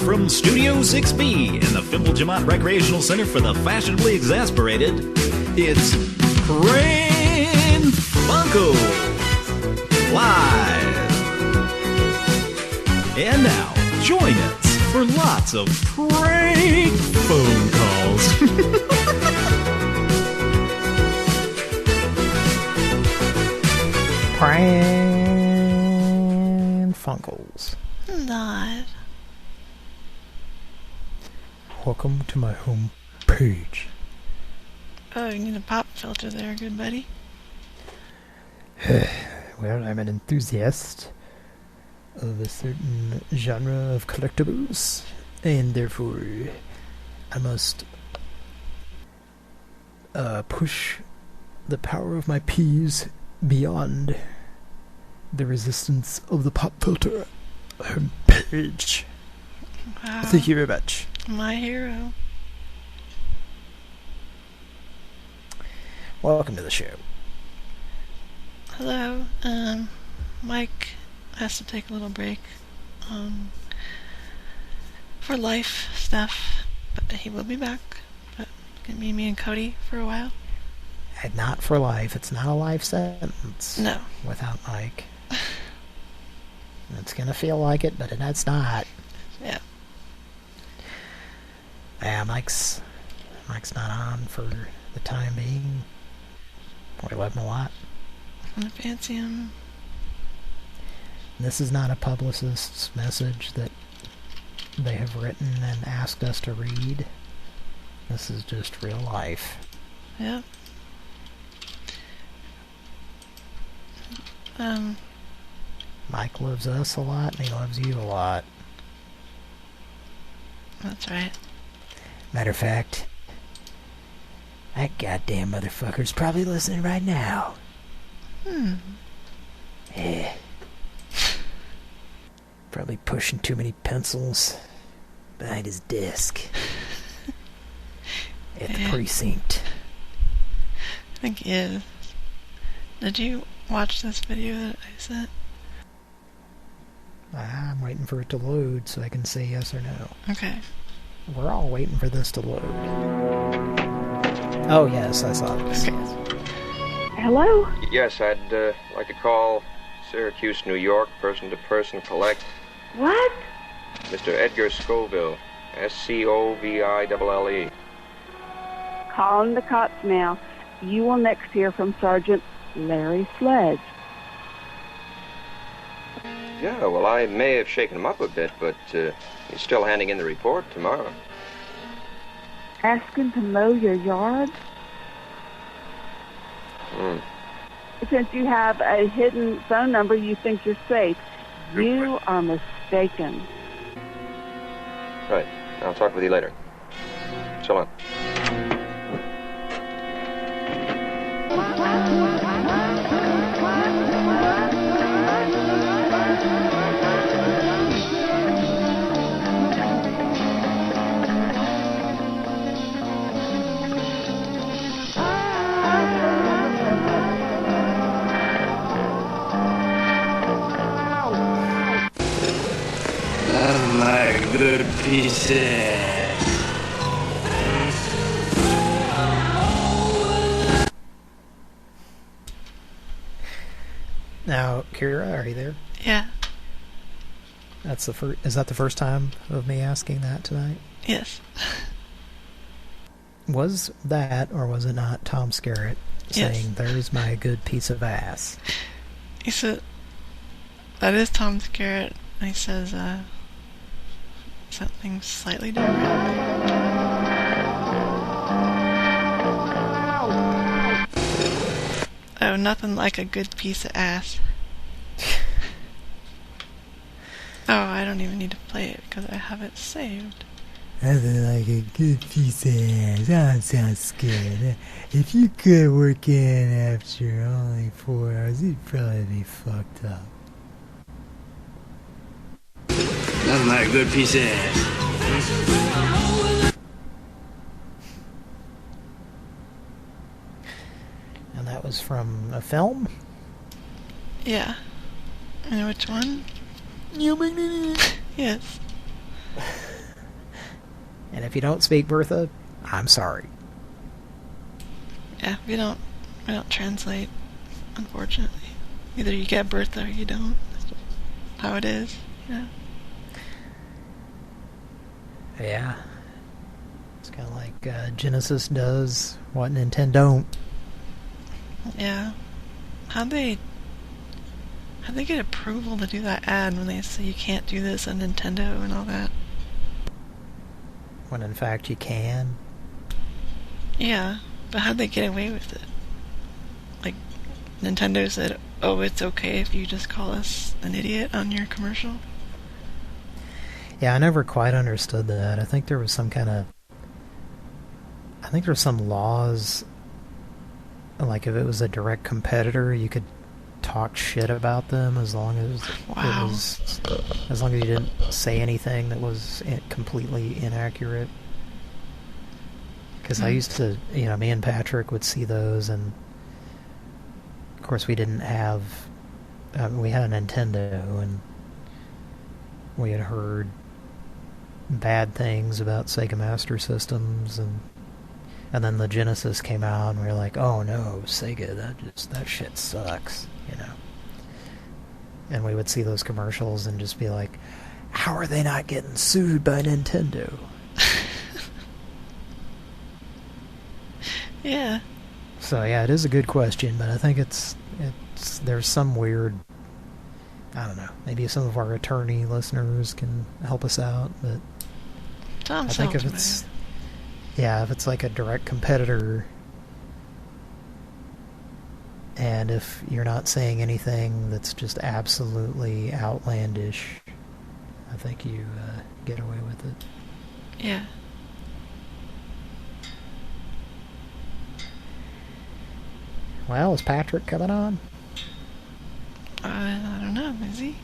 from Studio 6B in the Fimble-Jamont Recreational Center for the Fashionably Exasperated, it's Pran Funkels Live. And now, join us for lots of prank phone calls. Pran Funkels. Live. Welcome to my home page. Oh, you need a pop filter there, good buddy. Well, I'm an enthusiast of a certain genre of collectibles, and therefore I must push the power of my peas beyond the resistance of the pop filter page. Wow. Thank you very much. My hero. Welcome to the show. Hello. Mike has to take a little break for life stuff, but he will be back. But it's gonna be me and Cody for a while. And not for life. It's not a life sentence. No. Without Mike. It's gonna feel like it, but it's not. Yeah. Yeah, Mike's not on for the time being. We love him a lot. I fancy him. This is not a publicist's message that they have written and asked us to read. This is just real life. Yep. Mike loves us a lot, and he loves you a lot. That's right. Matter of fact, that goddamn motherfucker's probably listening right now. Yeah. Probably pushing too many pencils behind his desk at the precinct. I think he is. Did you watch this video that I sent? I'm waiting for it to load so I can say yes or no. Okay. We're all waiting for this to load. Oh yes, I saw this. Okay. Hello? Yes, I'd like to call Syracuse, New York, person-to-person collect. What? Mr. Edgar Scoville, Scoville. Calling the cops now. You will next hear from Sergeant Larry Sledge. Yeah, well, I may have shaken him up a bit, but he's still handing in the report tomorrow. Asking to mow your yard? Since you have a hidden phone number, you think you're safe. You are mistaken. Right. I'll talk with you later. So long. My good pieces. Now, Kira, are you there? Yeah. That's the first. Is that the first time of me asking that tonight? Yes. Was that, or was it not, Tom Skerritt saying, Yes. "There's my good piece of ass"? He said, that is Tom Skerritt. And he says, something slightly different. Oh, nothing like a good piece of ass. Oh, I don't even need to play it because I have it saved. Nothing like a good piece of ass. That sounds good. If you could work in after only 4 hours, you'd probably be fucked up. That's my good piece of ass. And that was from a film? Yeah. You know which one? Yes. And if you don't speak Bertha, I'm sorry. Yeah, we don't translate, unfortunately. Either you get Bertha or you don't. That's just how it is. Yeah. Yeah. It's kind of like Genesis does what Nintendo don't. Yeah. How'd they get approval to do that ad when they say you can't do this on Nintendo and all that? When in fact you can. Yeah, but how'd they get away with it? Like, Nintendo said, oh, it's okay if you just call us an idiot on your commercial? Yeah, I never quite understood that. I think there was some kind of... I think there were some laws, like if it was a direct competitor, you could talk shit about them as long as Wow. as long as you didn't say anything that was completely inaccurate. Because I used to, me and Patrick would see those, and of course we didn't have... we had a Nintendo, and we had heard bad things about Sega Master Systems, and then the Genesis came out, and we were like, oh no, Sega, that shit sucks, And we would see those commercials and just be like, how are they not getting sued by Nintendo? Yeah. So yeah, it is a good question, but I think there's some weird... I don't know. Maybe some of our attorney listeners can help us out, but Tom I think if sounds if it's like a direct competitor, and if you're not saying anything that's just absolutely outlandish, I think you get away with it. Yeah. Well, is Patrick coming on? I don't know, is he?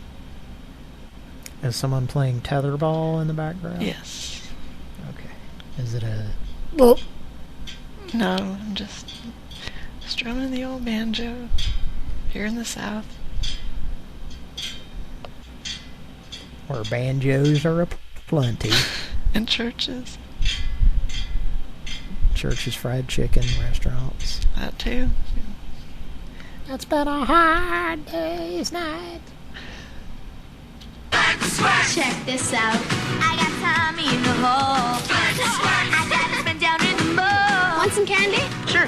Is someone playing tetherball in the background? Yes. Okay. Is it a... No, I'm just strumming the old banjo here in the South. Where banjos are aplenty. In churches. Church's Fried Chicken restaurants. That too. It's been a hard day's night. Check this out. I got Tommy in the hole. I got him down in the mud. Want some candy? Sure.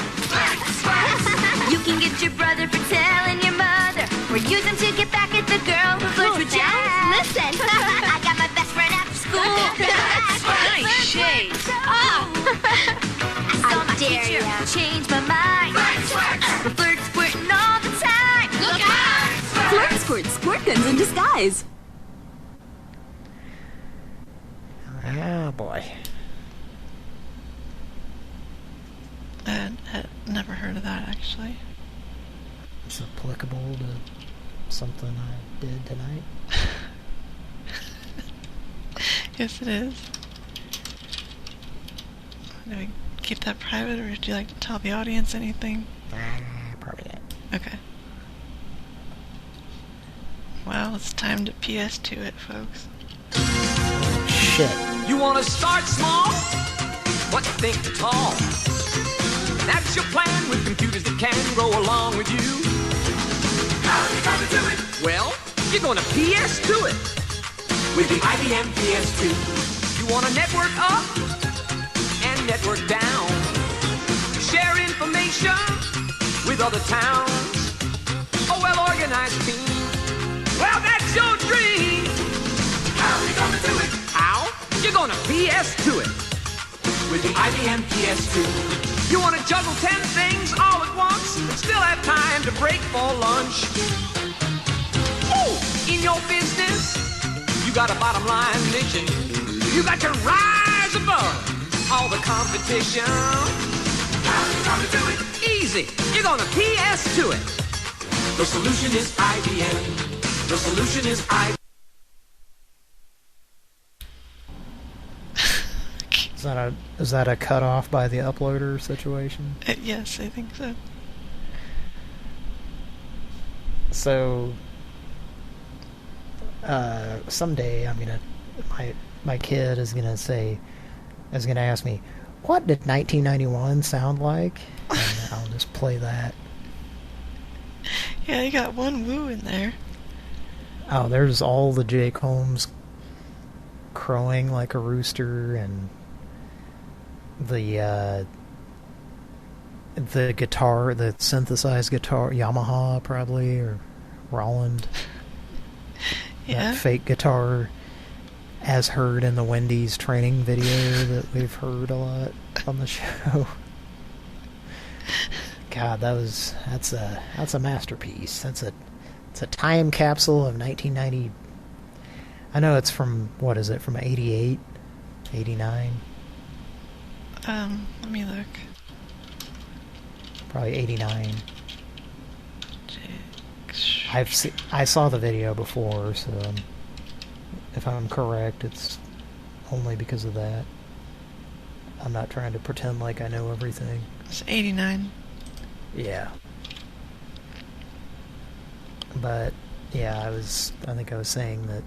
You can get your brother for telling your mother, or use him to get back at the girl who flirts with Jack. Listen, I got my best friend after school. Nice shade. I dare you. Change my mind. The flirt squirting all the time. Look out! Flirt squirt, squirt guns in disguise. Oh boy. I'd never heard of that, actually. It's applicable to something I did tonight. Yes, it is. Do we keep that private, or would you like to tell the audience anything? Probably not. Okay. Well, it's time to PS2 it, folks. Shit. You wanna start small, but think tall. That's your plan with computers that can grow along with you. How are you gonna do it? Well, you're gonna PS2 it with the IBM PS2. You wanna network up and network down. Share information with other towns. A well-organized team. Well, that's your dream. How are you gonna do it? How? You're gonna PS2 it with the IBM PS2. You wanna juggle 10 things all at once, but still have time to break for lunch. Ooh, in your business, you got a bottom line mission. You got to rise above all the competition. How you gonna do it? Easy. You're gonna PS2 it. The solution is IBM. The solution is IBM. Is that a cutoff by the uploader situation? Yes, I think so. So, someday I'm gonna, my kid is gonna say, I was going to ask me, what did 1991 sound like? And I'll just play that. Yeah, you got one woo in there. Oh, there's all the Jake Holmes crowing like a rooster, and the guitar, the synthesized guitar, Yamaha probably, or Roland. Yeah. That fake guitar, as heard in the Wendy's training video that we've heard a lot on the show. God, that's a masterpiece. It's a time capsule of 1990. I know it's from, what is it, from 88, 89? Let me look. Probably 89. I saw the video before, so if I'm correct, it's only because of that. I'm not trying to pretend like I know everything. It's 89. Yeah. But, yeah, I think I was saying that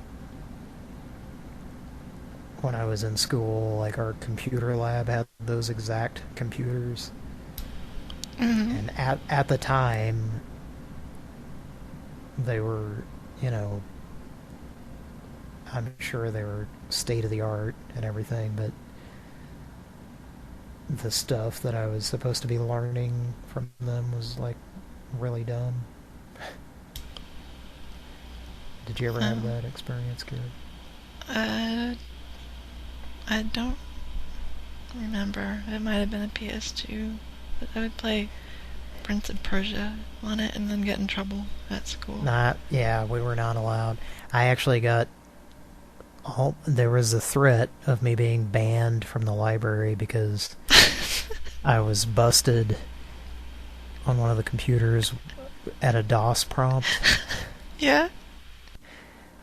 when I was in school, like, our computer lab had those exact computers. Mm-hmm. And at the time, they were, you know, I'm sure they were state-of-the-art and everything, but the stuff that I was supposed to be learning from them was, like, really dumb. Did you ever have that experience, kid? I don't remember. It might have been a PS2. But I would play Prince of Persia on it and then get in trouble at school. Yeah, we were not allowed. I actually got... there was a threat of me being banned from the library because I was busted on one of the computers at a DOS prompt. Yeah?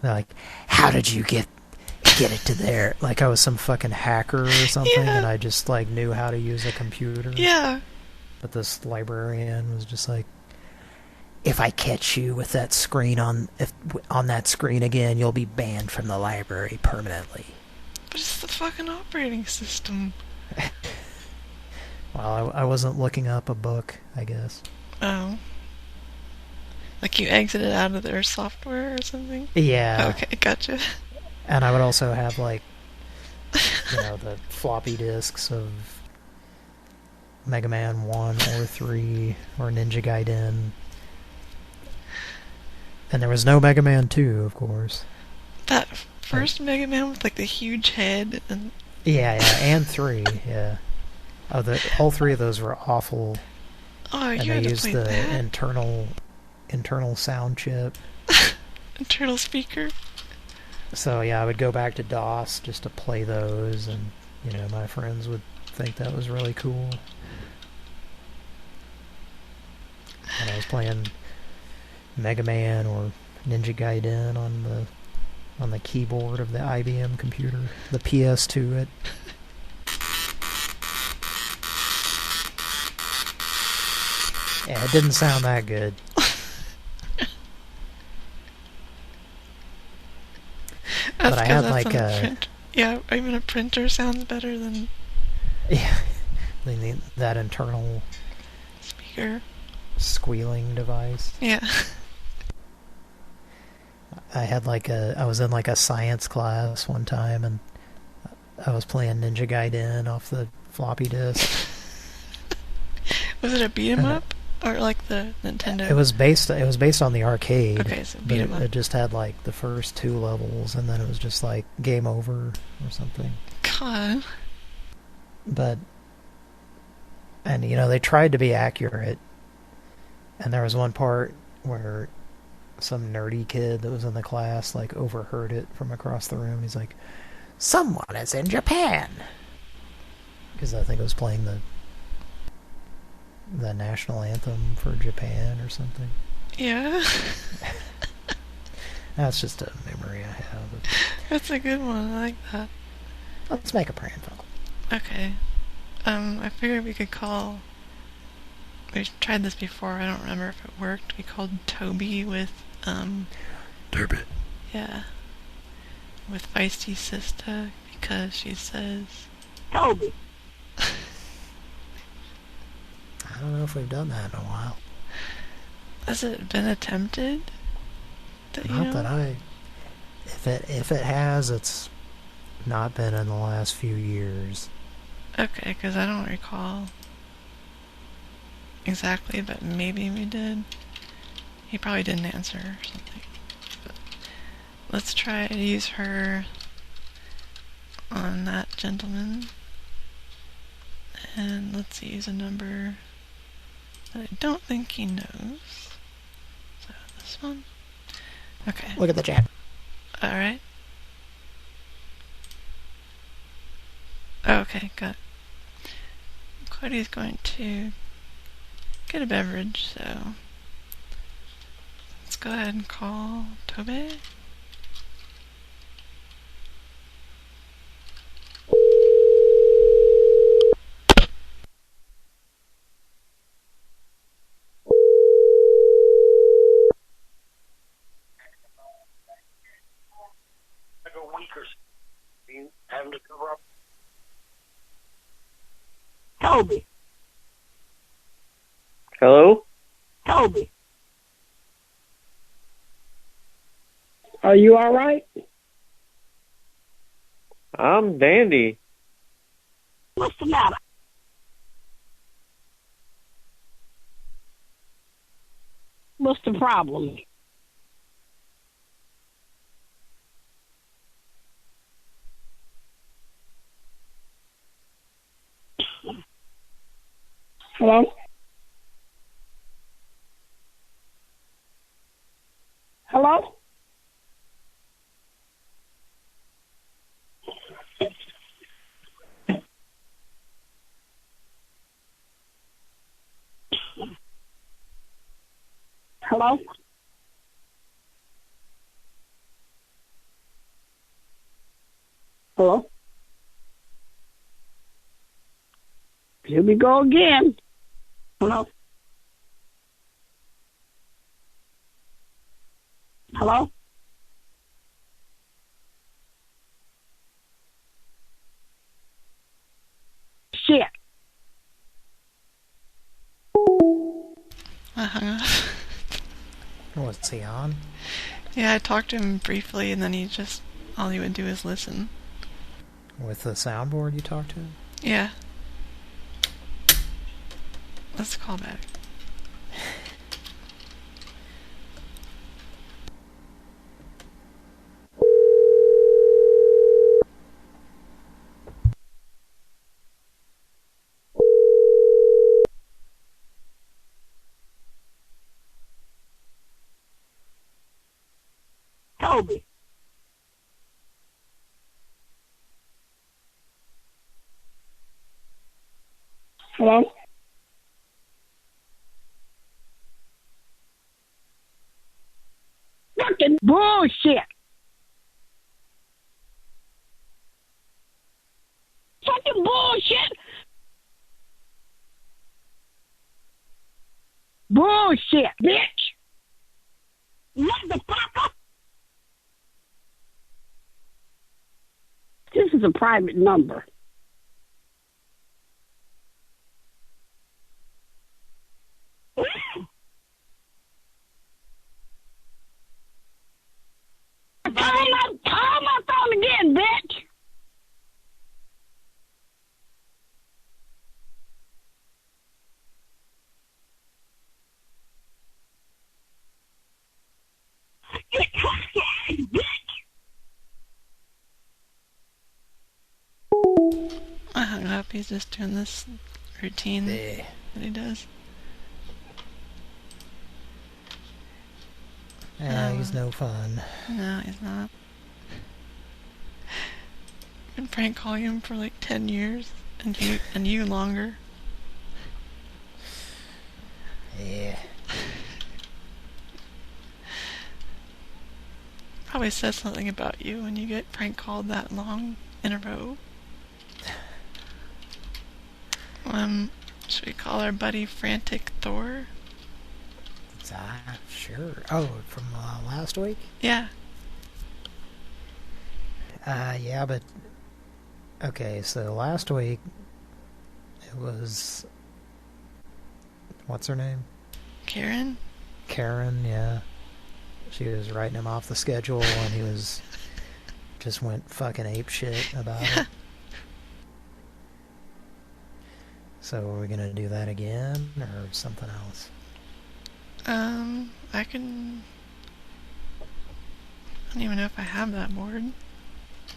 They're like, how did you get it to there? Like I was some fucking hacker or something, Yeah. and I just like knew how to use a computer. Yeah. But this librarian was just like, if I catch you with that screen on that screen again, you'll be banned from the library permanently. But it's the fucking operating system. Well, I wasn't looking up a book, I guess. Oh. Like you exited out of their software or something? Yeah. Okay, gotcha. And I would also have, like, you know, the floppy disks of Mega Man 1 or 3 or Ninja Gaiden. And there was no Mega Man 2, of course. That first Mega Man with, like, the huge head and... Yeah, and 3, yeah. Oh, all 3 of those were awful. Oh, and you had they to used play the that? internal sound chip. Internal speaker? So, yeah, I would go back to DOS just to play those, and, you know, my friends would think that was really cool. And I was playing Mega Man or Ninja Gaiden on the keyboard of the IBM computer, the PS2. Yeah, it didn't sound that good. That's but I had like yeah, even a printer sounds better than... Yeah, that internal speaker squealing device. Yeah. I was in like a science class one time, and I was playing Ninja Gaiden off the floppy disk. Was it a beat 'em up or like the Nintendo? It was based on the arcade. Okay, so beat 'em up. It just had like the first 2 levels, and then it was just like game over or something. God. But, and you know, they tried to be accurate, and there was one part where some nerdy kid that was in the class like overheard it from across the room. He's like, "Someone is in Japan," because I think it was playing the national anthem for Japan or something. Yeah. That's just a memory I have. That's a good one. I like that. Let's make a Pran Funkel. Okay. I figured we could call... We tried this before. I don't remember if it worked. We called Toby with, Turbot. Yeah. With Feisty Sista, because she says, Toby. I don't know if we've done that in a while. Has it been attempted? Not that I... If it has, it's not been in the last few years. Okay, because I don't recall exactly, but maybe we did. He probably didn't answer or something. But let's try to use her on that gentleman. And let's use a number that I don't think he knows. So this one. Okay. Look at the chat. Alright. Okay, got it. Cody's going to get a beverage, so let's go ahead and call Toby. Toby. Hello? Toby. Are you all right? I'm dandy. What's the matter? What's the problem? Hello? Hello? Hello? Hello? Here we go again. Hello? Hello? Shit. I hung up. What's he on? Yeah, I talked to him briefly, and then all he would do is listen. With the soundboard you talked to him? Yeah. Let's call back. Toby. Hello? Fucking bullshit. Fucking bullshit. Bullshit, bitch. Motherfucker. This is a private number. Call my phone again, bitch. I hung up. He's just doing this routine that he does. Yeah, he's no fun. No, he's not. Been prank calling him for like 10 years, and you longer. Yeah. Probably says something about you when you get prank called that long in a row. Should we call our buddy Frantic Thor? Sure. Oh, from last week? Yeah. Yeah, but Okay, so last week it was... What's her name? Karen? Karen, yeah. She was writing him off the schedule and he was... just went fucking apeshit about it. So are we gonna do that again, or something else? I can... I don't even know if I have that board.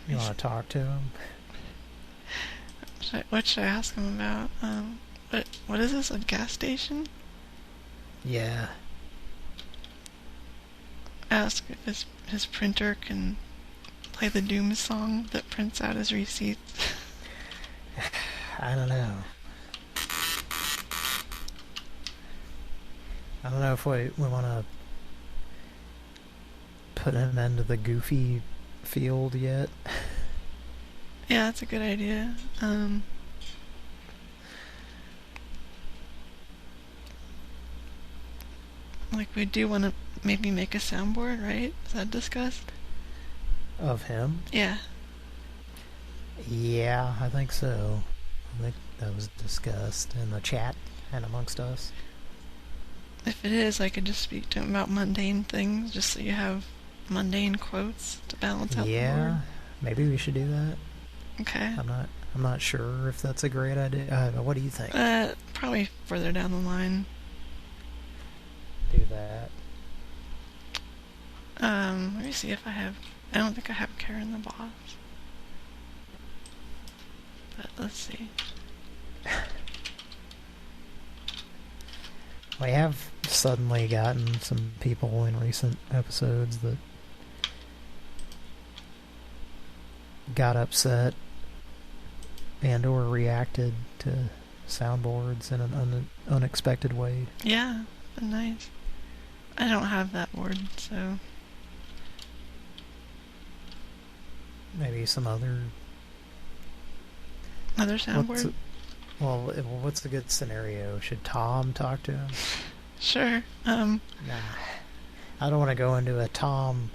You want to talk to him? What should I ask him about? What is this, a gas station? Yeah. Ask if his printer can play the Doom song that prints out his receipts. I don't know. I don't know if we want to put him into the goofy field yet. Yeah, that's a good idea. Like, we do want to maybe make a soundboard, right? Is that discussed? Of him? Yeah. Yeah, I think so. I think that was discussed in the chat and amongst us. If it is, I could just speak to him about mundane things, just so you have mundane quotes to balance out the board. Yeah, maybe we should do that. Okay. I'm not sure if that's a great idea. What do you think? Probably further down the line. Do that. Let me see if I have... I don't think I have Karen the Boss. But let's see. We have suddenly gotten some people in recent episodes that got upset and or reacted to soundboards in an unexpected way. Yeah, been nice. I don't have that board, so... Maybe some other... Other soundboard? What's a good scenario? Should Tom talk to him? Sure. Nah. I don't want to go into a Tom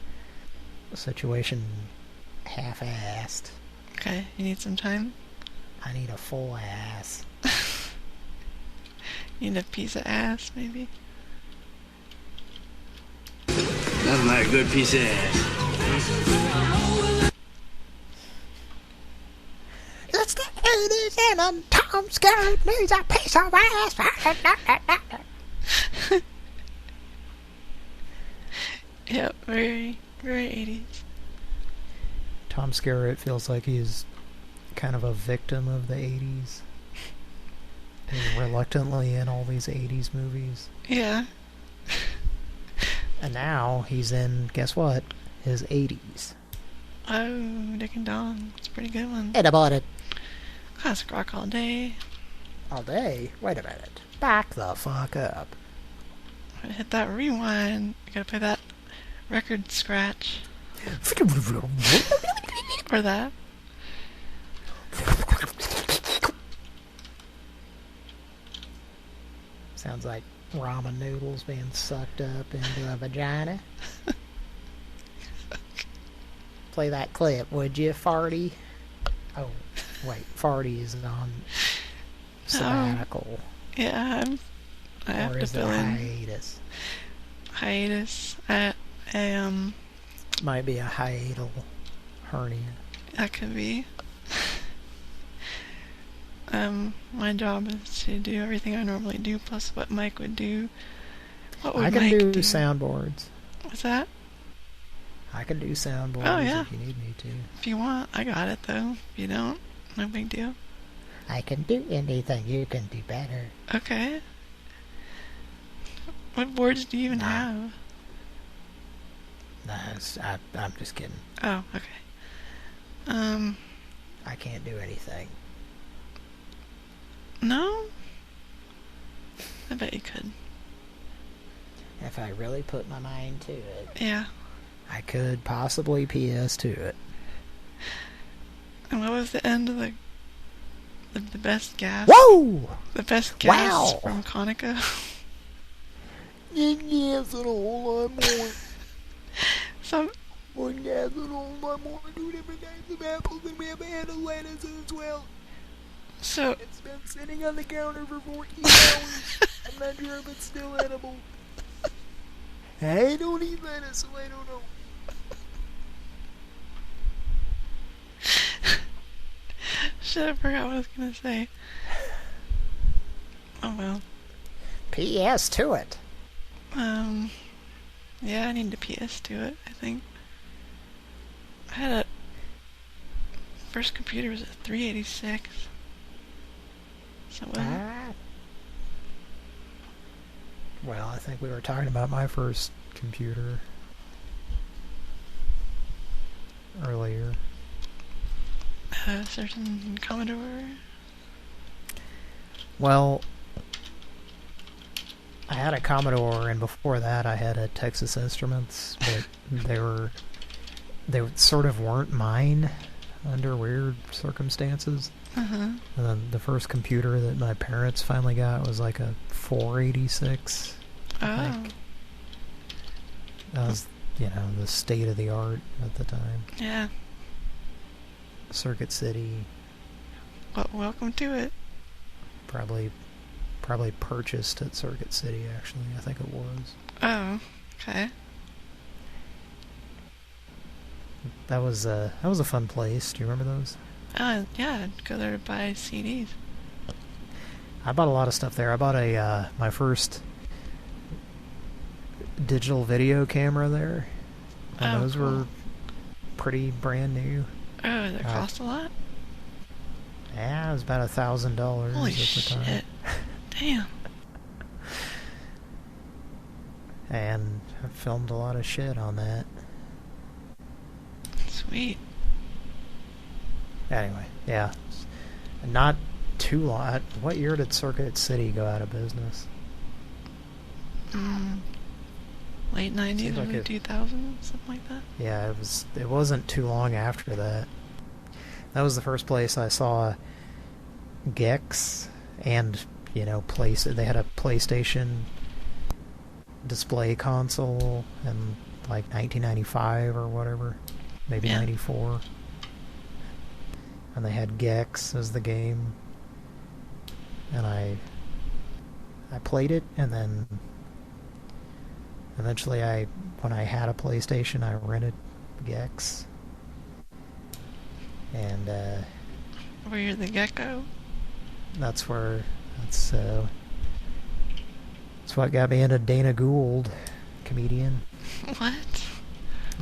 situation half-assed. Okay, you need some time? I need a full ass. You need a piece of ass, maybe? Nothing like a good piece of ass. It's the 80s and Tom Skerritt needs a piece of ass. Yep, very, very 80s. Tom Skerritt feels like he's kind of a victim of the 80s. He's reluctantly in all these 80s movies. Yeah. And now he's in, guess what? His 80s. Oh, Dick and Dawn. It's a pretty good one. And about it. Classic rock all day. All day? Wait a minute. Back the fuck up. Hit that rewind. You gotta play that record scratch. Or that. Sounds like ramen noodles being sucked up into a vagina. Play that clip, would you, Farty? Oh, wait, Farty is on sabbatical. Yeah, I have to fill in. Hiatus? Hiatus. Might be a hiatal hernia. That could be. My job is to do everything I normally do, plus what Mike would do. What would I can Mike do soundboards. What's that? I can do soundboards if you need me to. If you want, I got it though. If you don't, no big deal. I can do anything you can do better. Okay. What boards do you even have? Nah, I'm just kidding. Oh, okay. I can't do anything. No? I bet you could. If I really put my mind to it. Yeah. I could possibly PS to it. And what was the end of the best gas? Whoa! The best gas Wow. from Conoco? Yes, and a whole lot more. One gallon on my more 2 different kinds of apples, and we have a head of lettuce as well. So it's been sitting on the counter for 14 hours. I'm not sure if it's still edible. I don't eat lettuce, so I don't know. Shit, I forgot what I was gonna say. Oh well. P.S. to it. Yeah, I need to PS to it, I think. I had a... First computer was a 386. So it wasn't... Well, I think we were talking about my first computer earlier. A certain Commodore? Well, I had a Commodore, and before that I had a Texas Instruments, but they sort of weren't mine under weird circumstances. And then the first computer that my parents finally got was like a 486, I think. That was, the state of the art at the time. Yeah. Circuit City. Well, welcome to it. Probably purchased at Circuit City, actually. I think it was. Oh, okay. That was a fun place. Do you remember those? Yeah, I'd go there to buy CDs. I bought a lot of stuff there. I bought my first digital video camera there. And those were pretty brand new. Oh, did it cost a lot? Yeah, it was about $1,000 Holy at the time. shit. Damn. And I filmed a lot of shit on that. Sweet. Anyway, yeah. Not too long. What year did Circuit City go out of business? Late 90s, like early 2000s, something like that? Yeah, it wasn't too long after that. That was the first place I saw Gex and, they had a PlayStation display console in like 1995 or whatever. Maybe 94. And they had Gex as the game. And I played it, and then eventually when I had a PlayStation, I rented Gex. And Were you the gecko? that's what got me into Dana Gould, comedian. What?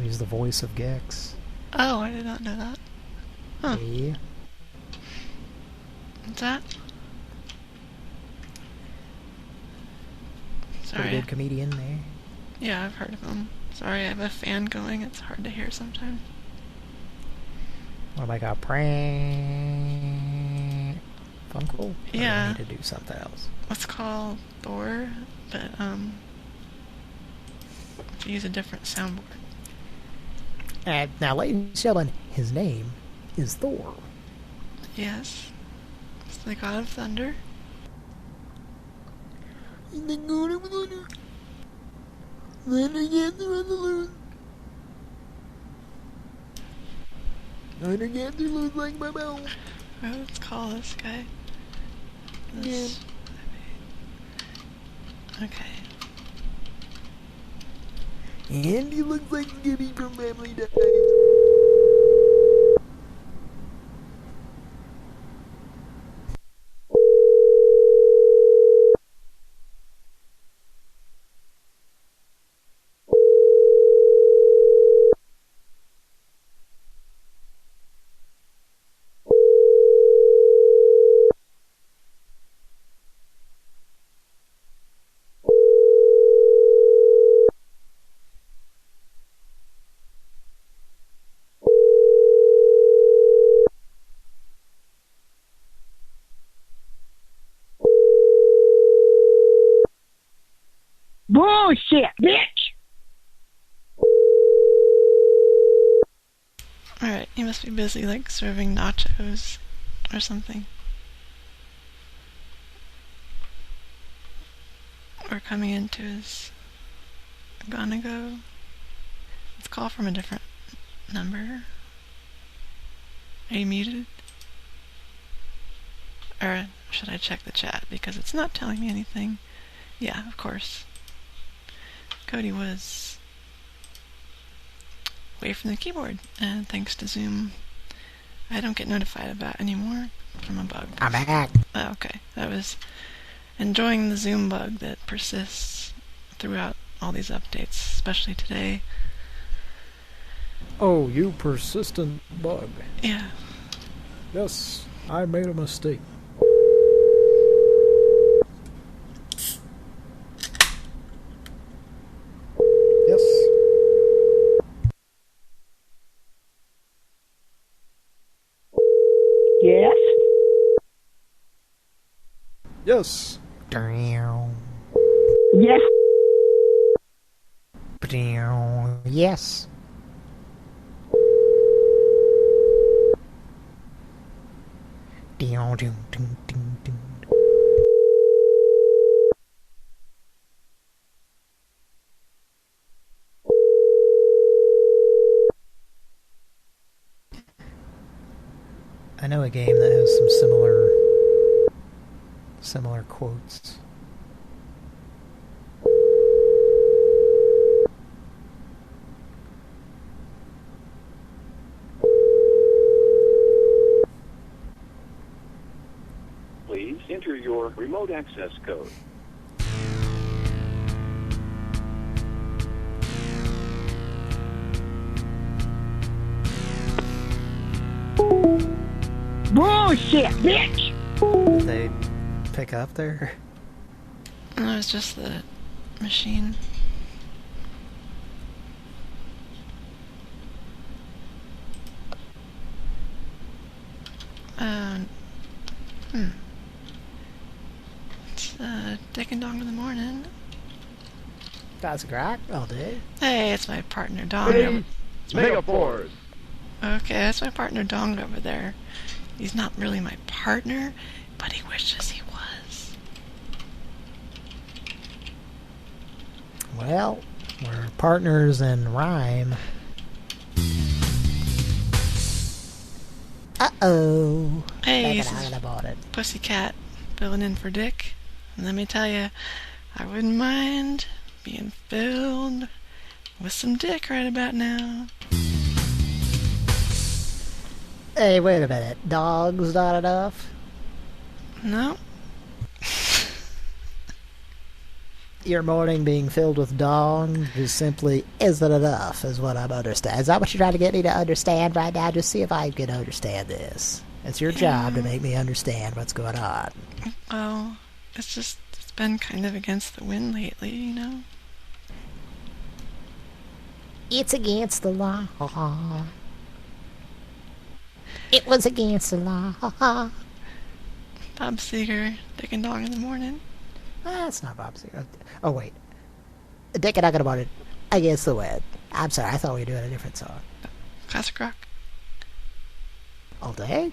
He's the voice of Gex. Oh, I did not know that. Huh. Yeah. What's that? Sorry. Pretty good comedian there. Yeah, I've heard of him. Sorry, I have a fan going. It's hard to hear sometimes. What have I got? Pran Funkels? Yeah. I need to do something else. Let's call Thor, but to use a different soundboard. Now, ladies and gentlemen, his name is Thor. Yes. It's the god of thunder. The god of thunder. Thunder gets on the loose. Thunder gets loose like my mouth. Oh, let's call this guy. This. Okay. And he looks like Gibby from Family Ties. Bullshit, bitch! Alright, he must be busy, like, serving nachos or something. Or coming into his gonna go. Let's call from a different number. Are you muted? Or should I check the chat? Because it's not telling me anything. Yeah, of course. Cody was away from the keyboard, and thanks to Zoom, I don't get notified of that anymore from a bug. I'm back. Oh, okay. I was enjoying the Zoom bug that persists throughout all these updates, especially today. Oh, you persistent bug. Yeah. Yes, I made a mistake. Yes. Yes. Yes. Yes. Yes. I know a game that has some similar quotes. Please enter your remote access code. Bullshit, bitch! Did they pick up there? No, it was just the machine. It's Dick and Dong in the morning. That's great. All day. Hey, it's my partner Dong. Hey, Megaforce. Okay, that's my partner Dong over there. He's not really my partner, but he wishes he was. Well, we're partners in rhyme. Uh-oh. Hey, this I is bought it. Pussycat filling in for Dick. And let me tell you, I wouldn't mind being filled with some dick right about now. Hey, wait a minute. Dog's not enough? No. Your morning being filled with dong just simply isn't enough, is what I'm understanding. Is that what you're trying to get me to understand right now? Just see if I can understand this. It's your job to make me understand what's going on. Well, it's been kind of against the wind lately, you know? It's against the law. It was against the law. Bob Seger, Dick and Dong in the morning. That's not Bob Seger. Oh, wait. Dick and Dong in the morning. Against the wind. I'm sorry, I thought we were doing a different song. Classic rock. All day?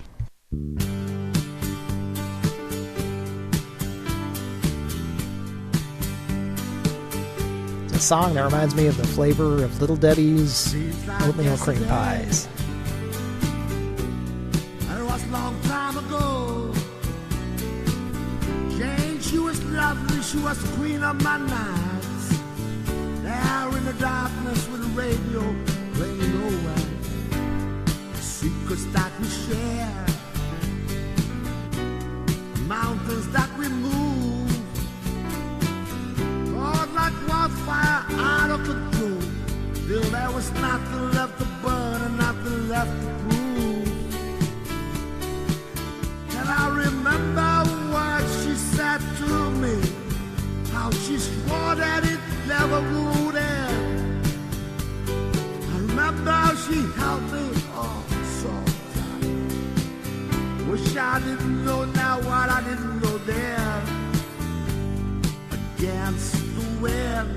It's a song that reminds me of the flavor of Little Debbie's oatmeal cream pies. It was a long time ago. Jane, she was lovely, she was the queen of my nights. There in the darkness with the radio playing over secrets that we share, mountains that we move, all like wildfire out of control. Till there was nothing left to burn and nothing left to prove. And I remember what she said to me, how she swore that it never would end. I remember how she held me so tight. Wish I didn't know now what I didn't know then. Against the wind,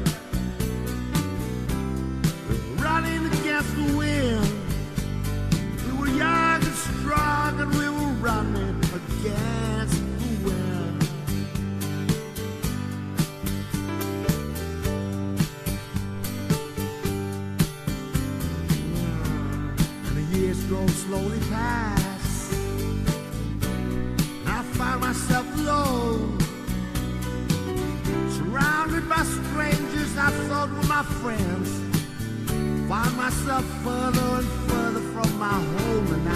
we're running against the wind. We were young and strong and we were running against the wind. friends. Find myself further and further from my home, and I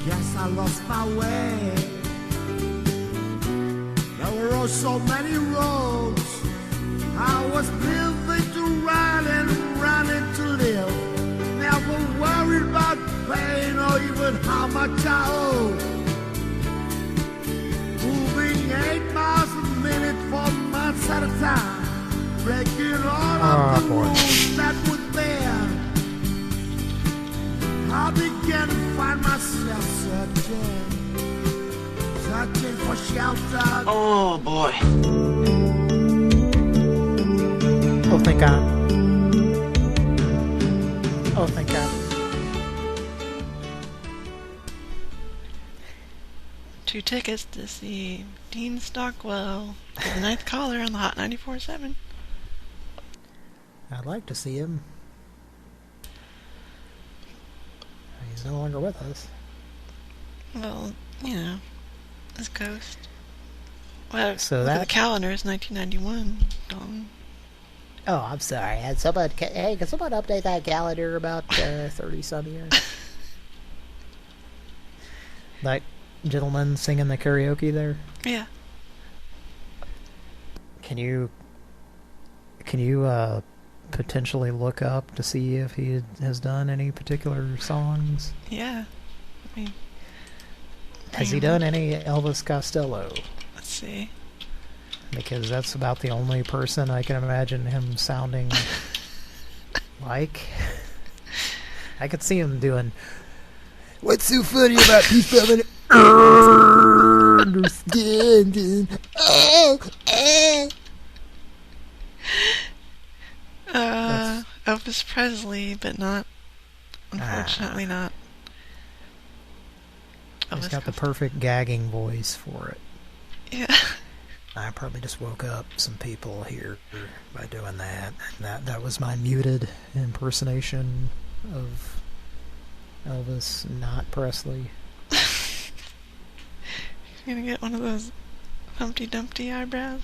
guess I lost my way. There were oh so many roads I was living to run and running to live. Never worried about pain or even how much I owe. Moving 8 miles a minute for months at a time, breaking all of the rules that were there. I began to find myself searching for shelter. Oh boy. Oh, thank God. Oh, thank God. 2 tickets to see Dean Stockwell, the ninth caller on the Hot 94.7. I'd like to see him. He's no longer with us. Well, you know, his ghost. Well, so look that at the calendar is 1991. Dawn. Oh, I'm sorry. Hey, can someone update that calendar about 30-some years? That gentleman singing the karaoke there? Yeah. Can you potentially look up to see if he has done any particular songs? Yeah. I mean, has he done any Elvis Costello? Let's see. Because that's about the only person I can imagine him sounding like. I could see him doing, "What's so funny about people having understanding?" Elvis Presley, but not, unfortunately not. He's got the perfect gagging voice for it. Yeah. I probably just woke up some people here by doing that. That was my muted impersonation of Elvis, not Presley. You're gonna get one of those Humpty Dumpty eyebrows?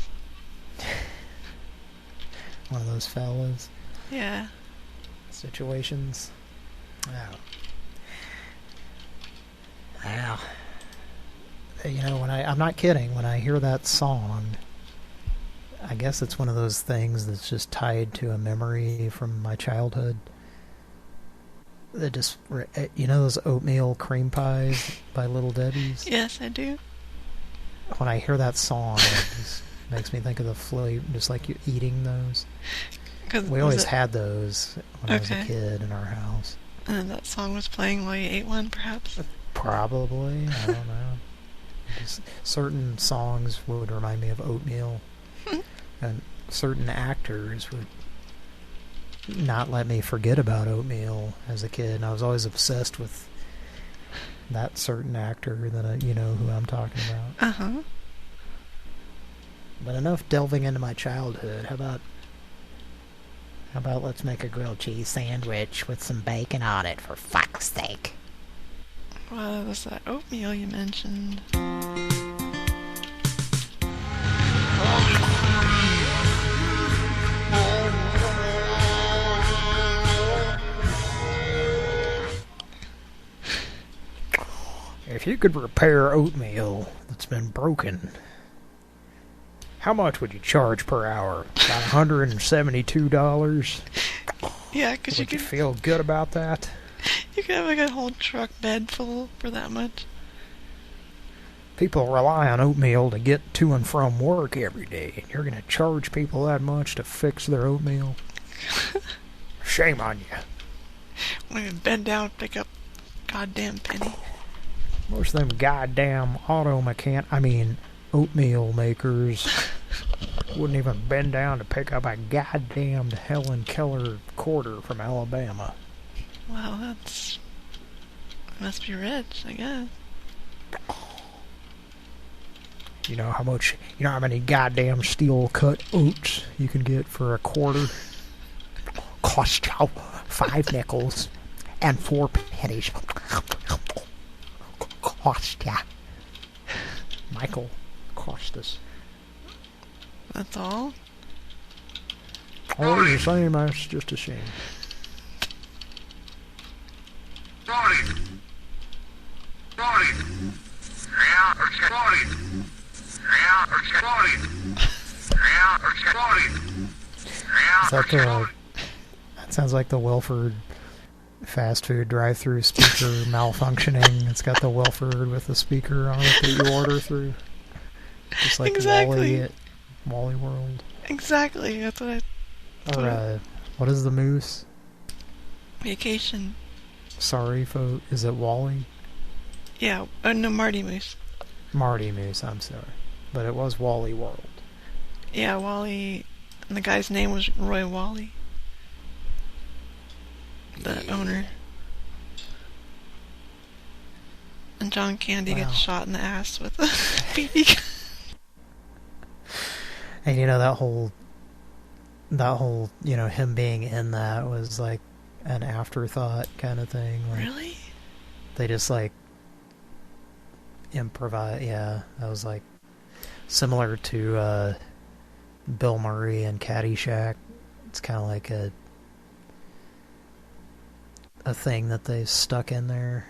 One of those fellas. Yeah. Situations. Oh. Wow. You know, I'm not kidding, when I hear that song, I guess it's one of those things that's just tied to a memory from my childhood. That just, you know those oatmeal cream pies by Little Debbie's? Yes, I do. When I hear that song, it just makes me think of the flavor, just like you eating those. We always had those when I was a kid in our house. And that song was playing while you ate one, perhaps? Probably. I don't know. Just certain songs would remind me of oatmeal. And certain actors would not let me forget about oatmeal as a kid. And I was always obsessed with that certain actor that you know who I'm talking about. Uh-huh. But enough delving into my childhood. How about let's make a grilled cheese sandwich with some bacon on it, for fuck's sake. Well, it was that oatmeal you mentioned. If you could repair oatmeal that's been broken, how much would you charge per hour? About $172? Yeah, because you could feel good about that? You could have like a whole truck bed full for that much. People rely on oatmeal to get to and from work every day, and you're going to charge people that much to fix their oatmeal? Shame on you. When you bend down, pick up goddamn penny. Most of them goddamn oatmeal makers wouldn't even bend down to pick up a goddamn Helen Keller quarter from Alabama. Well, must be rich, I guess. You know how many goddamn steel cut oats you can get for a quarter? Cost you 5 nickels and 4 pennies. Cost ya. Michael cost us. That's all? Oh, it's the same. That's just a shame. Is that the... That sounds like the Wilford fast food drive-through speaker malfunctioning. It's got the Wilford with the speaker on it that you order through. Just like Exactly. Wally at Wally World. Exactly. That's what I... Or, what is the moose? Vacation. Sorry, folks. Is it Wally? Yeah. Oh, no, Marty Moose. Marty Moose, I'm sorry. But it was Wally World. Yeah, Wally... And the guy's name was Roy Wally. The owner. And John Candy gets shot in the ass with a BB gun. And you know, that whole, you know, him being in that was like an afterthought kind of thing. Like, really? They just like improvise. Yeah, that was like similar to Bill Murray and Caddyshack. It's kind of like a thing that they stuck in there,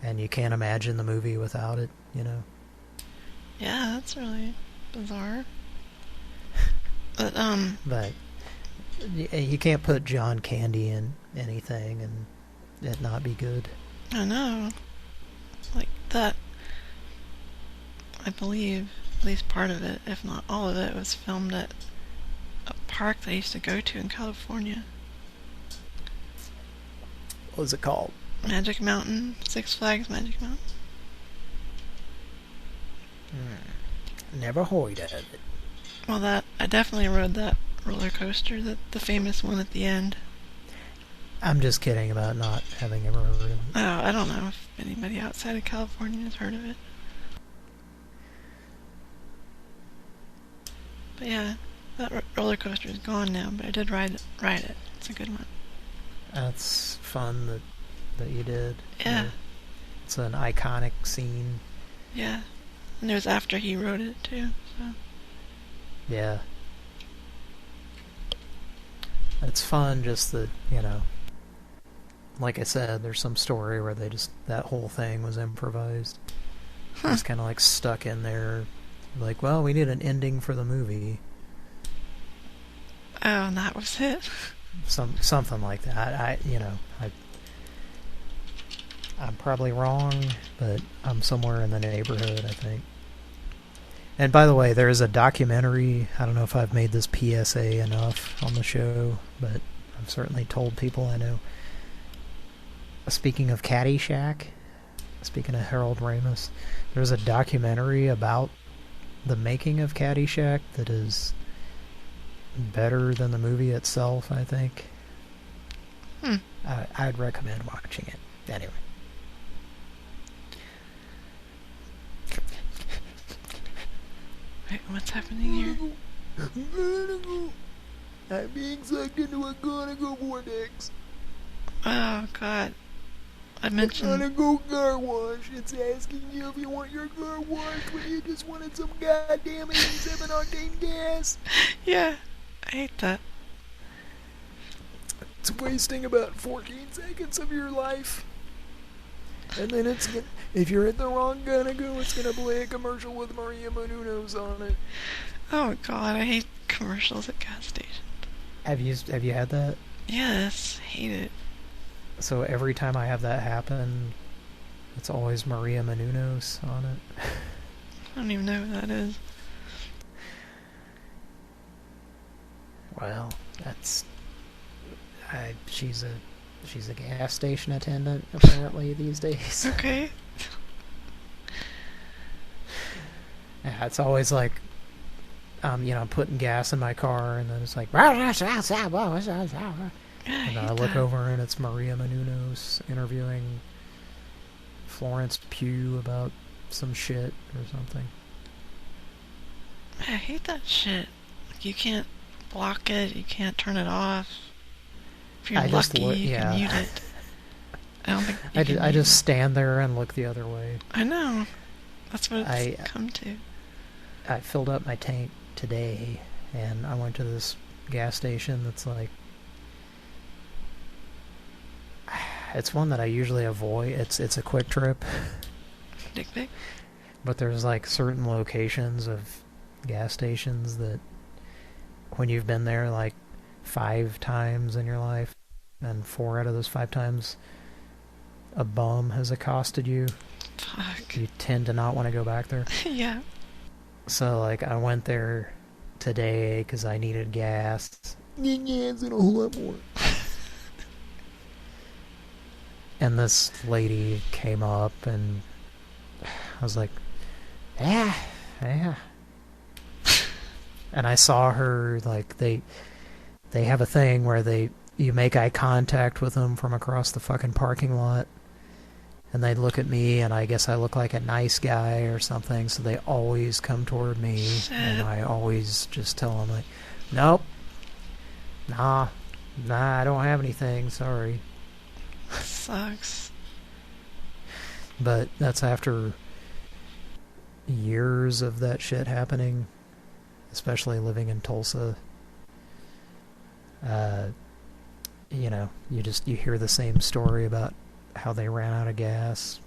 and you can't imagine the movie without it, you know. Yeah, that's really bizarre. But you can't put John Candy in anything and it not be good. I know. Like that, I believe at least part of it, if not all of it, was filmed at a park that I used to go to in California. What was it called? Magic Mountain. Six Flags Magic Mountain. Never heard of it. Well, I definitely rode that roller coaster, the famous one at the end. I'm just kidding about not having ever heard of it. Oh, I don't know if anybody outside of California has heard of it. But yeah, that roller coaster is gone now, but I did ride it. It's a good one. That's fun that you did. Yeah. It's an iconic scene. Yeah. And it was after he wrote it, too, so... Yeah. It's fun, just that, you know... Like I said, there's some story where that whole thing was improvised. It's kind of like stuck in there. Like, well, we need an ending for the movie. Oh, and that was it? Something like that. I'm probably wrong, but I'm somewhere in the neighborhood, I think. And by the way, there is a documentary. I don't know if I've made this PSA enough on the show, but I've certainly told people I know. Speaking of Caddyshack, speaking of Harold Ramis, there's a documentary about the making of Caddyshack that is better than the movie itself, I think. I'd recommend watching it. Anyway. Wait, what's happening here? I'm being sucked into a go vortex. Oh, God. I mentioned... Gotta go car wash. It's asking you if you want your car washed when you just wanted some goddamn 87 octane gas. Yeah, I hate that. It's wasting about 14 seconds of your life. And then if you're at the wrong Gonna Go, it's gonna play a commercial with Maria Menounos on it. Oh, God, I hate commercials at gas stations. Have you had that? Yes, hate it. So every time I have that happen, it's always Maria Menounos on it. I don't even know who that is. Well, she's a gas station attendant apparently these days. Okay. Yeah, it's always like, I'm putting gas in my car, and then it's like, and I look over and it's Maria Menounos interviewing Florence Pugh about some shit or something. I hate that shit. Like, you can't block it, you can't turn it off. If you're lucky, you can mute it. I don't think I just stand there and look the other way. I know. That's what it's come to. I filled up my tank today, and I went to this gas station that's like... It's one that I usually avoid. It's a quick trip. Dick pic? But there's like certain locations of gas stations that when you've been there like 5 times in your life, and 4 out of those 5 times a bum has accosted you, fuck, you tend to not want to go back there. Yeah. So like I went there today because I needed gas. Gas and a whole lot more. And this lady came up and I was like, yeah. And I saw her, like, they have a thing where you make eye contact with them from across the fucking parking lot. And they look at me, and I guess I look like a nice guy or something, so they always come toward me. Shit. And I always just tell them, like, nope. Nah, I don't have anything, sorry. Sucks. But that's after years of that shit happening, especially living in Tulsa. You know, you hear the same story about how they ran out of gas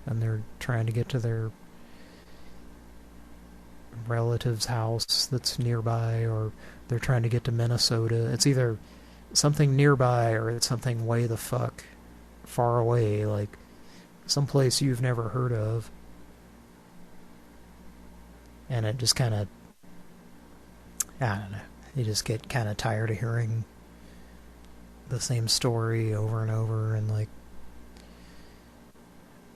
and they're trying to get to their relative's house that's nearby, or they're trying to get to Minnesota. It's either something nearby or it's something way the fuck far away, like someplace you've never heard of. And it just kind of, I don't know, you just get kind of tired of hearing the same story over and over, and like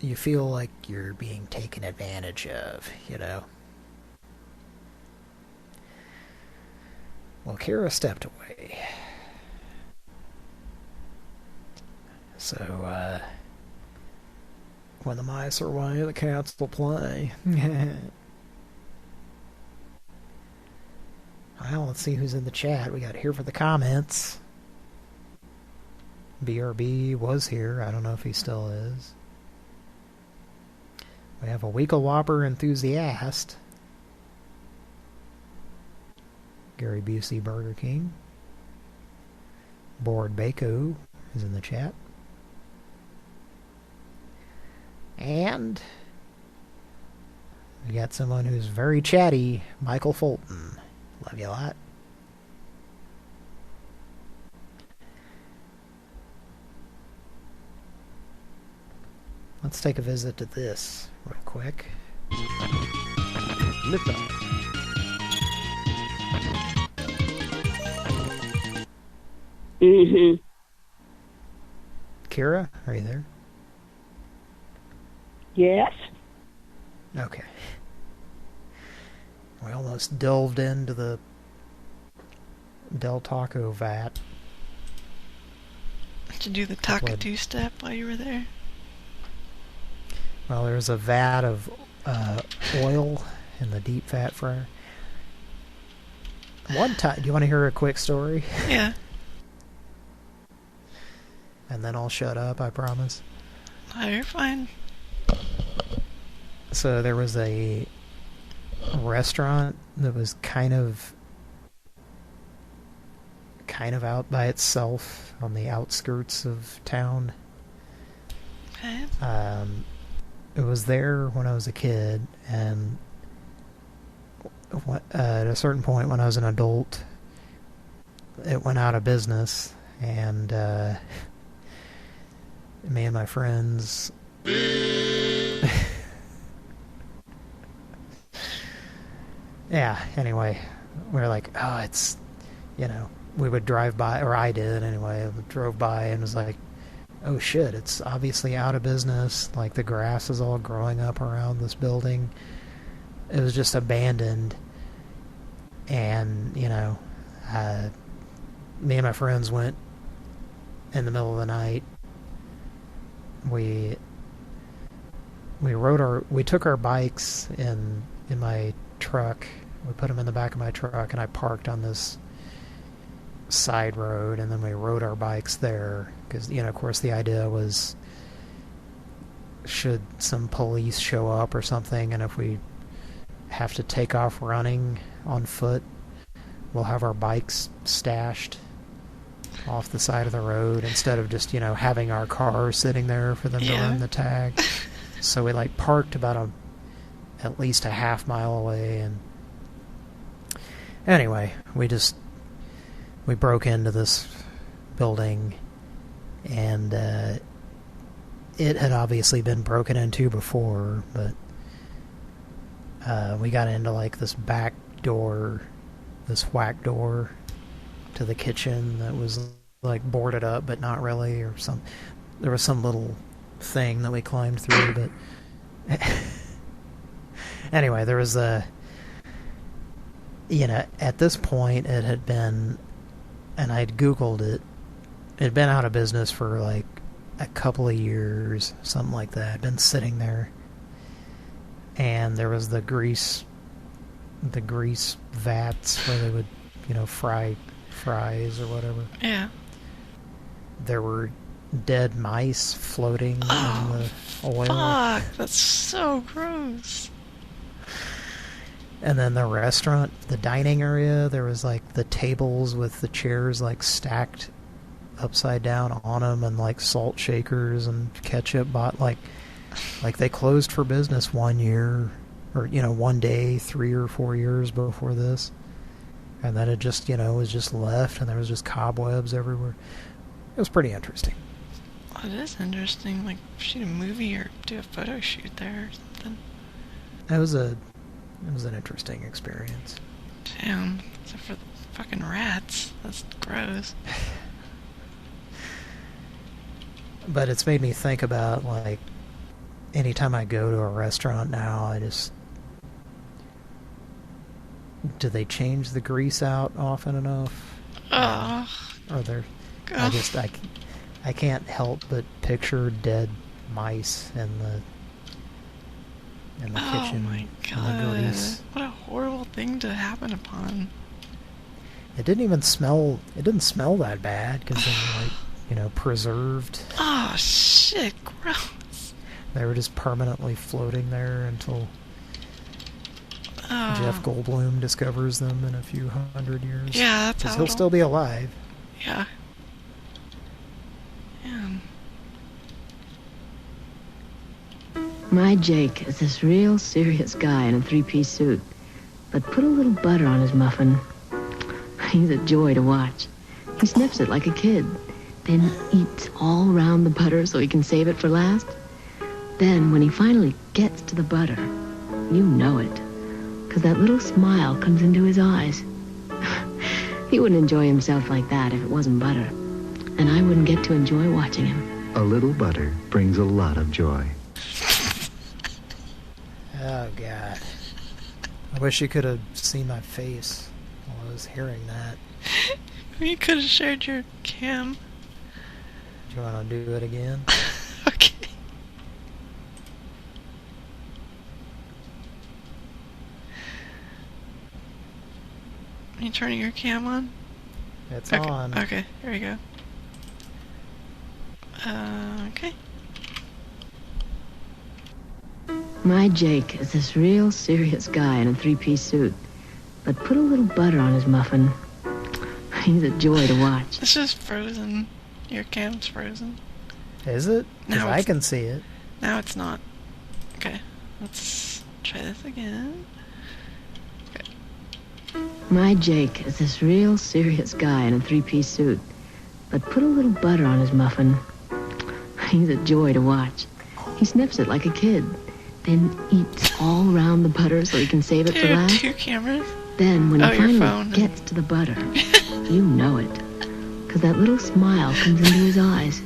you feel like you're being taken advantage of, you know. Well, Kira stepped away. So, when the mice are away, the cats will play. Well, let's see who's in the chat. We got here for the comments. BRB was here. I don't know if he still is. We have a Weekle Whopper enthusiast. Gary Busey, Burger King. Board Bako is in the chat. And we got someone who's very chatty, Michael Fulton. Love you a lot. Let's take a visit to this real quick. Lift up. Mm-hmm. Kira, are you there? Yes. Okay. We almost delved into the Del Taco vat. Did you do the taco two-step while you were there? Well, there's a vat of oil in the deep fat fryer. One time, do you want to hear a quick story? Yeah. And then I'll shut up, I promise. Oh, you're fine. So there was a restaurant that was kind of out by itself on the outskirts of town. Okay. It was there when I was a kid, and at a certain point when I was an adult, it went out of business, and me and my friends yeah, anyway, we were like, oh, it's, you know, we would drive by, or I did anyway, drove by and was like, oh shit, it's obviously out of business, like the grass is all growing up around this building. It was just abandoned, and, you know, me and my friends went in the middle of the night. We took our bikes in my truck. We put them in the back of my truck, and I parked on this side road, and then we rode our bikes there, because, you know, of course the idea was, should some police show up or something, and if we have to take off running on foot, we'll have our bikes stashed off the side of the road instead of just, having our car sitting there for them to run the tag. So we like parked about at least a half mile away, and anyway, we broke into this building, and it had obviously been broken into before, but we got into like this back door, this whack door to the kitchen that was like boarded up but not really, or there was some little thing that we climbed through, but anyway, there was at this point it had been, and I'd Googled it, it had been out of business for like a couple of years, something like that. Been sitting there, and there was the grease vats where they would, fry fries or whatever. Yeah. There were dead mice floating in the oil. Fuck, that's so gross. And then the restaurant, the dining area, there was like the tables with the chairs like stacked upside down on them, and like salt shakers and ketchup like they closed for business 1 year, or one day 3 or 4 years before this, and then it just was just left, and there was just cobwebs everywhere. It was pretty interesting. Well, it is interesting, like shoot a movie or do a photo shoot there or something. It was an interesting experience. Damn, except for the fucking rats. That's gross. But it's made me think about, like, anytime I go to a restaurant now, do they change the grease out often enough? Or I can't help but picture dead mice in the kitchen. Oh my god! Grease. What a horrible thing to happen upon. It didn't even smell. It didn't smell that bad because they were like, preserved. Oh shit! Gross. They were just permanently floating there until Jeff Goldblum discovers them in a few hundred years. Yeah, that's how because he'll still be alive. Yeah. My Jake is this real serious guy in a three-piece suit, but put a little butter on his muffin. He's a joy to watch. He sniffs it like a kid, then eats all around the butter so he can save it for last. Then, when he finally gets to the butter, you know it, because that little smile comes into his eyes. He wouldn't enjoy himself like that if it wasn't butter, and I wouldn't get to enjoy watching him. A little butter brings a lot of joy. Oh, God. I wish you could have seen my face while I was hearing that. You could have shared your cam. Do you want to do it again? Okay. Are you turning your cam on? It's okay. on. Okay, here we go. Okay. My Jake is this real serious guy in a three-piece suit, but put a little butter on his muffin. He's a joy to watch. This is frozen. Your cam's frozen. Is it? Because I can see it. Now it's not. Okay, let's try this again. Okay. My Jake is this real serious guy in a three-piece suit, but put a little butter on his muffin. He's a joy to watch. He sniffs it like a kid, then eats all around the butter so he can save it for last. Two cameras? Then, when he finally gets to the butter, you know it, because that little smile comes into his eyes.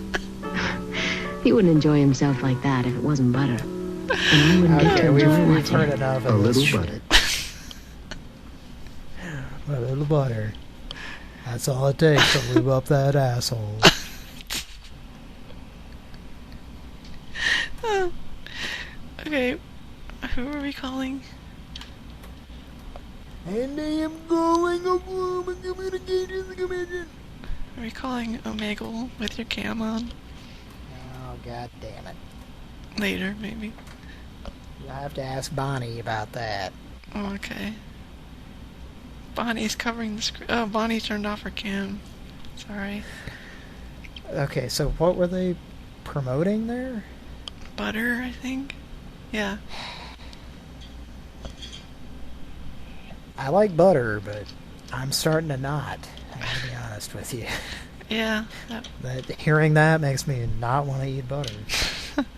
He wouldn't enjoy himself like that if it wasn't butter, and I wouldn't get to enjoy watching it. A little butter. A little butter. That's all it takes to lube up that asshole. Okay, who are we calling? And I am calling a woman communications commission. Are we calling Omegle with your cam on? Oh, God damn it. Later, maybe. You'll have to ask Bonnie about that. Okay. Bonnie's covering the screen. Oh, Bonnie turned off her cam. Sorry. Okay, so what were they promoting there? Butter, I think. Yeah. I like butter, but I'm starting to not. I gotta be honest with you. Yeah. Hearing that makes me not want to eat butter.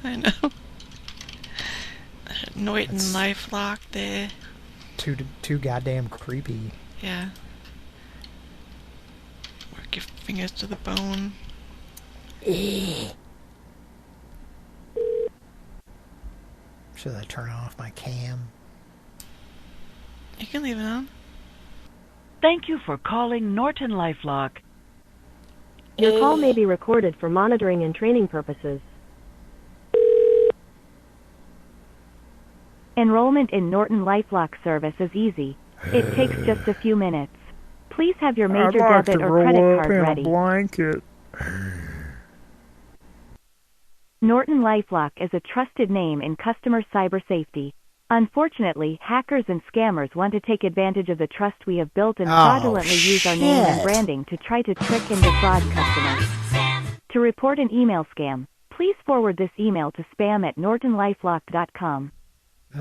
I know. Norton LifeLock there. Too goddamn creepy. Yeah. Work your fingers to the bone. Should I turn off my cam? You can leave it on. Thank you for calling Norton LifeLock. Your call may be recorded for monitoring and training purposes. Enrollment in Norton LifeLock service is easy. It takes just a few minutes. Please have your major debit or credit card ready. Blanket. Norton LifeLock is a trusted name in customer cyber safety. Unfortunately, hackers and scammers want to take advantage of the trust we have built and fraudulently use our name and branding to try to trick and defraud customers. To report an email scam, please forward this email to spam@nortonlifelock.com.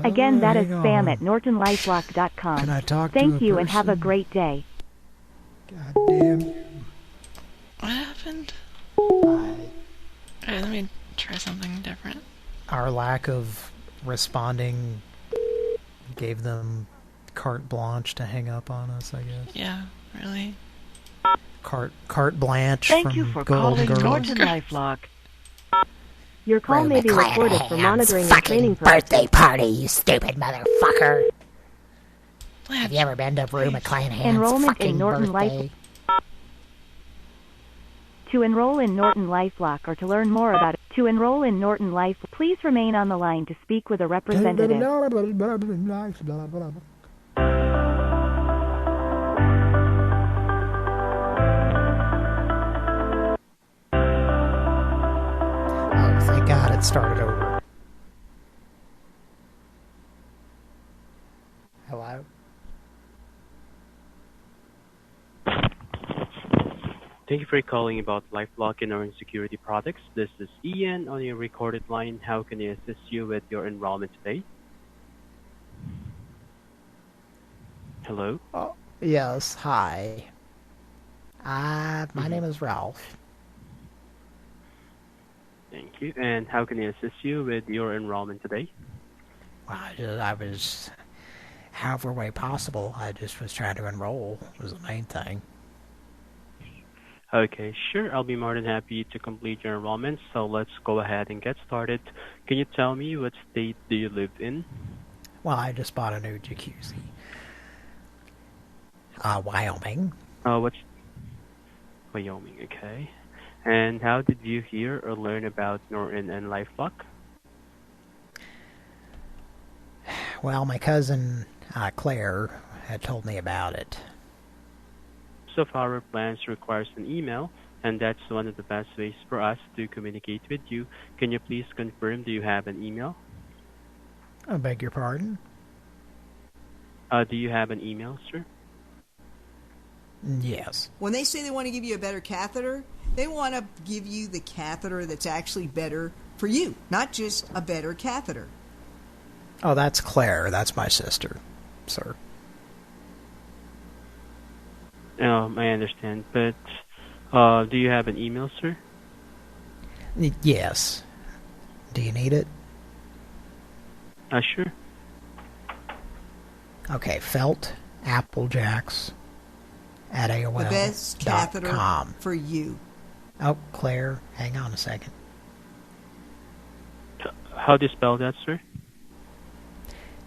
Again, that is spam@nortonlifelock.com. Can I talk Thank to a you and have a person? great day. God damn you. What happened? Alright, let me try something different. Our lack of responding gave them carte blanche to hang up on us, I guess. Yeah, really. Carte blanche Thank from you for Golden calling Girls. Norton LifeLock. Your call may be recorded for monitoring and training purposes. Birthday party, you stupid motherfucker. Have you ever been to Rue McClanahan's Enrollment fucking in Norton birthday? To enroll in Norton LifeLock or to learn more about it, to enroll in Norton Life, please remain on the line to speak with a representative. Oh, thank God it started over. Hello? Thank you for calling about LifeLock and our security products. This is Ian on your recorded line. How can I assist you with your enrollment today? Hello? Oh, yes, hi. My name is Ralph. Thank you. And how can I assist you with your enrollment today? Well, I was, however way possible, I just was trying to enroll, was the main thing. Okay, sure. I'll be more than happy to complete your enrollment. So let's go ahead and get started. Can you tell me what state do you live in? Well, I just bought a new jacuzzi. Wyoming. What's Wyoming? Okay. And how did you hear or learn about Norton and LifeLock? Well, my cousin Claire had told me about it. So far, our plans requires an email, and that's one of the best ways for us to communicate with you. Can you please confirm, do you have an email? I beg your pardon? Do you have an email, sir? Yes. When they say they want to give you a better catheter, they want to give you the catheter that's actually better for you, not just a better catheter. Oh, that's Claire. That's my sister, sir. I understand, but do you have an email, sir? Yes. Do you need it? Sure. Okay, Felt Applejacks at AOL.com. The best catheter for you. Oh, Claire, hang on a second. How do you spell that, sir?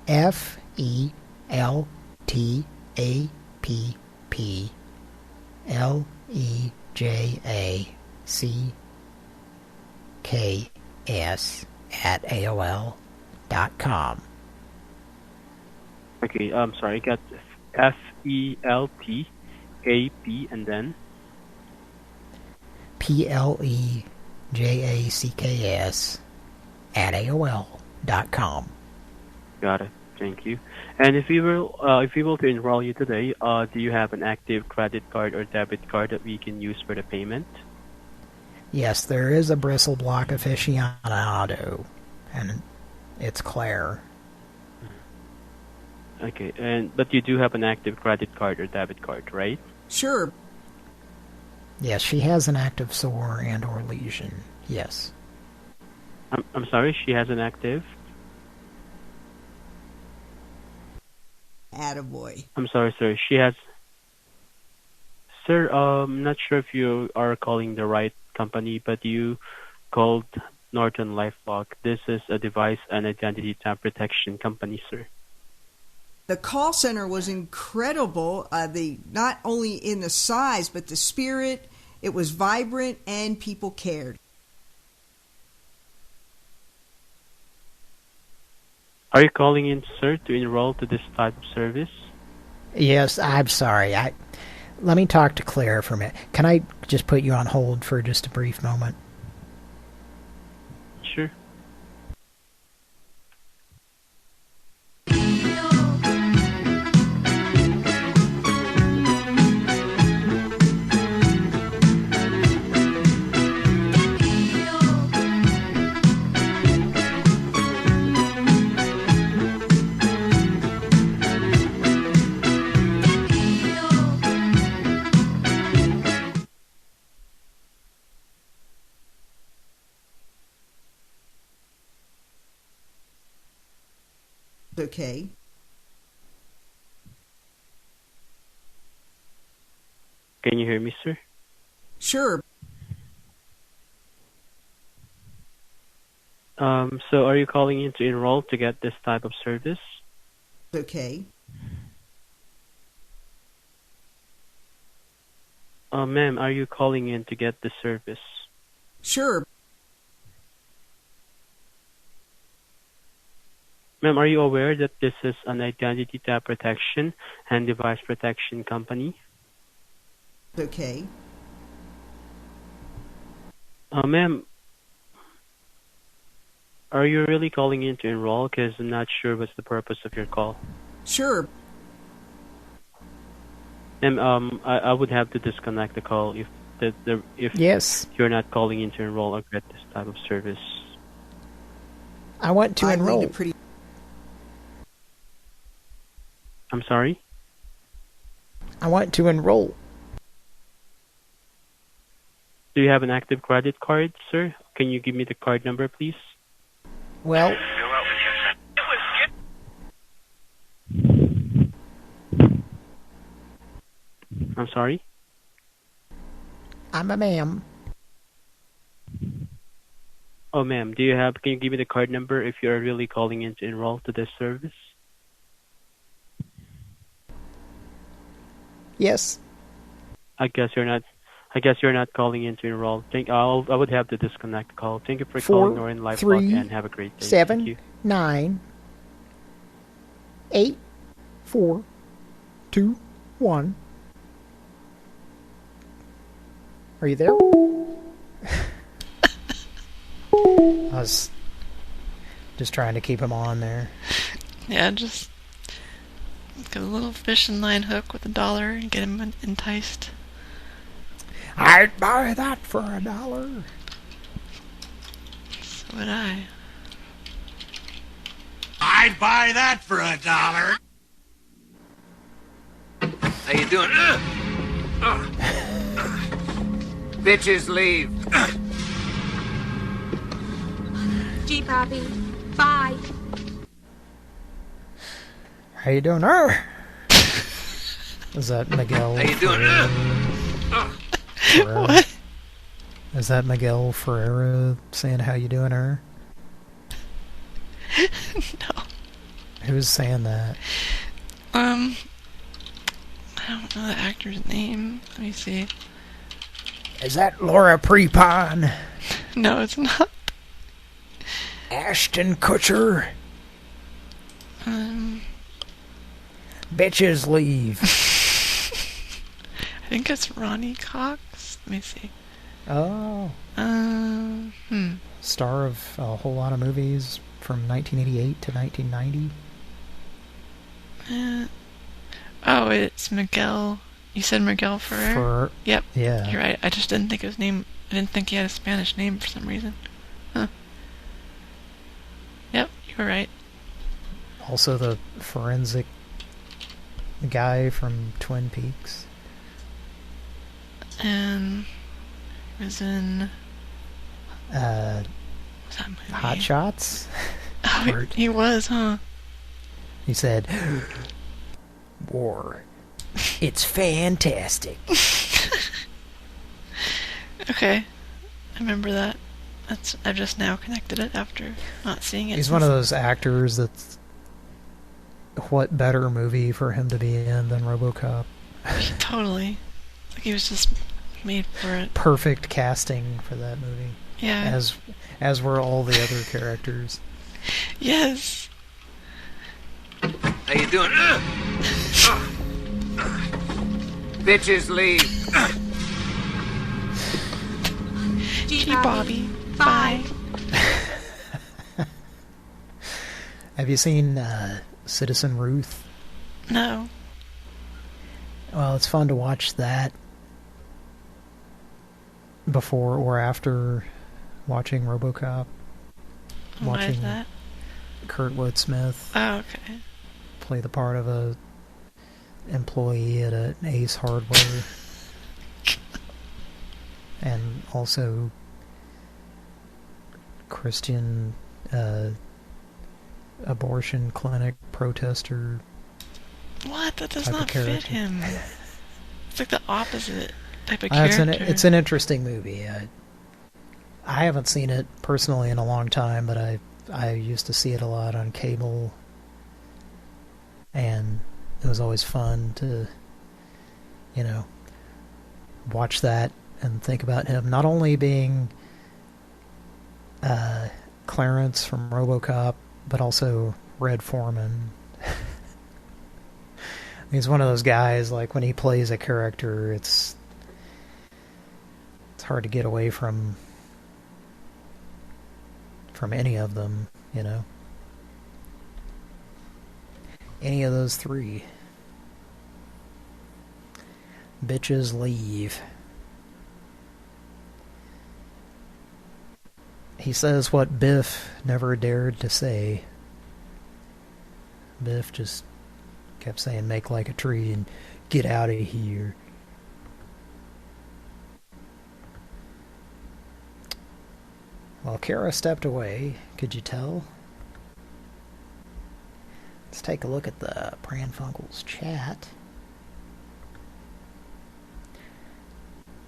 FELTAPPLEJAKS@AOL.com. Okay, I'm sorry, I got FELTAP and then? PLEJACKS@AOL.com. Got it. Thank you. And if we will to enroll you today, do you have an active credit card or debit card that we can use for the payment? Yes, there is a bristle block aficionado, and it's Claire. Okay, but you do have an active credit card or debit card, right? Sure. Yes, she has an active sore and or lesion. Yes. I'm sorry, she has an active? Attaboy. I'm sorry, sir. She has... Sir, I'm not sure if you are calling the right company, but you called Norton LifeLock. This is a device and identity theft protection company, sir. The call center was incredible. Not only in the size, but the spirit. It was vibrant and people cared. Are you calling in, sir, to enroll to this type of service? Yes, I'm sorry. Let me talk to Claire for a minute. Can I just put you on hold for just a brief moment? Sure. Okay. Can you hear me, sir? Sure. So are you calling in to enroll to get this type of service? Okay. Ma'am, are you calling in to get the service? Sure. Ma'am, are you aware that this is an identity theft protection and device protection company? Okay. Ma'am, are you really calling in to enroll? Because I'm not sure what's the purpose of your call. Sure. Ma'am, I would have to disconnect the call if yes, you're not calling in to enroll or get this type of service. I want to enroll. I'm sorry? I want to enroll. Do you have an active credit card, sir? Can you give me the card number, please? Well... I'm sorry? I'm a ma'am. Oh, ma'am, can you give me the card number if you're really calling in to enroll to this service? Yes. I guess you're not calling in to enroll. I would have to disconnect the call. Thank you for calling Norton LifeLock and have a great day. 7 9 8 4 2 1. Are you there? I was just trying to keep him on there. Yeah, just get a little fishing line hook with $1 and get him enticed. I'd buy that for $1. So would I. I'd buy that for $1. How you doing? Bitches leave. Gee, Poppy. Bye. How you doing? Is that Miguel? How you doing? What? Is that Miguel Ferreira saying how you doing, her? No. Who's saying that? I don't know the actor's name. Let me see. Is that Laura Prepon? No, it's not. Ashton Kutcher? Bitches leave. I think it's Ronnie Cox. Let me see. Oh. Star of a whole lot of movies from 1988 to 1990. Oh, it's Miguel. You said Miguel Ferrer? Yep. Yeah. You're right. I just didn't think his name. I didn't think he had a Spanish name for some reason. Huh. Yep, you were right. Also the forensic guy from Twin Peaks. And he was in... what's that movie? Hot Shots? Oh, he was, huh? He said, "War. It's fantastic." Okay. I remember that. I've just now connected it after not seeing it. He's one of those actors that's... What better movie for him to be in than RoboCop? Totally. Like he was just made for it. Perfect casting for that movie. Yeah. As were all the other characters. Yes. How you doing? Bitches leave. Gee, Bobby. Bye. Have you seen Citizen Ruth? No. Well, it's fun to watch that before or after watching RoboCop. Why is that? Kurtwood Smith. Oh, okay. Play the part of a employee at an Ace Hardware. And also Christian abortion clinic protester. What? That does not fit him. It's like the opposite type of It's character. It's an interesting movie. I haven't seen it personally in a long time, but I used to see it a lot on cable, and it was always fun to, you know, watch that and think about him not only being Clarence from RoboCop, but also Red Foreman. He's one of those guys, like, when he plays a character, it's hard to get away from any of them, you know. Any of those three. Bitches leave. He says what Biff never dared to say. Biff just kept saying, "Make like a tree and get out of here." Well, Kara stepped away. Could you tell? Let's take a look at the Pran Funkels chat.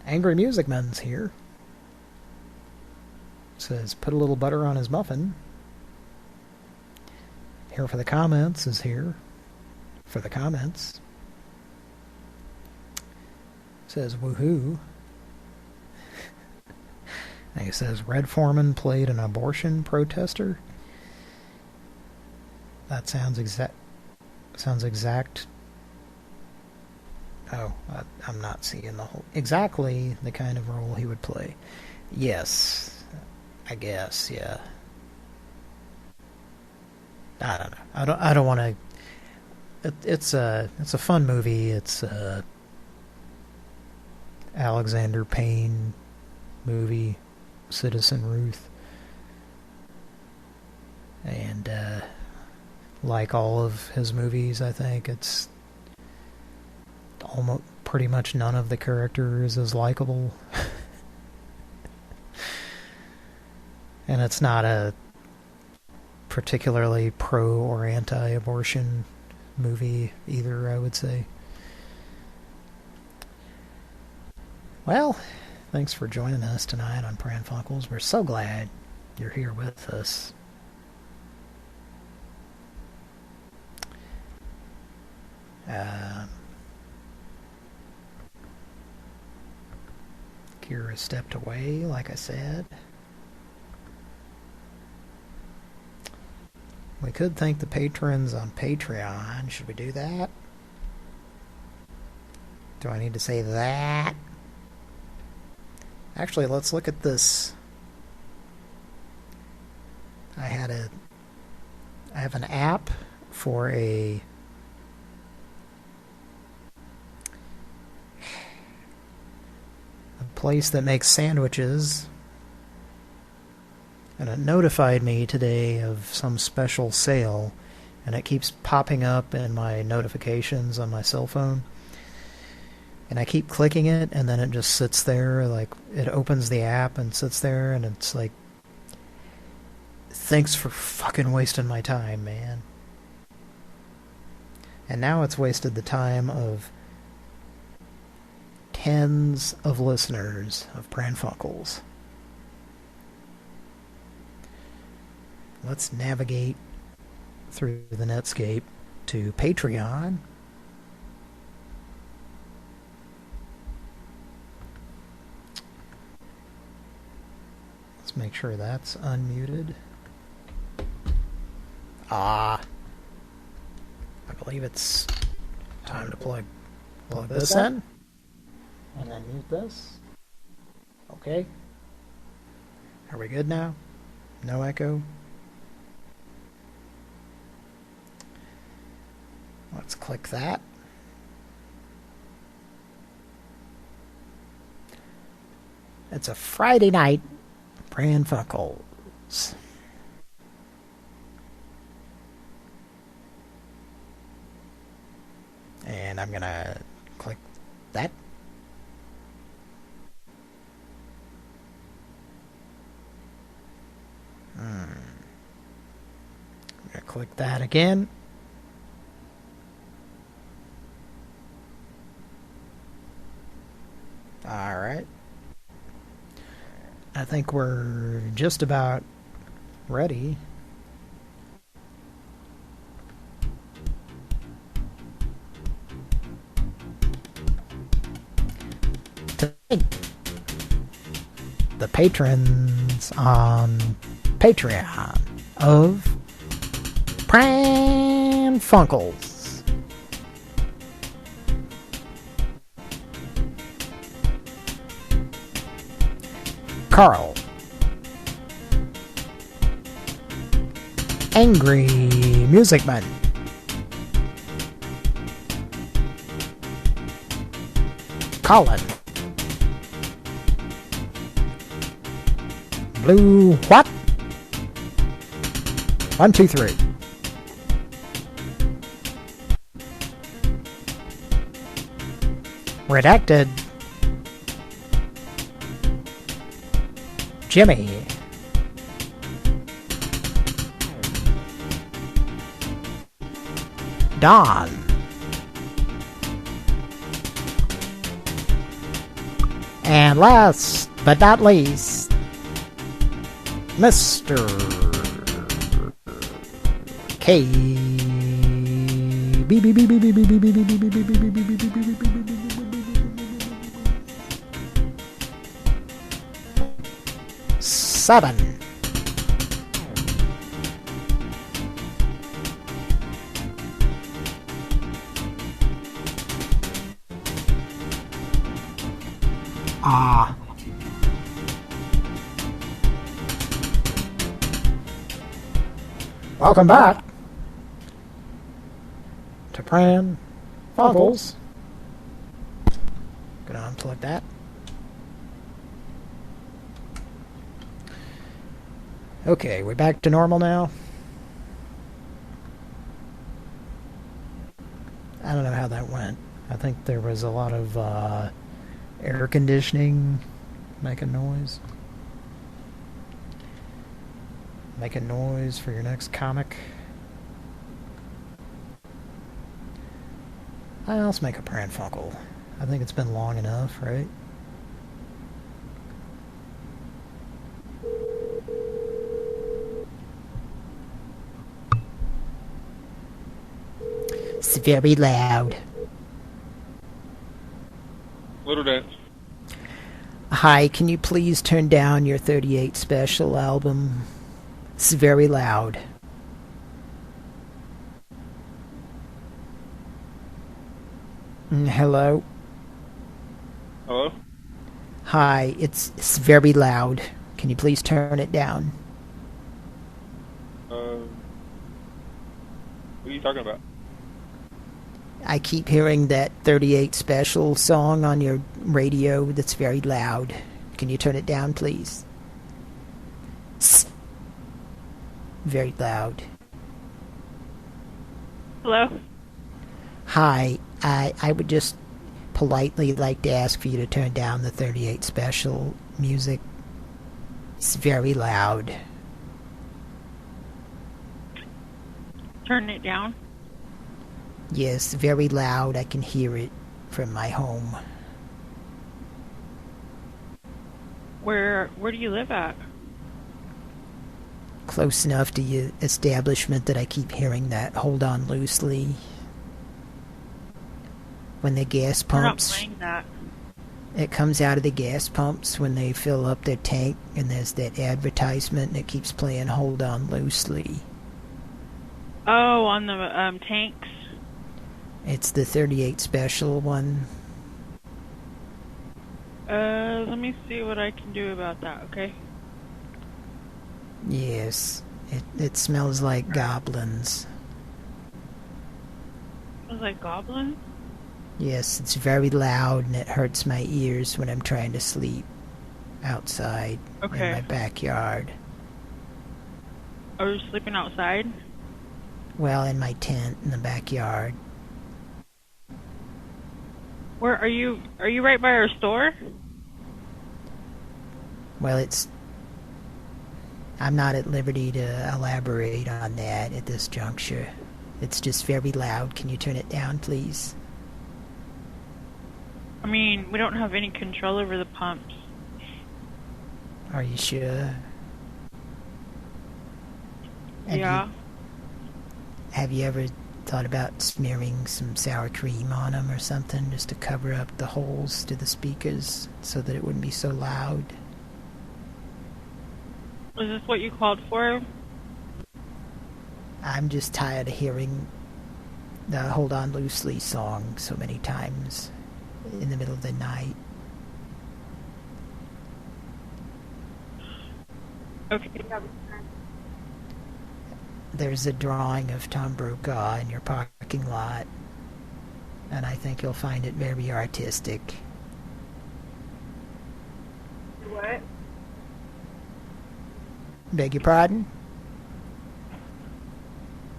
Angry Music Man's here. Says, put a little butter on his muffin. Here for the comments is here. For the comments. Says, woohoo. And he says, Red Foreman played an abortion protester. That sounds exact. Oh, I'm not seeing the whole... Exactly the kind of role he would play. Yes, I guess, yeah. I don't know. I don't want to... It's a fun movie. It's a Alexander Payne movie, Citizen Ruth. And like all of his movies, I think it's almost pretty much none of the characters is likable. And it's not a particularly pro or anti-abortion movie either, I would say. Well, thanks for joining us tonight on Pran Funkels. We're so glad you're here with us. Kira stepped away, like I said. We could thank the patrons on Patreon. Should we do that? Do I need to say that? Actually, let's look at this. I have an app for a place that makes sandwiches, and it notified me today of some special sale, and it keeps popping up in my notifications on my cell phone. And I keep clicking it, and then it just sits there, like, it opens the app and sits there, and it's like, thanks for fucking wasting my time, man. And now it's wasted the time of tens of listeners of Pran Funkels. Let's navigate through the Netscape to Patreon. Let's make sure that's unmuted. I believe it's time to plug this in. And then mute this. Okay. Are we good now? No echo? Let's click that. It's a Friday night, Pran Funkels. And I'm gonna click that. I'm gonna click that again. Alright. I think we're just about ready. The patrons on Patreon of Pran Funkels. Carl. Angry Music Man. Colin. Blue what? 1, 2, 3. Redacted. Jimmy. Don. And last but not least, Mr. K. Seven. Welcome back to Pran Funkels. Gonna unplug that. Okay, we're back to normal now. I don't know how that went. I think there was a lot of air conditioning making noise. Make a noise for your next comic. Let's make a Pran Funkel. I think it's been long enough, right? It's very loud. Little Dance. Hi, can you please turn down your 38 special album? It's very loud. Hello? Hello? Hi, it's very loud. Can you please turn it down? What are you talking about? I keep hearing that 38 Special song on your radio that's very loud. Can you turn it down, please? Very loud. Hello? Hi, I would just politely like to ask for you to turn down the 38 Special music. It's very loud. Turn it down? Yes, very loud. I can hear it from my home. Where do you live at? Close enough to your establishment that I keep hearing that. Hold on loosely. When the gas pumps... We're not playing that. It comes out of the gas pumps when they fill up their tank, and there's that advertisement and it keeps playing Hold On Loosely. Oh, on the tanks? It's the 38 Special one. Let me see what I can do about that, okay? Yes, it smells like goblins. Smells like goblins? Yes, it's very loud and it hurts my ears when I'm trying to sleep outside in my backyard. Are you sleeping outside? Well, in my tent in the backyard. Where are you? Are you right by our store? Well, I'm not at liberty to elaborate on that at this juncture. It's just very loud. Can you turn it down, please? I mean, we don't have any control over the pumps. Are you sure? Yeah. Have you ever thought about smearing some sour cream on them or something just to cover up the holes to the speakers so that it wouldn't be so loud? Was this what you called for? I'm just tired of hearing the Hold On Loosely song so many times in the middle of the night. Okay. There's a drawing of Tom Brokaw in your parking lot, and I think you'll find it very artistic. What? Beg your pardon?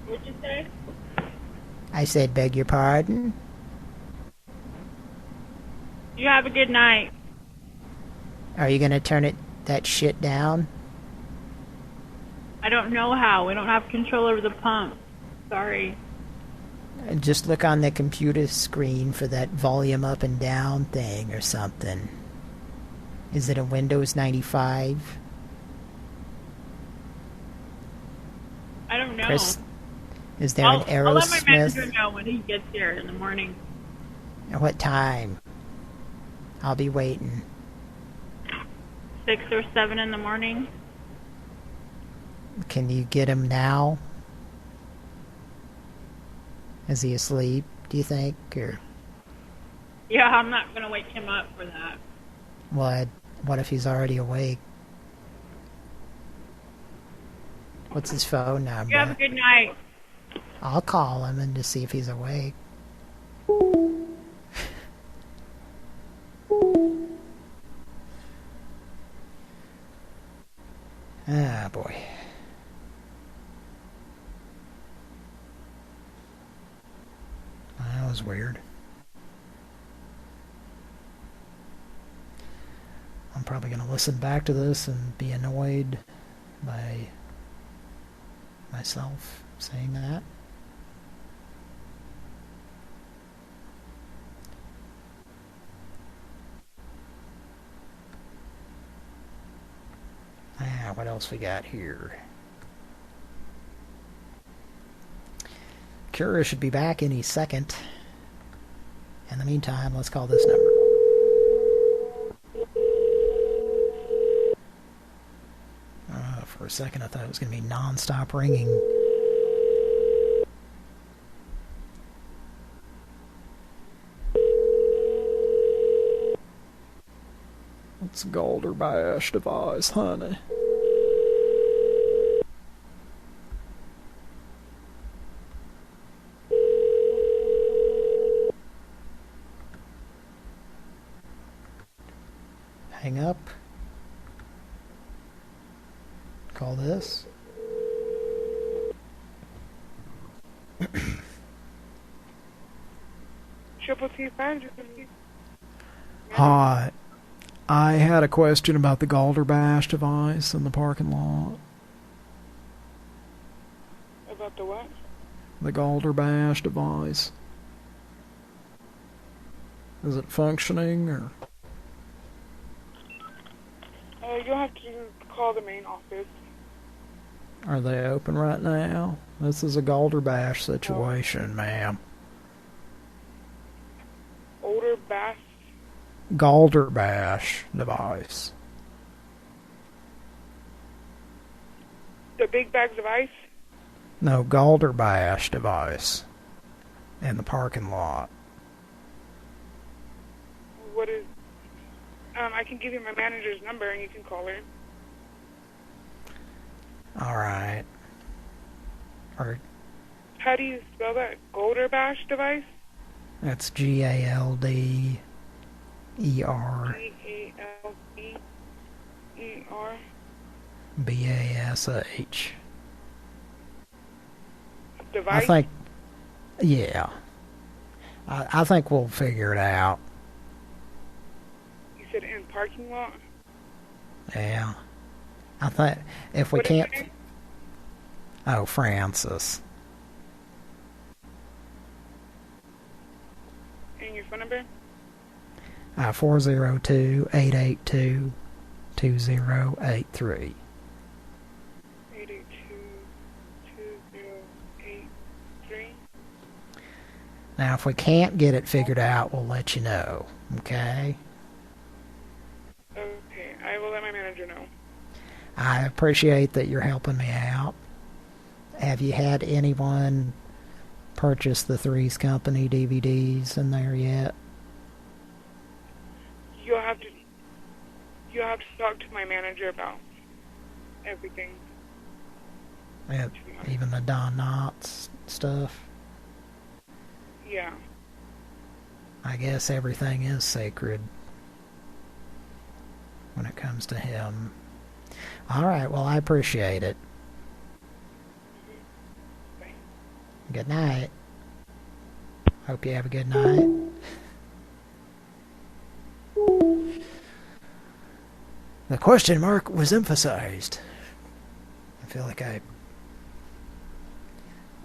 What'd you say? I said beg your pardon? You have a good night. Are you gonna turn that shit down? I don't know how. We don't have control over the pump. Sorry. Just look on the computer screen for that volume up and down thing or something. Is it a Windows 95? I don't know. Is there an Aerosmith? I'll let my manager know when he gets here in the morning. At what time? I'll be waiting. 6 or 7 in the morning. Can you get him now? Is he asleep, do you think? Or Yeah, I'm not going to wake him up for that. what if he's already awake? What's his phone number? You have a good night. I'll call him and to see if he's awake. Ah, boy. That was weird. I'm probably going to listen back to this and be annoyed by myself saying that. What else we got here? Cura should be back any second. In the meantime, let's call this number. For a second, I thought it was going to be non-stop ringing. It's gold or bash device, honey. hang up. Call this. Triple T Foundry. Hi. I had a question about the Galderbash device in the parking lot. About the what? The Galderbash device. Is it functioning, or? You'll have to call the main office. Are they open right now? This is a Galderbash situation, ma'am. Older bass. Galderbash device. The big bags of ice? No, Galderbash device. In the parking lot. What is... I can give you my manager's number and you can call her. Alright. How do you spell that? Galderbash device? That's Galder. Galder. Bash. Device? I think, yeah. I think we'll figure it out. You said in parking lot? Yeah. I think if we can't... Oh, Francis. And your phone number? 402-882-2083. 882-2083. Now, if we can't get it figured out, we'll let you know, okay? Okay, I will let my manager know. I appreciate that you're helping me out. Have you had anyone purchase the Three's Company DVDs in there yet? You'll have to talk to my manager about everything. Even the Don Knotts stuff? Yeah. I guess everything is sacred when it comes to him. Alright, well, I appreciate it. Good night. Hope you have a good night. The question mark was emphasized. I feel like I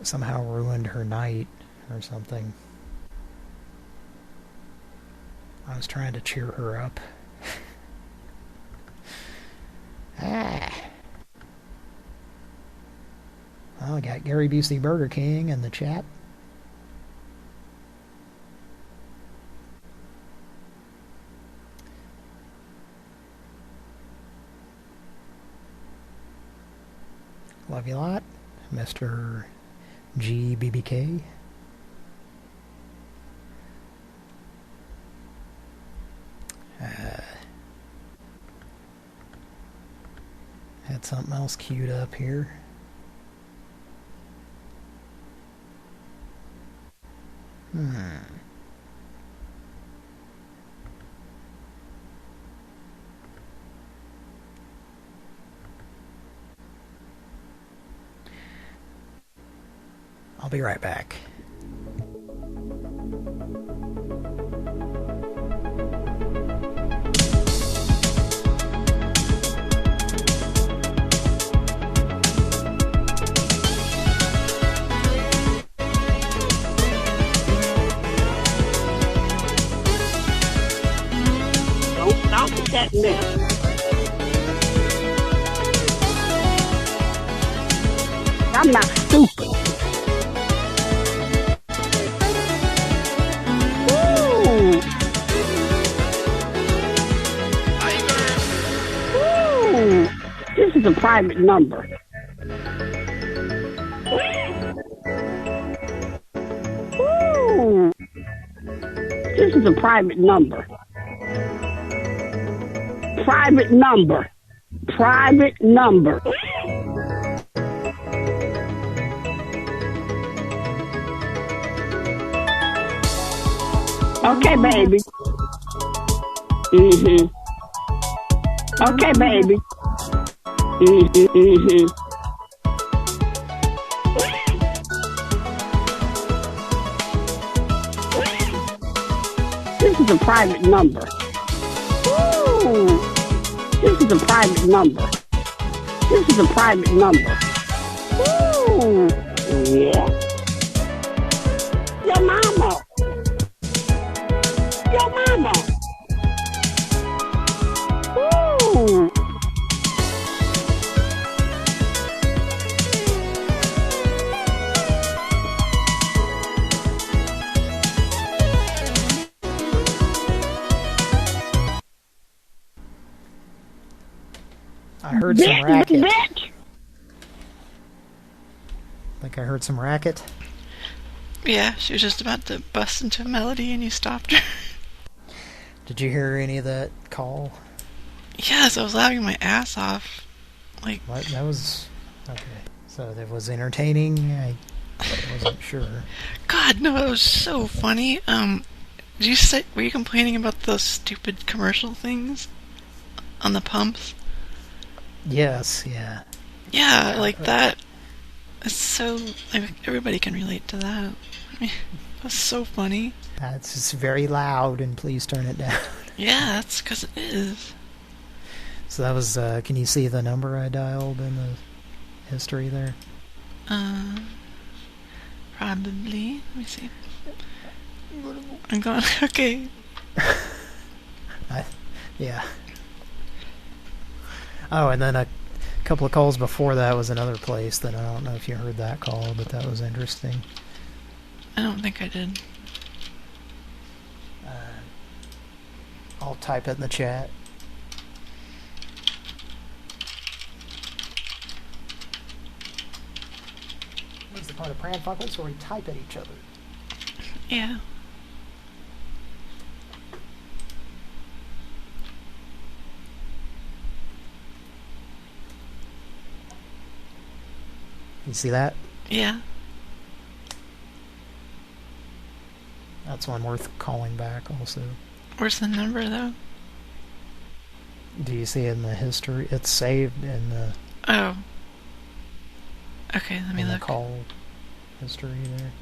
somehow ruined her night or something. I was trying to cheer her up. Well, I got Gary Busey Burger King in the chat. Love you a lot, Mr. GBBK. Had something else queued up here. I'll be right back. Don't stop with that mess. I'm not stupid. Ooh. Ooh. This is a private number. Ooh. This is a private number. Private number. Private number. Okay, baby. Okay, baby. Mm-hmm. This is a private number. Ooh. This is a private number. This is a private number. Ooh. Yeah. Your mama. Your mama. Ooh. I heard some racket. Bitch. Like I heard some racket. Yeah, she was just about to bust into a melody and you stopped her. Did you hear any of that call? Yes, I was laughing my ass off. Like What? That was... Okay. So that was entertaining? I wasn't sure. God, no, it was so funny. Did you say, were you complaining about those stupid commercial things on the pumps? Yes, yeah. Yeah, like that. It's so, like, everybody can relate to that. I mean, that's so funny. It's just very loud, and please turn it down. Yeah, that's because it is. So that was, can you see the number I dialed in the history there? Probably. Let me see. I'm going, okay. Yeah. Oh, and then a couple of calls before that was another place that I don't know if you heard that call, but that was interesting. I don't think I did. I'll type it in the chat. What's the part of Pran Funkels where we type at each other? Yeah. You see that? Yeah. That's one worth calling back also. Where's the number, though? Do you see it in the history? It's saved in the... Oh. Okay, let me look. The call history there.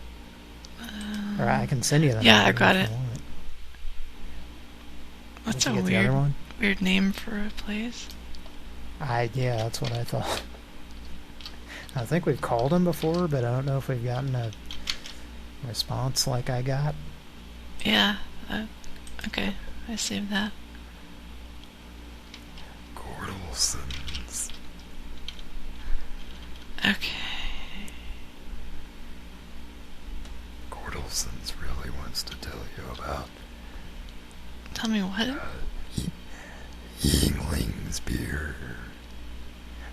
Or I can send you that. Yeah, I got it. What's a weird name for a place? Yeah, that's what I thought. I think we've called him before, but I don't know if we've gotten a response like I got. Yeah. Okay, I saved that. Gordelsons. Okay. Gordelsons really wants to tell you about... Tell me what? Yingling's beer.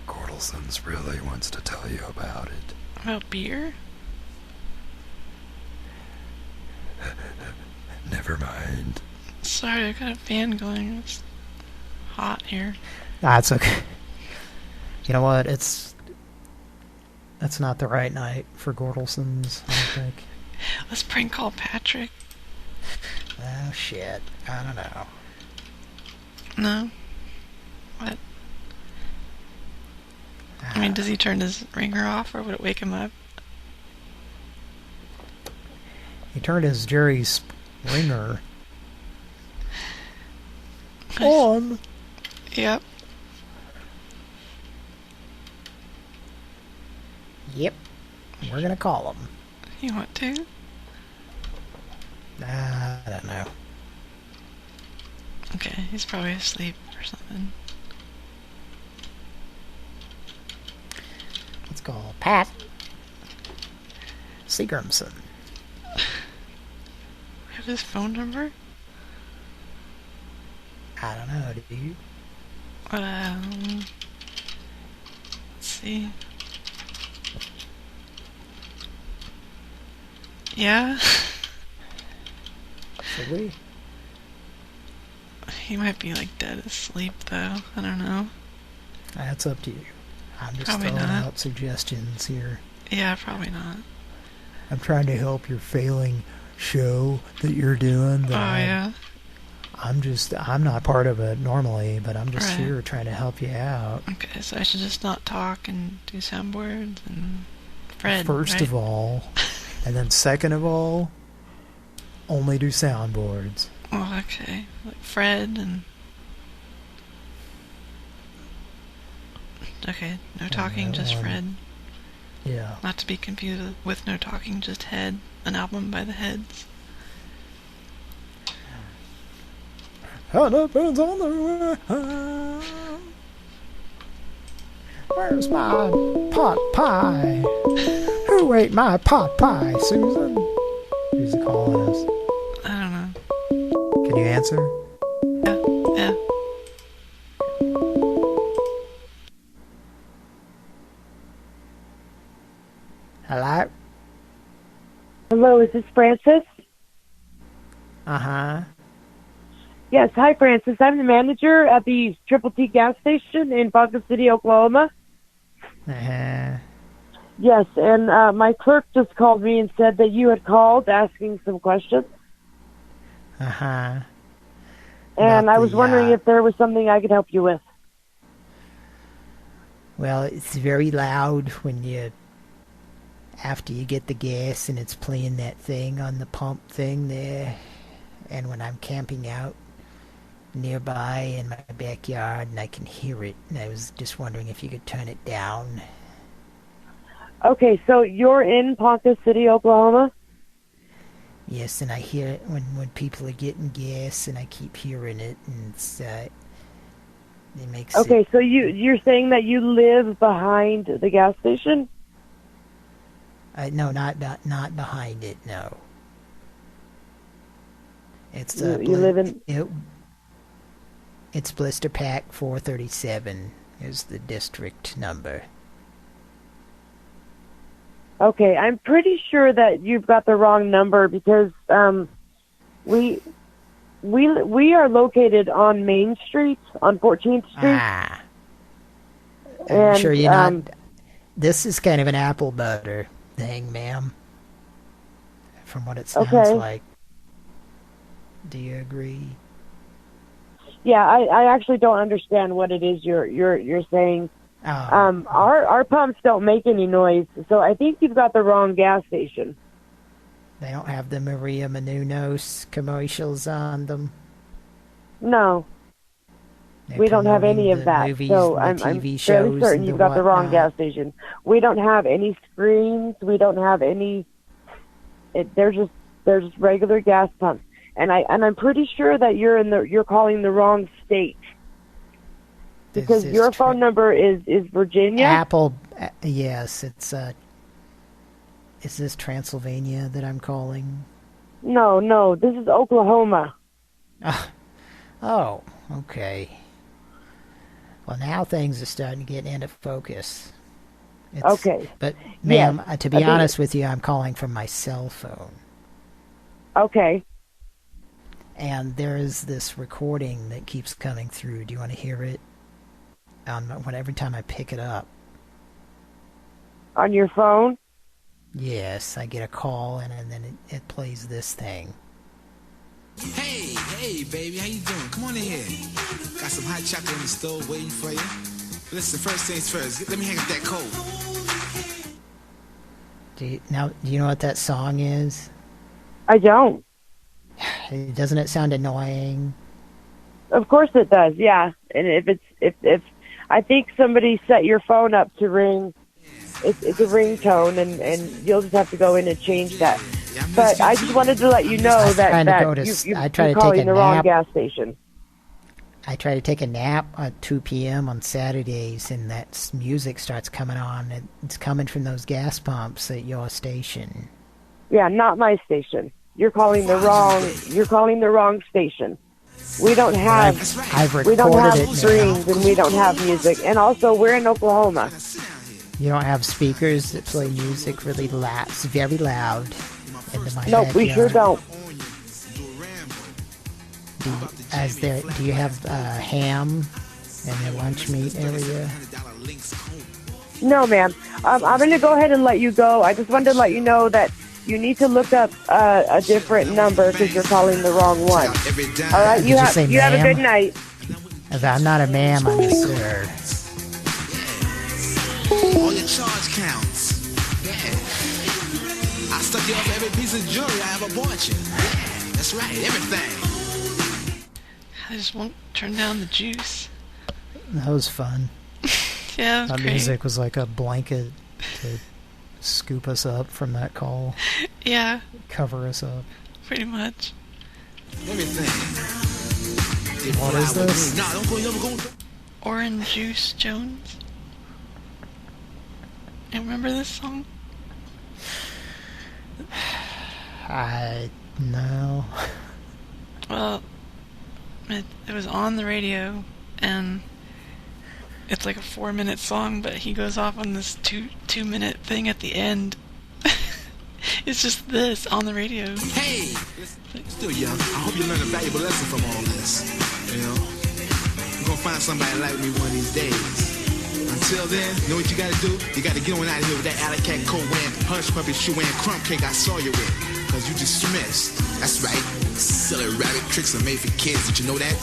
Gordelsons really wants to tell you about it. About beer? Never mind. Sorry, I got a fan going. It's hot here. It's okay. You know what? That's not the right night for Gordelsons, I don't think. Let's prank call Patrick. Oh, shit. I don't know. No? What? I mean, does he turn his ringer off, or would it wake him up? He turned his Jerry Springer on. Yep. Yep. We're gonna call him. You want to? I don't know. Okay, he's probably asleep or something. Let's call Pat Seagramson. We have his phone number? I don't know, do you? Let's see. Yeah? Should we? He might be like dead asleep though. I don't know. That's up to you. I'm just Probably throwing not. out suggestions here. Yeah, probably not. I'm trying to help your failing show that you're doing. Yeah. I'm not part of it normally, but I'm just Right. here trying to help you out. Okay, so I should just not talk and do soundboards and Fred, First right? of all, and then second of all, only do soundboards. Oh, okay. Like Fred and... Okay, no talking, just Fred. Yeah. Not to be confused with No Talking, Just Head, an album by the Heads. And it depends on the way. Where's my pot pie? Who ate my pot pie, Susan? Who's calling us? I don't know. Can you answer? Yeah. Hello? Hello, is this Francis? Uh-huh. Yes, hi Francis. I'm the manager at the Triple T gas station in Ponca City, Oklahoma. Uh-huh. Yes, and my clerk just called me and said that you had called asking some questions. Uh-huh. And I was wondering if there was something I could help you with. Well, it's very loud when you... After you get the gas and it's playing that thing on the pump thing there. And when I'm camping out nearby in my backyard and I can hear it. And I was just wondering if you could turn it down. Okay, so you're in Ponca City, Oklahoma? Yes, and I hear it when people are getting gas, and I keep hearing it, and it makes Okay, it... so you're saying that you live behind the gas station? No, not behind it, no. It's You live in... It's Blister Pack 437 is the district number. Okay, I'm pretty sure that you've got the wrong number because we are located on Main Street, on 14th Street. Ah. I'm sure you're not... This is kind of an apple butter thing, ma'am. From what it sounds like. Do you agree? Yeah, I actually don't understand what it is you're saying. Our pumps don't make any noise, so I think you've got the wrong gas station. They don't have the Maria Menounos commercials on them? No. They're we don't have any of the that, movies, so the I'm TV fairly shows certain and you've the got the wrong whatnot. gas station. We don't have any screens. We don't have any... They're just regular gas pumps. And I'm pretty sure that you're calling the wrong state. Because your phone number is Virginia? Apple, yes, it's, is this Transylvania that I'm calling? No, this is Oklahoma. Oh, okay. Well, now things are starting to get into focus. Okay. But, ma'am, Yes, to be honest with you, I'm calling from my cell phone. Okay. And there is this recording that keeps coming through. Do you want to hear it? Every time I pick it up. On your phone? Yes, I get a call and then it plays this thing. Hey, baby, how you doing? Come on in here. Got some hot chocolate on the stove waiting for you. Listen, first things first, let me hang up that coat. Do you know what that song is? I don't. Doesn't it sound annoying? Of course it does, yeah. And if I think somebody set your phone up to ring, it's a ringtone, and you'll just have to go in and change that. But I just wanted to let you know that you're calling the wrong gas station. I try to take a nap at 2 p.m. on Saturdays, and that music starts coming on. It's coming from those gas pumps at your station. Yeah, not my station. You're calling the wrong station. We don't have screens and we don't have music. And also, we're in Oklahoma. You don't have speakers that play music really loud. It's very loud into my Nope, we sure don't. Do you have ham in the lunch meat area? No, ma'am. I'm going to go ahead and let you go. I just wanted to let you know that You need to look up a different number because you're calling the wrong one. All right, Did you say you have a ma'am? good night. I'm not a ma'am, I'm a sir. All your charge counts. Yeah. I stuck you up every piece of jewelry I ever bought you. Yeah, that's right, everything. I just won't turn down the juice. That was fun. Yeah, it was that great. music was like a blanket to scoop us up from that call. Yeah. Cover us up. Pretty much. Everything. What is this? Nah, don't go. Orange Juice Jones. You remember this song? No. Well, it was on the radio, and it's like a 4-minute song, but he goes off on this two-minute thing at the end. It's just this on the radio. Hey! Still young. I hope you learn a valuable lesson from all this. You know? You're gonna find somebody like me one of these days. Until then, know what you gotta do? You gotta get on out of here with that alley cat coat wearing, hush puppy shoe wearing, crumb cake I saw you with. Cause you dismissed. That's right. Silly rabbit tricks are made for kids. Did you know that?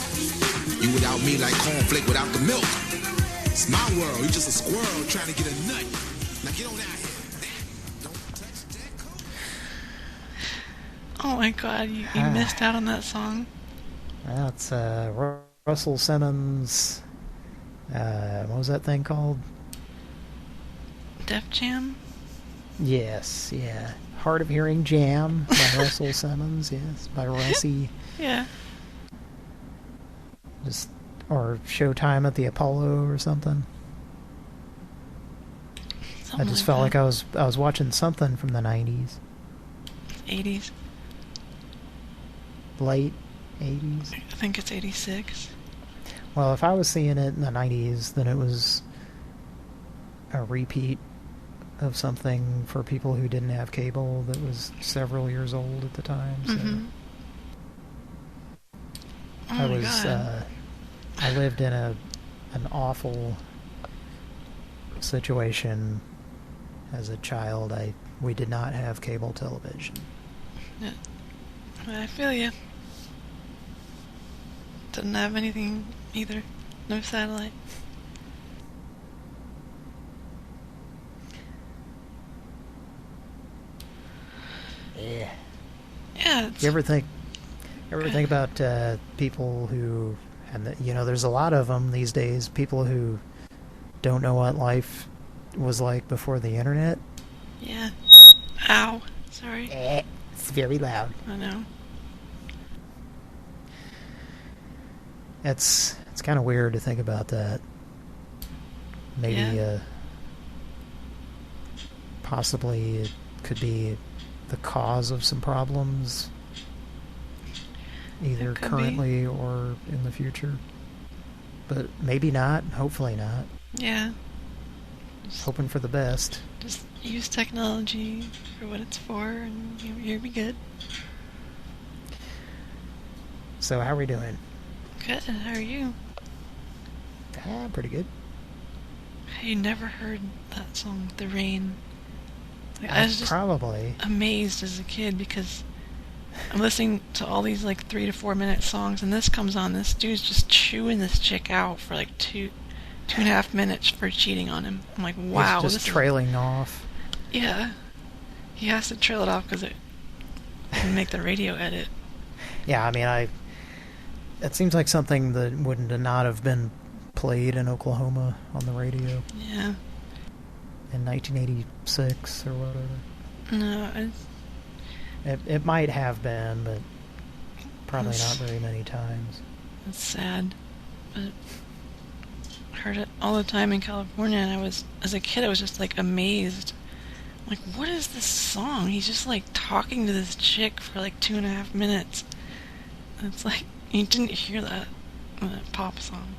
You without me like cornflake without the milk. It's my world. You just a squirrel trying to get a nut. Now get on out here. Oh my god, you missed out on that song. That's Russell Simmons. What was that thing called? Def Jam? Yes, yeah. Hard of Hearing Jam by Russell Simmons, yes. By Russie. Yeah. Or Showtime at the Apollo or something. I just felt like I was watching something from the 90s. 80s. Late 80s. I think it's 86. Well, if I was seeing it in the 90s, then it was a repeat of something for people who didn't have cable that was several years old at the time. So I lived in an awful situation as a child. We did not have cable television. Yeah. I feel you. Didn't have anything either. No satellite. Yeah. Yeah. You ever think about people who, and there's a lot of them these days, people who don't know what life was like before the internet? Yeah. Ow. Sorry. It's very loud. I know. It's kind of weird to think about that. Maybe possibly it could be the cause of some problems, either currently or in the future. But maybe not. Hopefully not. Yeah. Hoping for the best. Just use technology for what it's for, and you'll be good. So how are we doing? Good. How are you? Pretty good. You never heard that song, The Rain? I was just probably amazed as a kid because I'm listening to all these 3 to 4 minute songs, and this comes on. This dude's just chewing this chick out for 2.5 minutes for cheating on him. I'm like, wow. It's just trailing off. Yeah. He has to trail it off because it can make the radio edit. Yeah, I mean, it seems like something that wouldn't not have been played in Oklahoma on the radio. Yeah. In 1986 or whatever. No, it might have been, but probably not very many times. It's sad, but I heard it all the time in California, and as a kid, I was just amazed. Like, what is this song? He's just talking to this chick for 2.5 minutes. And it's you didn't hear that in a pop song.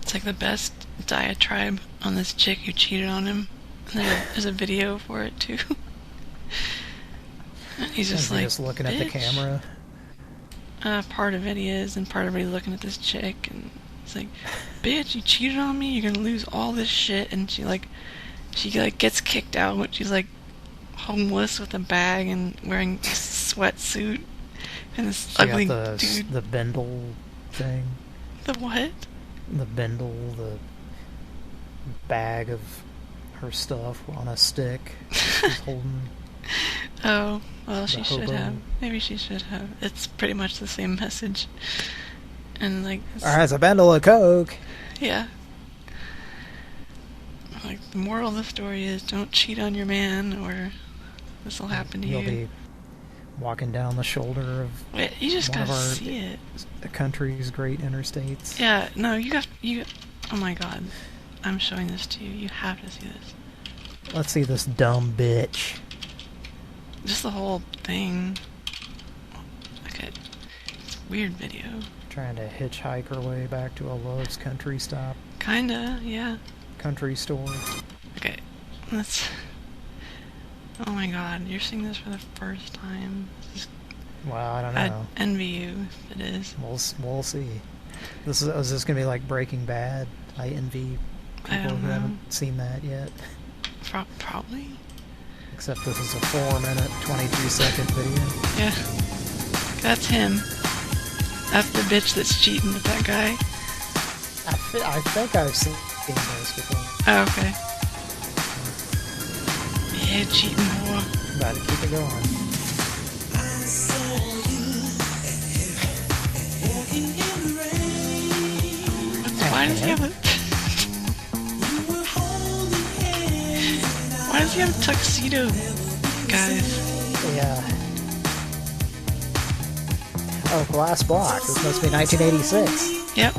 It's the best diatribe on this chick who cheated on him. And there's a video for it too. And he's just just looking at the camera. Part of it he is, and part of it he's looking at this chick, and he's like, "Bitch, you cheated on me. You're gonna lose all this shit." And she she like gets kicked out. She's like homeless with a bag and wearing a sweatsuit and this She ugly got dude. the bindle thing. The what? The bindle, the bag of her stuff on a stick. She's holding. Oh, well, she should hobo. have. Maybe she should have. It's pretty much the same message. And like, Alright, it's a bundle of coke. yeah. Like, the moral of the story is don't cheat on your man or this will happen to You'll you. be walking down the shoulder of Wait, you just one of gotta our see it. The country's great interstates. Yeah, no, you oh my god. I'm showing this to you. You have to see this. Let's see this dumb bitch. Just the whole thing. Okay. It's a weird video. Trying to hitchhike her way back to a Love's country stop. Kinda, yeah. Country store. Okay. Let's... Oh my god, you're seeing this for the first time. Well, I don't know. I'd envy you if it is. We'll see. Is this gonna be like Breaking Bad? I envy I people don't who know. haven't seen that yet. Probably. Except this is a 4-minute, 22-second video. Yeah. That's him. That's the bitch that's cheating with that guy. I think I've seen this before. Oh, okay. Yeah, cheating whore. Gotta keep it going. Why does he have a... Why does he have a tuxedo, guys? Yeah. Oh, Glass Block. This must be 1986. Yep.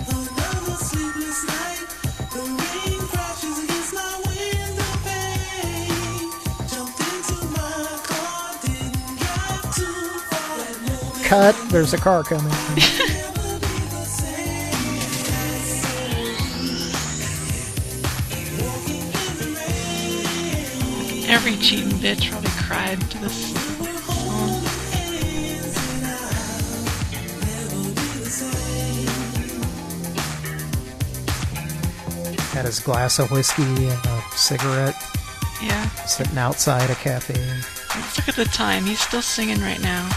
Cut. There's a car coming. Every cheating bitch probably cried to this song. Had his glass of whiskey and a cigarette. Yeah. Sitting outside a cafe. Let's look at the time. He's still singing right now.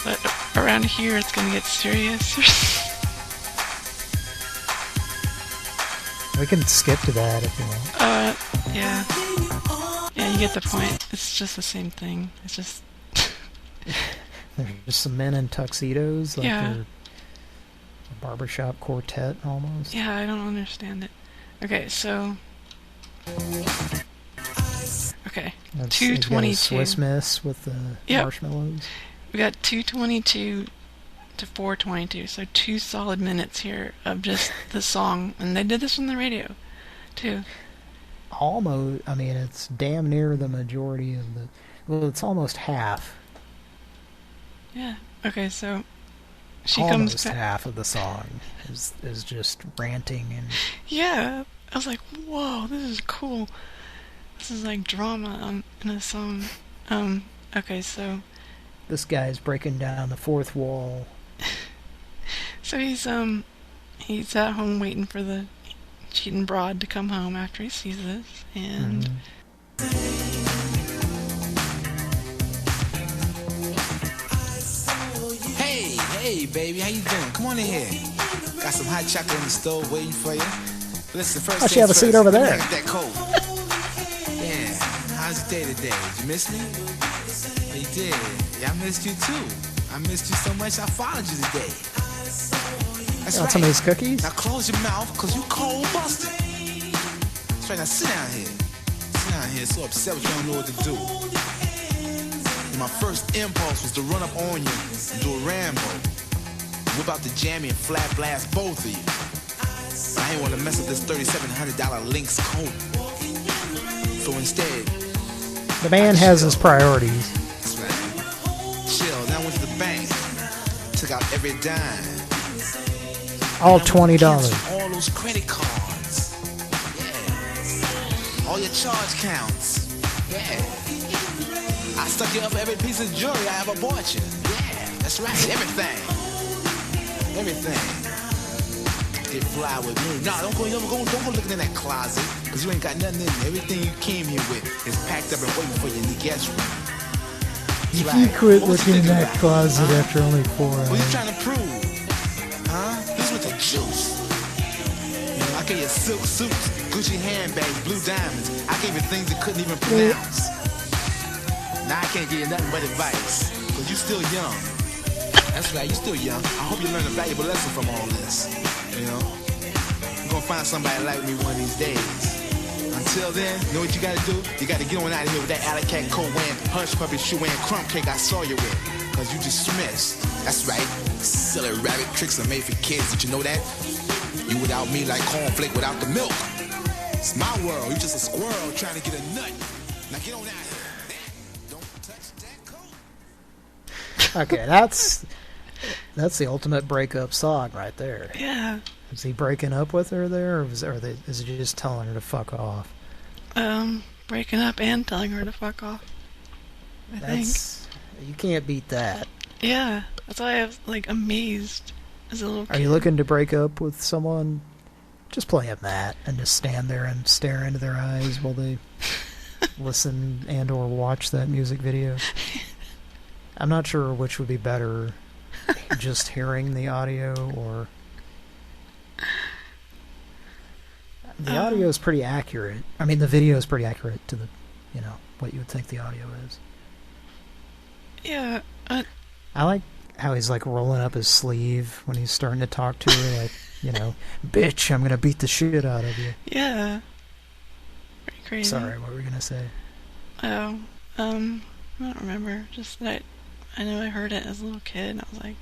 But around here it's gonna get serious. We can skip to that if you want. Yeah. Yeah, you get the point. It's just the same thing. It's just... There's just some men in tuxedos, like Yeah. they're a barbershop quartet almost. Yeah, I don't understand it. Okay, so... Okay, That's, 2:22. Swiss Miss with the Yep. marshmallows. We got 2:22 to 4:22, so 2 solid minutes here of just the song, and they did this on the radio, too. Almost, I mean, it's damn near the majority of the... Well, it's almost half. Yeah. Okay, so she Almost comes back. half of the song is just ranting and... Yeah, I was like, whoa, this is cool. This is like drama in a song. Okay, so... This guy's breaking down the fourth wall. So he's at home waiting for the cheating broad to come home after he sees this, and... Hey, baby, how you doing? Come on in here. Got some hot chocolate in the stove waiting for you. Listen, first Oh, she things have a seat first, over let me there. get that coat. Yeah, how's your day today? Did you miss me? Oh, you did. Yeah, I missed you too. I missed you so much I followed you today. That's You want some of these cookies? Now close your mouth, cause you cold busted. That's right, now sit down here. Sit down here, so upset with you don't know what to do. And my first impulse was to run up on you and do a Rambo. Whip out the jammy and flat blast both of you. But I ain't want to mess up this $3,700 Lynx coat. So instead, The man has his priorities. that's right. Chill, then I went to the bank. Took out every dime. All $20. All those credit cards. Yeah. All your charge counts. Yeah. I stuck you up for every piece of jewelry I ever bought you. Yeah, that's right. Everything. Everything. Get fly with me. No, don't go looking in that closet. Cause you ain't got nothing in you. Everything you came here with is packed up and waiting for you in the guest room. You quit looking in that closet after only 4 hours. What are you trying to prove? Huh? This with the juice. You know, I gave you silk suits, Gucci handbags, blue diamonds. I gave you things that couldn't even pronounce. Now I can't give you nothing but advice. Cause you still young. That's right, you still young. I hope you learn a valuable lesson from all this. You know? You're gonna find somebody like me one of these days. Until then, you know what you gotta do? You gotta get on out of here with that alley cat coat wearing, hush puppy shoe wearing crumb cake I saw you with. Cause you dismissed. That's right. Silly rabbit tricks are made for kids. Did you know that? You without me like cornflake without the milk. It's my world. You just a squirrel trying to get a nut. Now get on out of here. Don't touch that coat. Okay, that's the ultimate breakup song right there. Yeah. Is he breaking up with her there, or is he just telling her to fuck off? Breaking up and telling her to fuck off. I think. You can't beat that. Yeah, that's why I was like amazed as a little kid. Are you looking to break up with someone? Just play him that and just stand there and stare into their eyes while they listen and or watch that music video. I'm not sure which would be better, just hearing the audio or... The audio is pretty accurate. I mean, the video is pretty accurate to the, you know, what you would think the audio is. Yeah. I like how he's like rolling up his sleeve when he's starting to talk to her, like, you know, bitch, I'm gonna beat the shit out of you. Yeah. Pretty crazy. Sorry, what were we gonna say? Oh, I don't remember. Just that I know I heard it as a little kid, and I was like,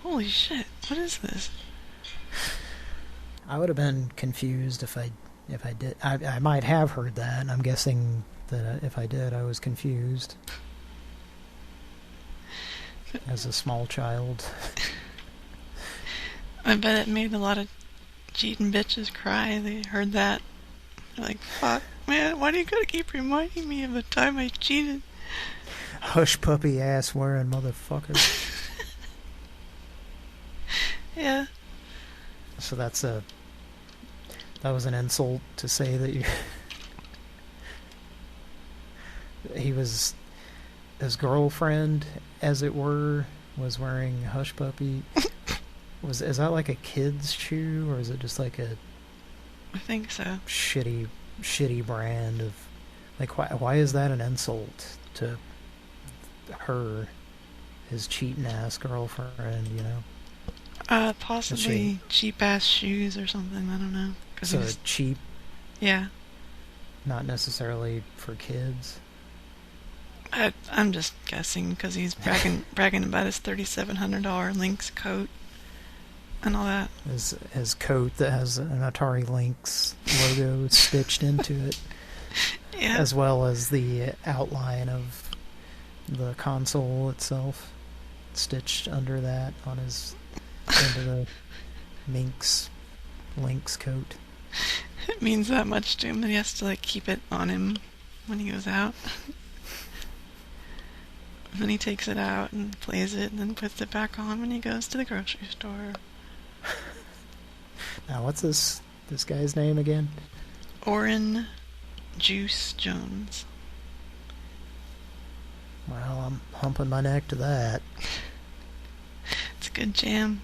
holy shit, what is this? I would have been confused if I did. I might have heard that, and I'm guessing that if I did, I was confused. As a small child. I bet it made a lot of cheating bitches cry. They heard that. They're like, fuck, man, why do you gotta keep reminding me of the time I cheated? Hush puppy ass wearing motherfucker. Yeah. So that was an insult to say that his girlfriend, as it were, was wearing Hush Puppy. Is that like a kid's shoe, or is it just like a... I think so. Shitty brand of... Like, why is that an insult to her, his cheating-ass girlfriend, you know? Possibly cheap-ass shoes or something, I don't know. So cheap? Yeah. Not necessarily for kids? I'm just guessing, because he's bragging about his $3,700 Lynx coat and all that. His coat that has an Atari Lynx logo stitched into it. Yeah. As well as the outline of the console itself stitched under that on his... into the Lynx coat. It means that much to him that he has to like keep it on him when he goes out. And then he takes it out and plays it and then puts it back on when he goes to the grocery store. Now what's this guy's name again? Orrin Juice Jones. Well, I'm humping my neck to that. It's a good jam.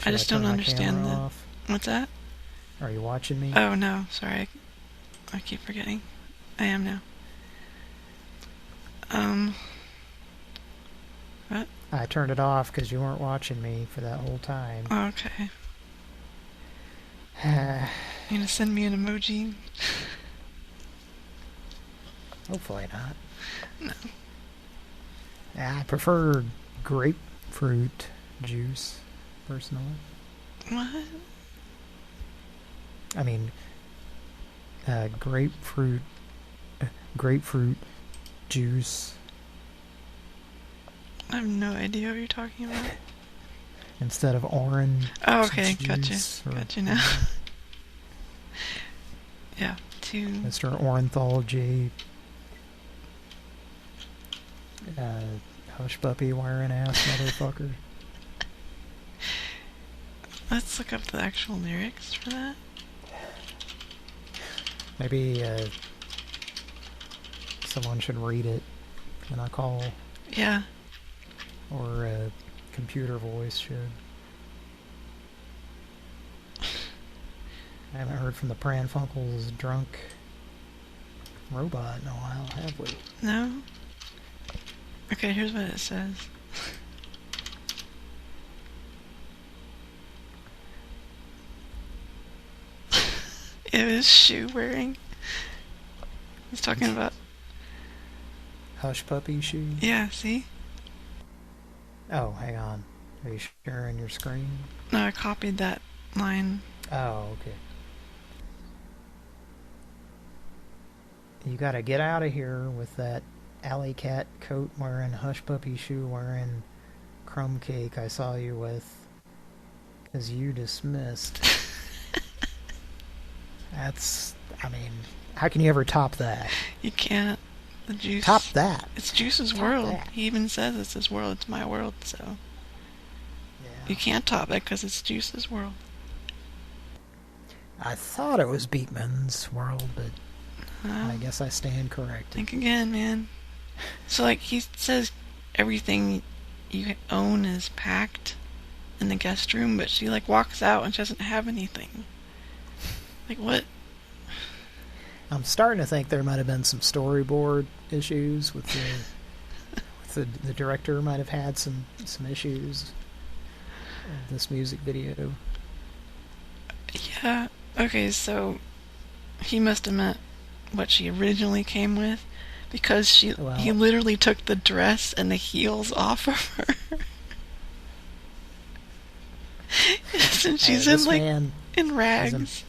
I just turn don't my understand camera the... off? What's that? Are you watching me? Oh, no. Sorry. I keep forgetting. I am now. What? I turned it off because you weren't watching me for that whole time. Okay. You gonna send me an emoji? Hopefully not. No. I prefer grapefruit juice, personally. What? I mean, grapefruit juice. I have no idea what you're talking about. Instead of orange. Oh, okay, gotcha. Juice Gotcha now. Yeah, Mr. Ornithology. Hush puppy wearing ass motherfucker. Let's look up the actual lyrics for that. Maybe someone should read it when I call. Yeah. Or a computer voice should. I haven't heard from the Pran Funkels drunk robot in a while, have we? No? Okay, here's what it says. It was shoe wearing. He's talking about... Hush Puppy shoe? Yeah, see? Oh, hang on. Are you sharing your screen? No, I copied that line. Oh, okay. You gotta get out of here with that alley cat coat wearing, hush puppy shoe wearing, crumb cake I saw you with. 'Cause you dismissed. That's, I mean, how can you ever top that? You can't. The Juice... Top that. It's Juice's world. He even says it's his world. It's my world, so... Yeah. You can't top it because it's Juice's world. I thought it was Beatman's world, but I guess I stand corrected. Think again, man. So, like, he says everything you own is packed in the guest room, but she, like, walks out and she doesn't have anything. Like, what? I'm starting to think there might have been some storyboard issues with the director might have had some issues with this music video. Yeah. Okay, so he must have meant what she originally came with, because he literally took the dress and the heels off of her. And she's in rags.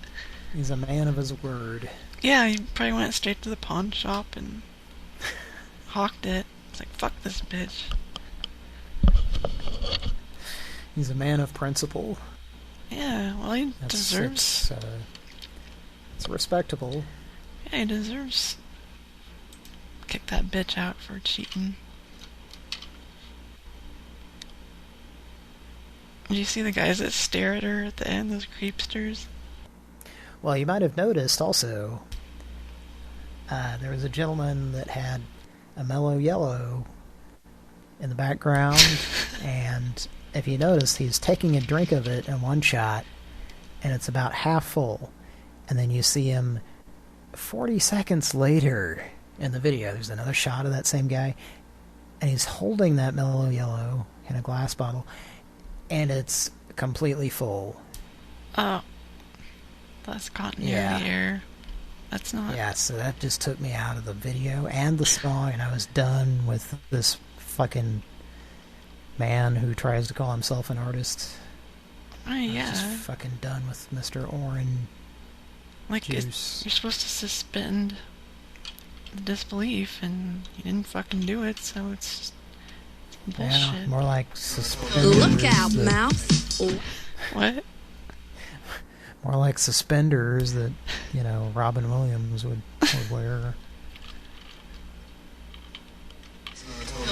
He's a man of his word. Yeah, he probably went straight to the pawn shop and hawked it. It's like, fuck this bitch. He's a man of principle. Yeah, well, he deserves... It's respectable. Yeah, he deserves... Kick that bitch out for cheating. Did you see the guys that stare at her at the end, those creepsters? Well, you might have noticed also, there was a gentleman that had a mellow yellow in the background, and if you notice, he's taking a drink of it in one shot, and it's about half full, and then you see him 40 seconds later in the video, there's another shot of that same guy, and he's holding that mellow yellow in a glass bottle, and it's completely full. Oh. That's continuity error. That's not... Yeah, so that just took me out of the video and the song, and I was done with this fucking man who tries to call himself an artist. Oh, yeah. I was just fucking done with Mr. Orange Juice. You're supposed to suspend the disbelief, and you didn't fucking do it, so it's just bullshit. Yeah, more like suspenders. Look out, mouth. What? More like suspenders that, you know, Robin Williams would wear.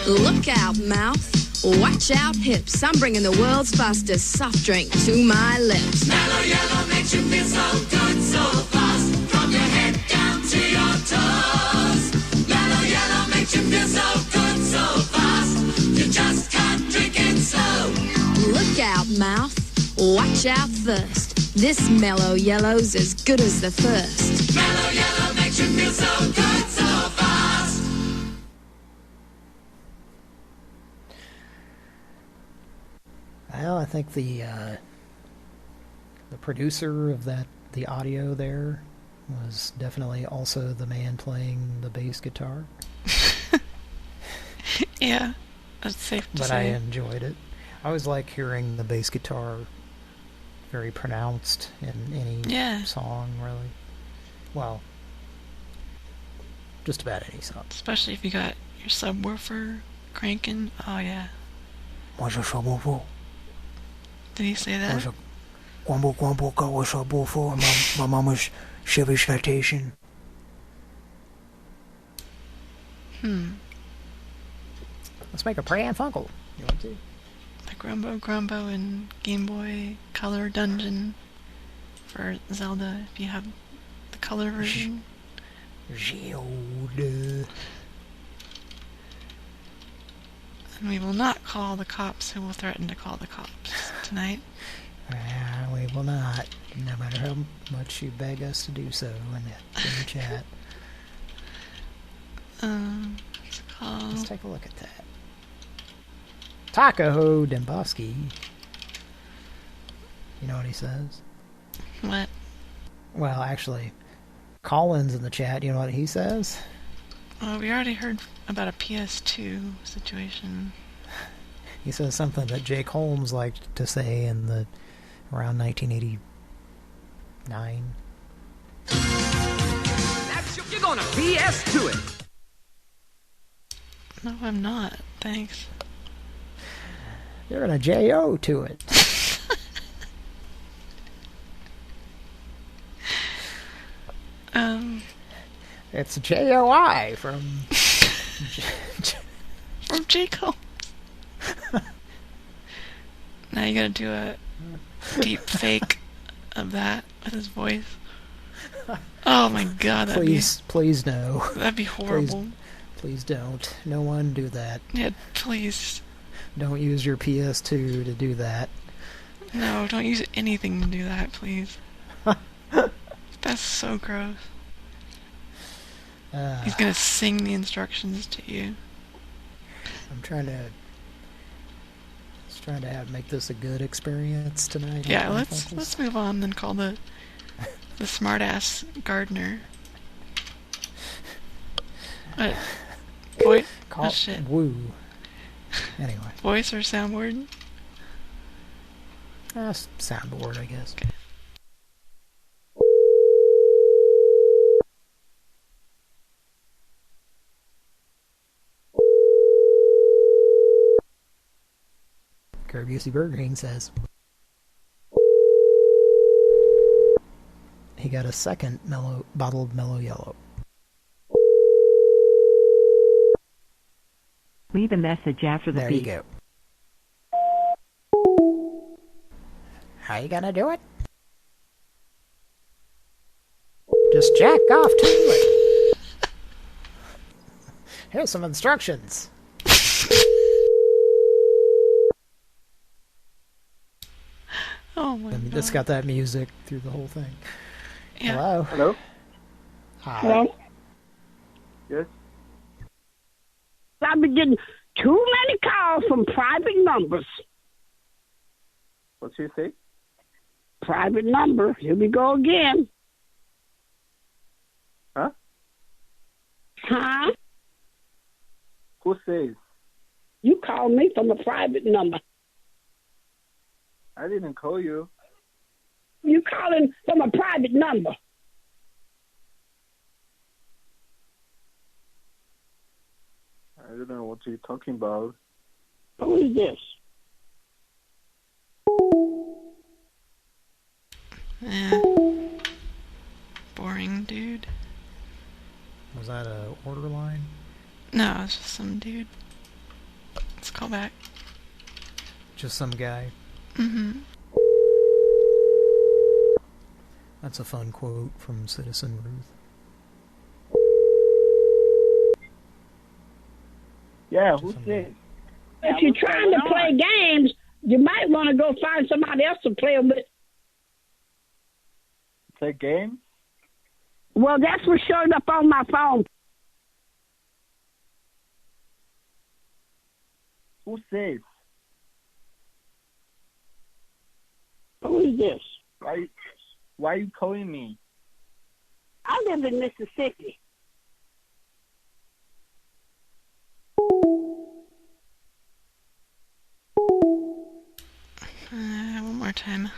Look out, mouth. Watch out, hips. I'm bringing the world's fastest soft drink to my lips. Mellow yellow makes you feel so good, so fast. From your head down to your toes. Mellow yellow makes you feel so good, so fast. You just can't drink it slow. Look out, mouth. Watch out first. This mellow yellow's as good as the first. Mellow yellow makes you feel so good, so fast. Well, I think the producer of the audio there was definitely also the man playing the bass guitar. Yeah, that's safe to say. But I enjoyed it. I always like hearing the bass guitar very pronounced in any song, really. Well, just about any song. Especially if you got your subwoofer cranking. Oh, yeah. What's a subwoofer? Did he say that? Gwambo got a subwoofer in my mama's Chevy Citation. Let's make a Pran Funkel. You want to? The Grumbo and Game Boy Color Dungeon for Zelda, if you have the color version. Geode. And we will not call the cops who will threaten to call the cops tonight. We will not, no matter how much you beg us to do so in the chat. What's it called? Let's take a look at that. Taco Demboski. You know what he says? What? Well, actually, Colin's in the chat. You know what he says? We already heard about a PS2 situation. He says something that Jake Holmes liked to say in the around 1989. You're gonna PS to it. No, I'm not. Thanks. You're gonna J.O. to it. It's J.O.I. from... from Jake Holmes. Now you gotta do a deep fake of that with his voice. Oh my god, Please no. That'd be horrible. Please don't. No one do that. Yeah, please. Don't use your PS2 to do that. No, don't use anything to do that, please. That's so gross. He's gonna sing the instructions to you. I'm trying to make this a good experience tonight. Yeah, let's move on and call the smartass gardener. What? Boy, oh shit. Woo. Anyway. Voice or soundboard? Soundboard, I guess. Okay. Curb Busey Burger King says he got a second bottled Mellow Yellow. Leave a message after the beep. There you go. How you gonna do it? Just jack off to it. Here's some instructions. Oh my god. It's got that music through the whole thing. Yeah. Hello? Hello? Hi. Hello? Yes? I've been getting too many calls from private numbers. What's he say? Private number. Here we go again. Huh? Huh? Who says? You called me from a private number. I didn't call you. You calling from a private number. I don't know what you're talking about. Who is this? Boring dude. Was that a order line? No, it's just some dude. Let's call back. Just some guy. Mm-hmm. That's a fun quote from Citizen Ruth. Yeah, who's this? If you're trying to play games, you might want to go find somebody else to play with. Play games? Well, that's what showed up on my phone. Who says? Who is this? Why are you calling me? I live in Mississippi. One more time.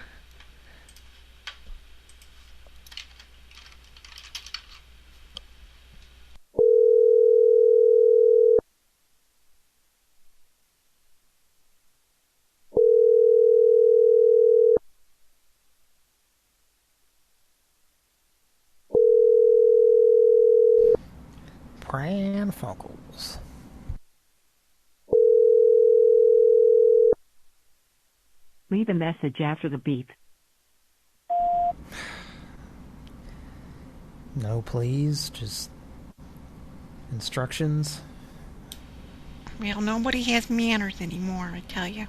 Pran Funkels. Leave a message after the beep. No, please. Just instructions. Well, nobody has manners anymore, I tell you.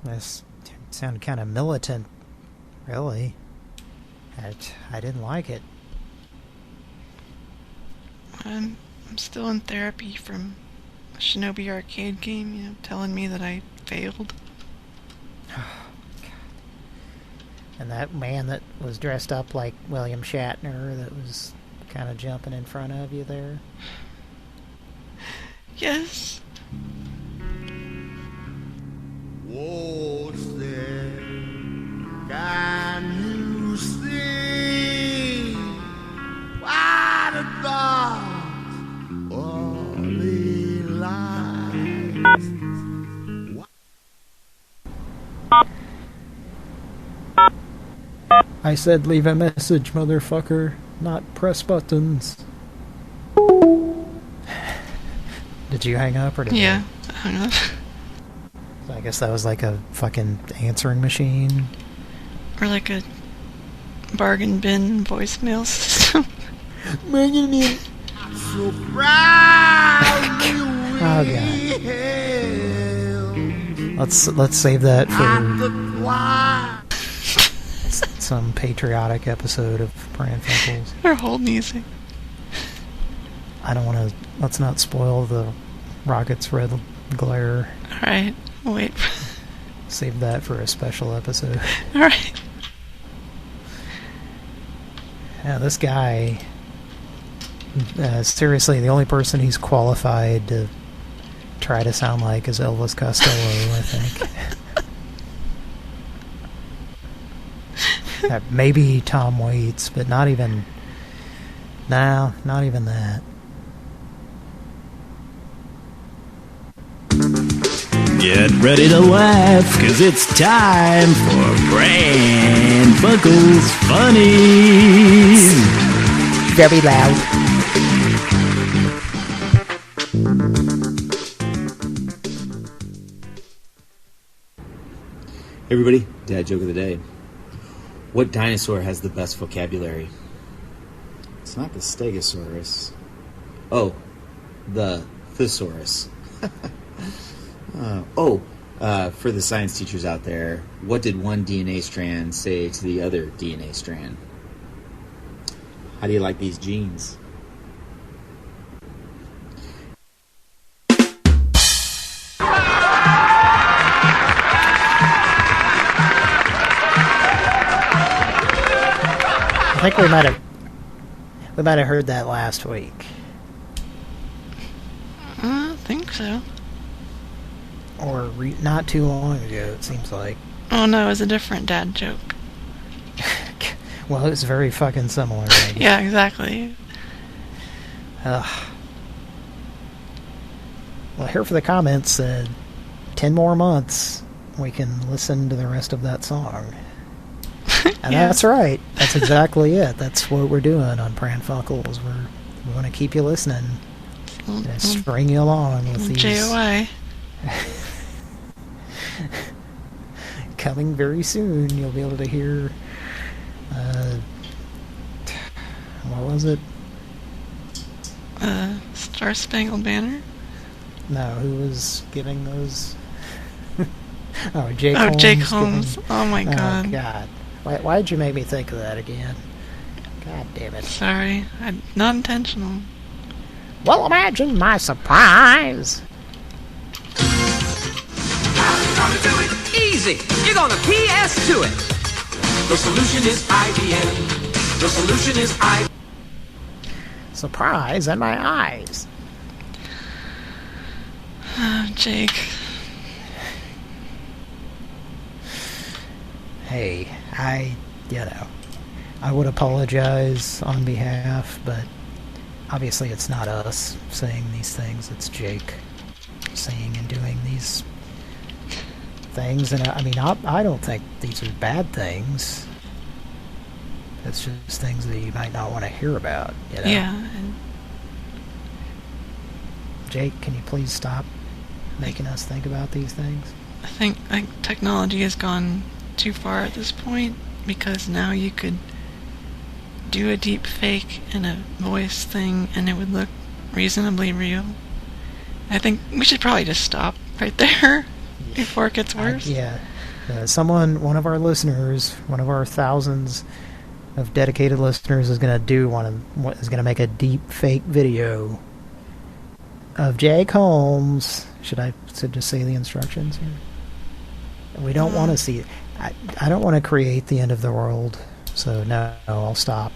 This sounded kind of militant, really. I didn't like it. I'm still in therapy from a Shinobi arcade game, you know, telling me that I failed. And that man that was dressed up like William Shatner that was kind of jumping in front of you there. Yes. What's there? Can you see what a thought only lies? I said leave a message, motherfucker, not press buttons. Did you hang up or did Yeah, I hung up. So I guess that was like a fucking answering machine. Or like a bargain bin voicemail system. So proud Oh god. Let's save that for some patriotic episode of Pran Funkels. Or hold music. I don't want to. Let's not spoil the Rocket's red glare. Alright, wait. Save that for a special episode. Alright. Yeah, this guy. Seriously, the only person he's qualified to try to sound like is Elvis Costello, I think. Maybe Tom Waits, but not even... No, not even that. Get ready to laugh, cause it's time for Pran Funkels Funnies. Very loud. Hey everybody, dad joke of the day. What dinosaur has the best vocabulary? It's not the Stegosaurus. Oh, the thesaurus. For the science teachers out there, what did one DNA strand say to the other DNA strand? How do you like these genes? I think we might have heard that last week. I think so. Or not too long ago, it seems like. Oh no, it was a different dad joke. Well, it's very fucking similar. Yeah, exactly. Well, here for the comments, 10 more months, we can listen to the rest of that song. And Yeah. that's right. That's exactly it. That's what we're doing on Pran Funkels. We want to keep you listening. String you along with these... JOI. Coming very soon, you'll be able to hear... what was it? Star Spangled Banner? No, who was giving those... Oh, Jake Oh, Holmes. Jake Holmes. Oh my god. Oh, God. Why'd you make me think of that again? God damn it. Sorry. Not intentional. Well, imagine my surprise. Easy. You're gonna PS to it. The solution is IBM. The solution is Surprise in my eyes. Jake. Hey, I would apologize on behalf, but obviously it's not us saying these things. It's Jake saying and doing these things. And I mean, I don't think these are bad things. It's just things that you might not want to hear about, you know? Yeah. Jake, can you please stop making us think about these things? I think technology has gone too far at this point, because now you could do a deep fake and a voice thing and it would look reasonably real. I think we should probably just stop right there before it gets worse. One of our listeners, one of our thousands of dedicated listeners is going to make a deep fake video of Jake Holmes. Should just say the instructions here? We don't want to see it. I don't want to create the end of the world, so no, I'll stop.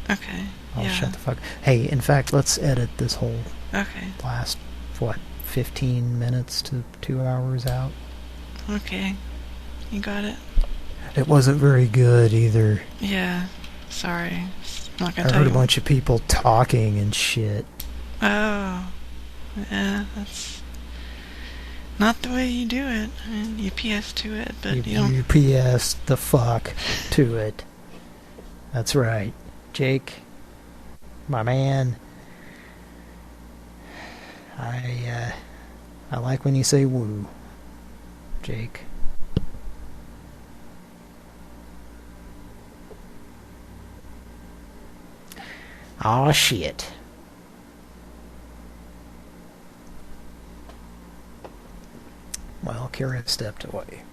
Okay. I'll shut the fuck. Hey, in fact, let's edit this whole last 15 minutes to 2 hours out. Okay. You got it. It wasn't very good either. Yeah. Sorry. I'm not gonna I tell heard you. a bunch of people talking and shit. Oh. Yeah, that's not the way you do it. I mean, you PS to it, but you don't... You PS the fuck to it. That's right. Jake, my man, I like when you say woo, Jake. Aw, shit. Well, Kira stepped away.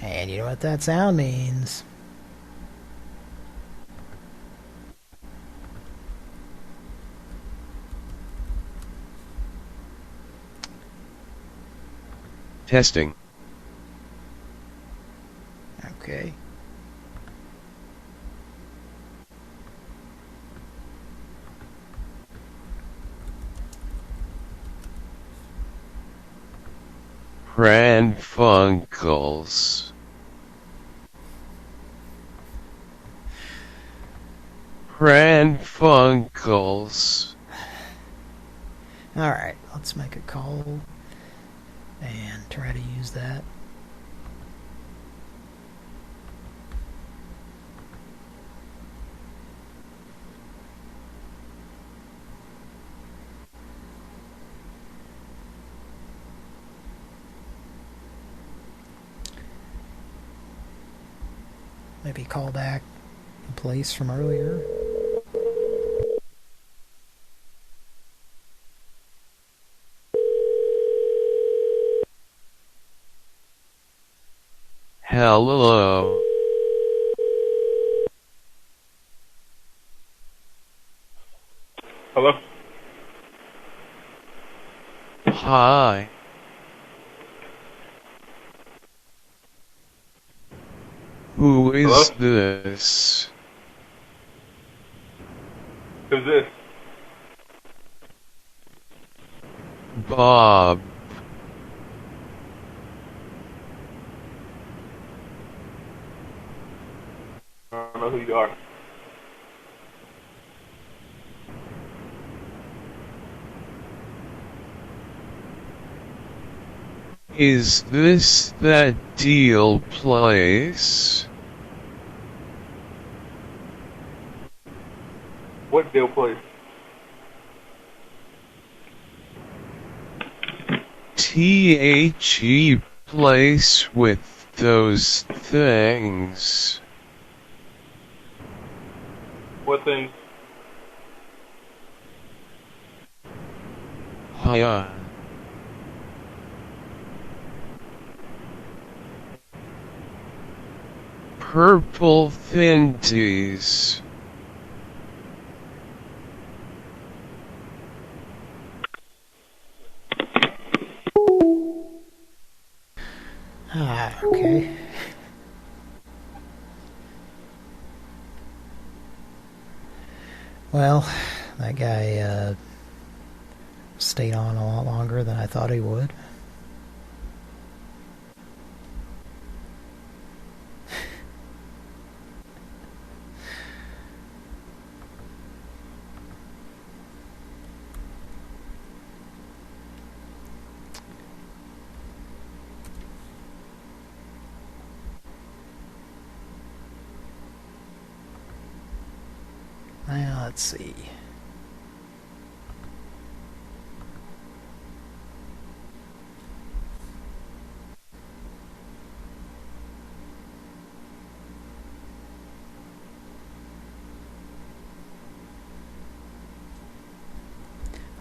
And you know what that sound means. Testing. Okay. Pran Funkels. Pran Funkels. Alright, let's make a call and try to use that. Maybe call back the place from earlier. Hello. Hello? Hi. Who is this? Who's this? Bob. I don't know who you are. Is this that deal place? What deal place? THE place with those things. What thing? Hiya. Purple Finties. Okay. Well, that guy stayed on a lot longer than I thought he would. Now, let's see.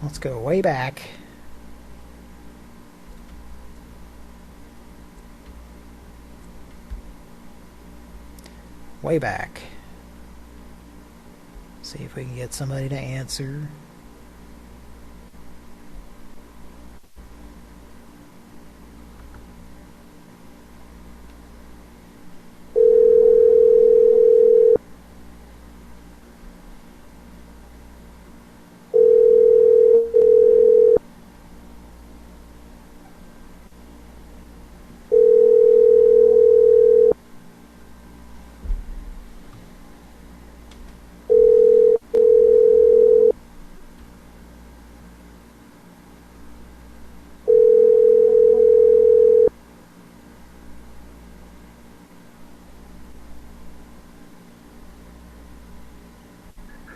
Let's go way back. Way back. See if we can get somebody to answer.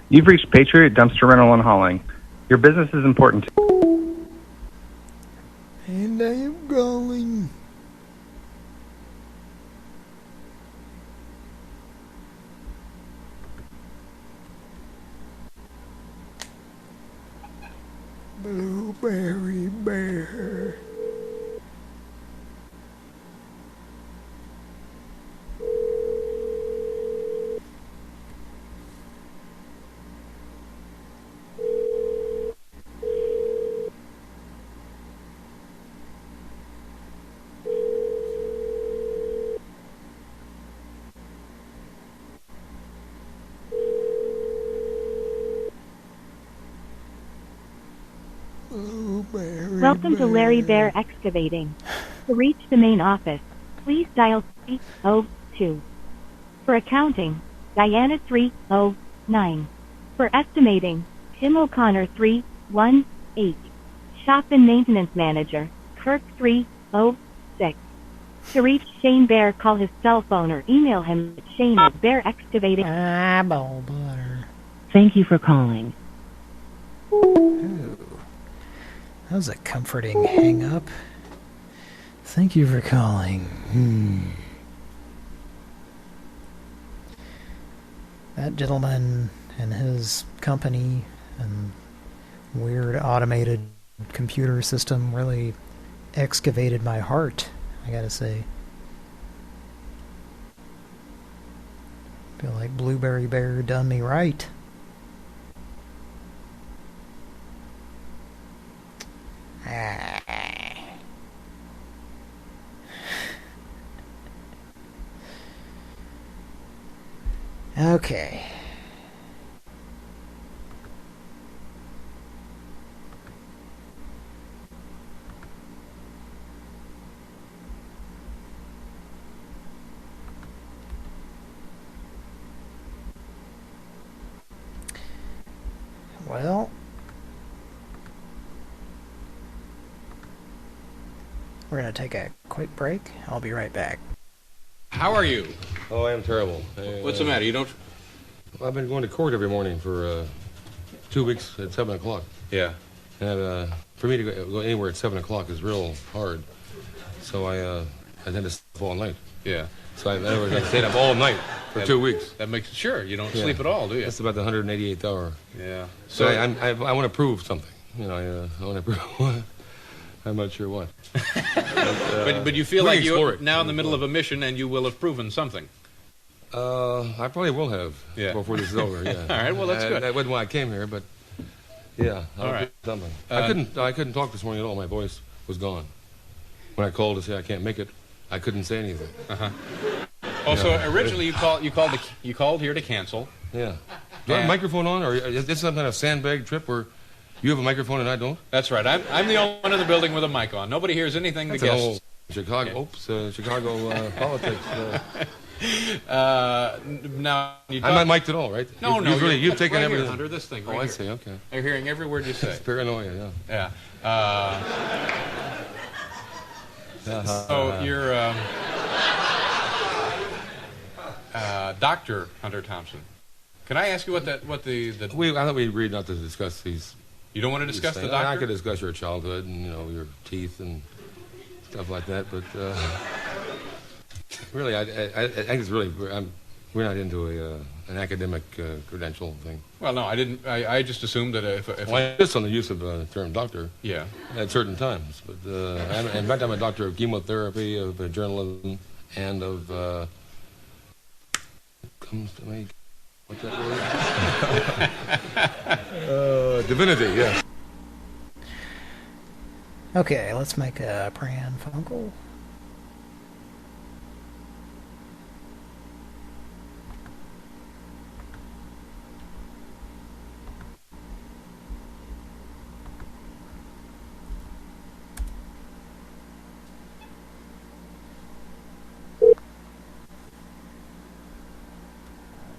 You've reached Patriot Dumpster Rental and Hauling. Your business is important to... And I am going. Blueberry bear. Welcome to Larry Bear Excavating. To reach the main office, please dial 302. For accounting, Diana 309. For estimating, Tim O'Connor 318. Shop and Maintenance Manager, Kirk 306. To reach Shane Bear, call his cell phone or email him at shane@bearexcavating. Eyeball butter. Thank you for calling. Ooh. That was a comforting hang-up. Thank you for calling. That gentleman and his company and weird automated computer system really excavated my heart, I gotta say. Feel like Blueberry Bear done me right. Okay. Well, we're going to take a quick break. I'll be right back. How are you? Oh, I am terrible. What's the matter? You don't... I've been going to court every morning for 2 weeks at 7 o'clock. Yeah. And for me to go anywhere at 7 o'clock is real hard. So I tend to sleep all night. Yeah. So in other words, I stayed up all night for 2 weeks. That makes... Sure, you don't sleep at all, do you? That's about the 188th hour. Yeah. So I want to prove something. You know, I want to prove... I'm not sure what. But you feel like you're now in the middle of a mission and you will have proven something. I probably will have before this is over, yeah. All right, well, that's good. That wasn't why I came here, but yeah, all right. Something. I couldn't talk this morning at all. My voice was gone. When I called to say I can't make it, I couldn't say anything. Uh-huh. Also, originally you called here to cancel. Yeah. Do I have a microphone on, or is this some kind of sandbag trip where you have a microphone and I don't? That's right. I'm the only one in the building with a mic on. Nobody hears anything the guests. Chicago politics. Now I'm not mic'd at all, right? No, you've taken right everything. Here, under this thing. Right I here. see. Okay. They're hearing every word you say. It's paranoia, yeah. Yeah. So you're Dr. Hunter Thompson. Can I ask you what the I thought we agreed not to discuss these. You don't want to discuss the doctor? I could discuss your childhood and your teeth and stuff like that, but really, I think it's really We're not into an academic credential thing. Well, no, I didn't. I just assumed that if Well, I insist on the use of the term doctor. Yeah. At certain times, but in fact, I'm a doctor of chemotherapy, of journalism, and of comes to me. What's that word? Divinity. Yeah. Okay, let's make a Pran Funkel.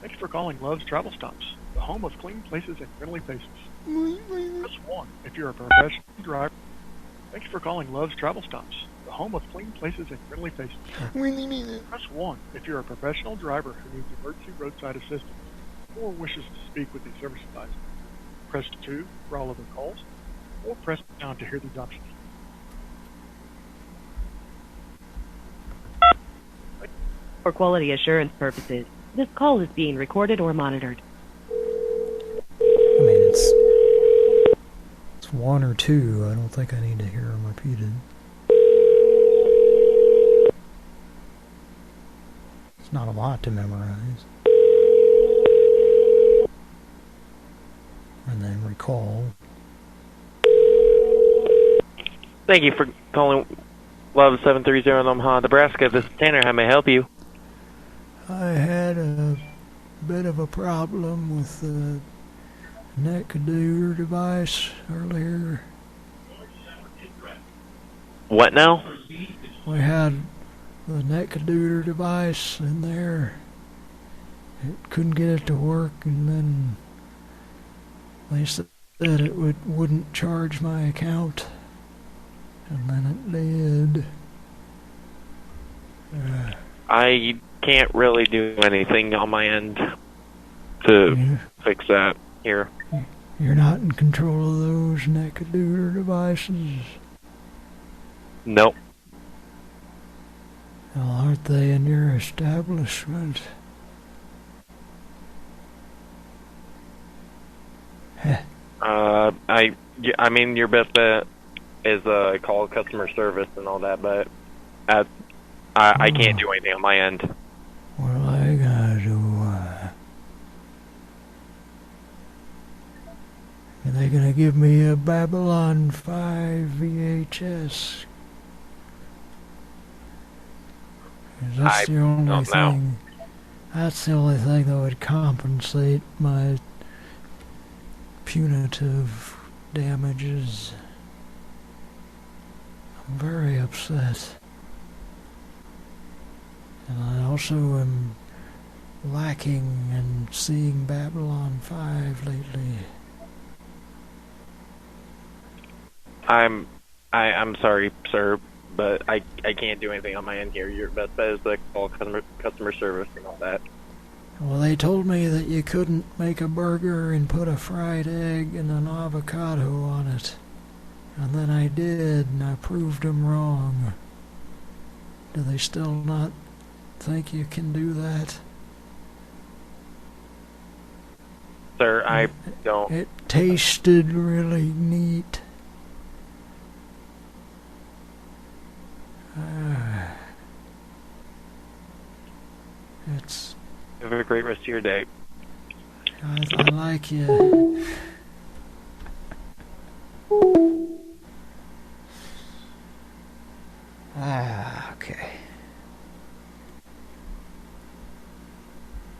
Thanks for calling Love's Travel Stops, the home of clean places and friendly faces. Press 1 if you're a professional driver. Thanks for calling Love's Travel Stops, the home of clean places and friendly faces. Press 1 if you're a professional driver who needs emergency roadside assistance or wishes to speak with a service advisor. Press 2 for all other calls, or press down to hear these options. For quality assurance purposes, this call is being recorded or monitored. I mean, it's 1 or 2. I don't think I need to hear them repeated. It's not a lot to memorize. And then recall. Thank you for calling Love 730 in Omaha, Nebraska. This is Tanner. How may I help you? I had a bit of a problem with the Necadur device earlier. What now? We had the Necadur device in there. It couldn't get it to work, and then they said that it wouldn't charge my account, and then it did. I can't really do anything on my end to fix that here. You're not in control of those Necadur devices? Nope. Well, aren't they in your establishment? I mean, your best bet is call customer service and all that, but I can't do anything on my end. Well, I gotta do. Are they gonna give me a Babylon 5 VHS? 'Cause that's the only thing. That's the only thing that would compensate my punitive damages. I'm very upset. And I also am lacking in seeing Babylon 5 lately. I'm sorry, sir, but I can't do anything on my end here. Your best bet is to call customer service and all that. Well, they told me that you couldn't make a burger and put a fried egg and an avocado on it. And then I did, and I proved them wrong. Do they still not think you can do that? Sir, I don't... It tasted really neat. It's... Have a great rest of your day. I like you. Okay.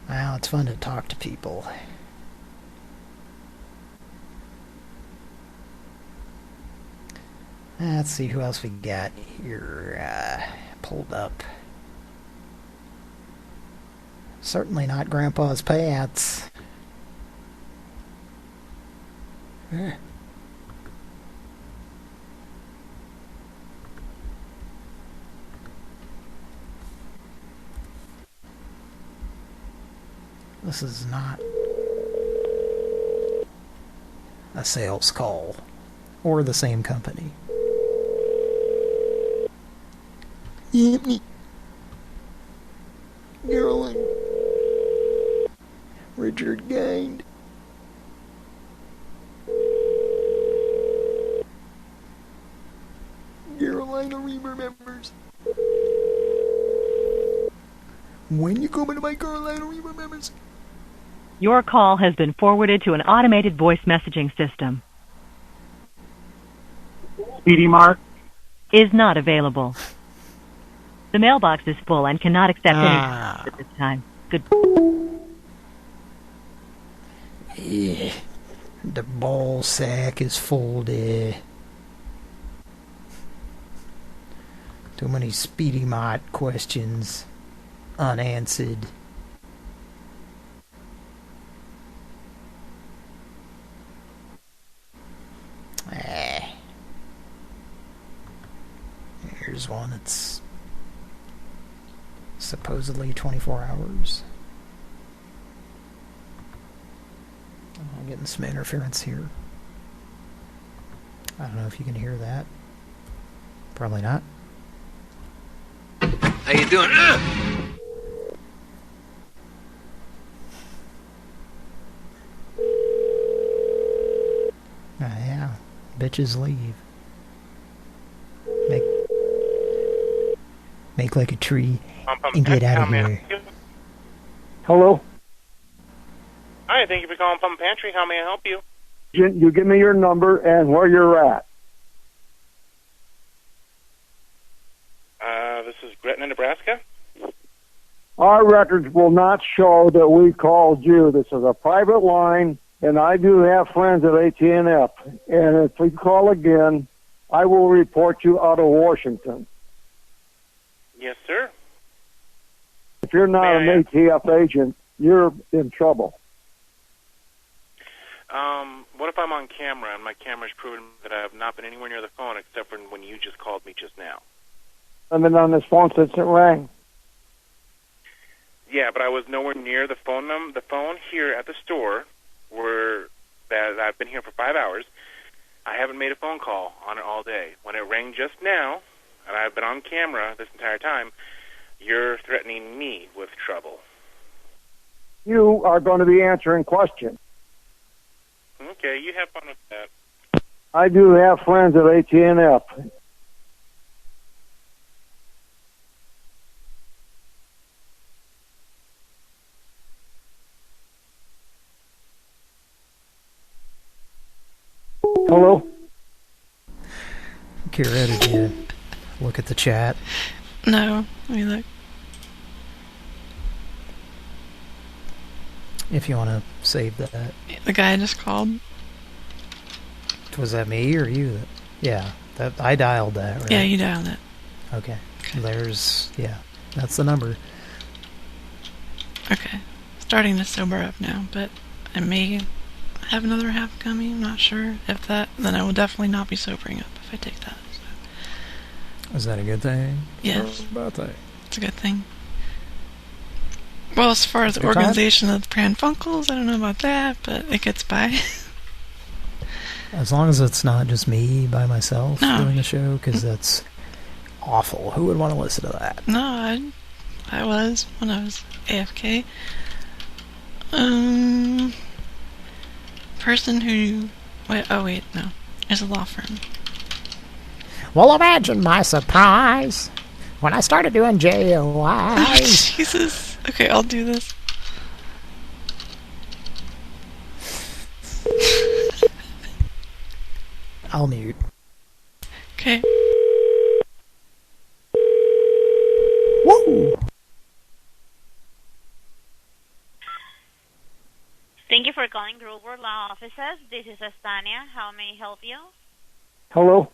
Well, it's fun to talk to people. Let's see who else we got here pulled up. Certainly not Grandpa's pants. This is not a sales call or the same company. Darling. Richard Gained. Carolina Reaper members. When you coming to my Carolina Reaper members? Your call has been forwarded to an automated voice messaging system. Speedy Mark? Is not available. The mailbox is full and cannot accept any at this time. Good. Yeah, the ball sack is full there. Too many Speedy Mart questions unanswered. Here's one that's supposedly 24 hours. Oh, I'm getting some interference here. I don't know if you can hear that. Probably not. How you doing? Yeah, bitches leave. Make like a tree and get out of here. Hello? Hi, thank you for calling Pump Pantry. How may I help you? You give me your number and where you're at. This is Gretna, Nebraska. Our records will not show that we called you. This is a private line, and I do have friends at AT&F. And if we call again, I will report you out of Washington. Yes, sir. If you're not an ATF agent, you're in trouble. What if I'm on camera and my camera's proven that I have not been anywhere near the phone except for when you just called me just now? I've been on this phone since it rang. Yeah, but I was nowhere near the phone the phone here at the store that I've been here for 5 hours. I haven't made a phone call on it all day. When it rang just now, and I've been on camera this entire time, you're threatening me with trouble. You are going to be answering questions. Okay, you have fun with that. I do have friends at AT&F. Hello? Kira, did you look at the chat? No, let me look. If you want to save that. The guy just called. Was that me or you? Yeah, that I dialed that, right? Yeah, you dialed it. Okay. There's, yeah, that's the number. Okay. Starting to sober up now, but I may have another half coming. I'm not sure. If that, then I will definitely not be sobering up if I take that. So. Is that a good thing? Yes. Or a bad thing? It's a good thing. Well, as far as the Good organization of the Pran Funkels, I don't know about that, but it gets by. As long as it's not just me by myself No. doing the show, because that's awful. Who would want to listen to that? No, I was when I was AFK. Person who... Wait, no. It's a law firm. Well, imagine my surprise when I started doing JOI. Oh, Jesus. Okay, I'll do this. I'll mute. Okay. Woo! Thank you for calling Grover Law Offices. This is Estania. How may I help you? Hello?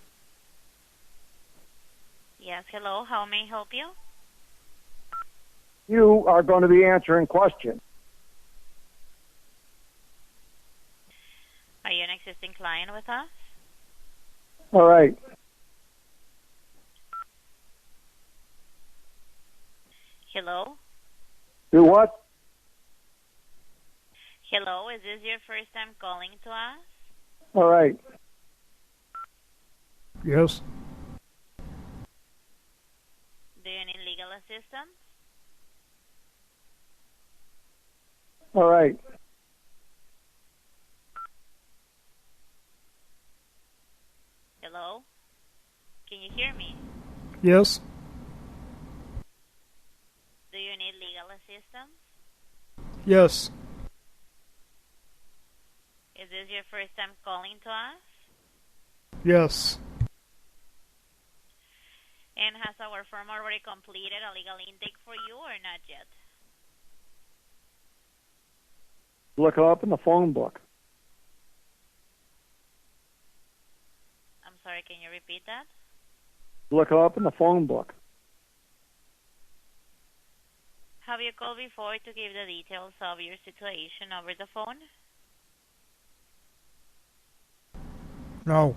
Yes, hello. How may I help you? You are going to be answering questions. Are you an existing client with us? All right. Hello? Do what? Hello, is this your first time calling to us? All right. Yes. Do you need legal assistance? All right. you hear me? Yes. Do you need legal assistance? Yes. Is this your first time calling to us? Yes. And has our firm already completed a legal intake for you or not yet? Look it up in the phone book. I'm sorry, can you repeat that? Look it up in the phone book. Have you called before to give the details of your situation over the phone? No.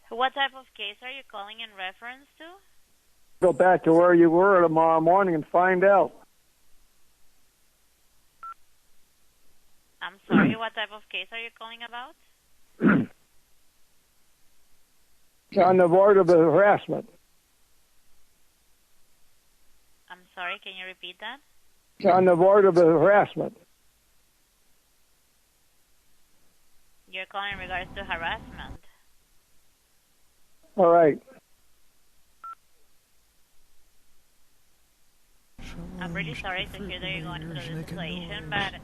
What type of case are you calling in reference to? Go back to where you were tomorrow morning and find out. I'm sorry, what type of case are you calling about? On the board of harassment. I'm sorry, can you repeat that? On the board of harassment. You're calling in regards to harassment. All right. I'm really sorry to hear that you're going through this situation, but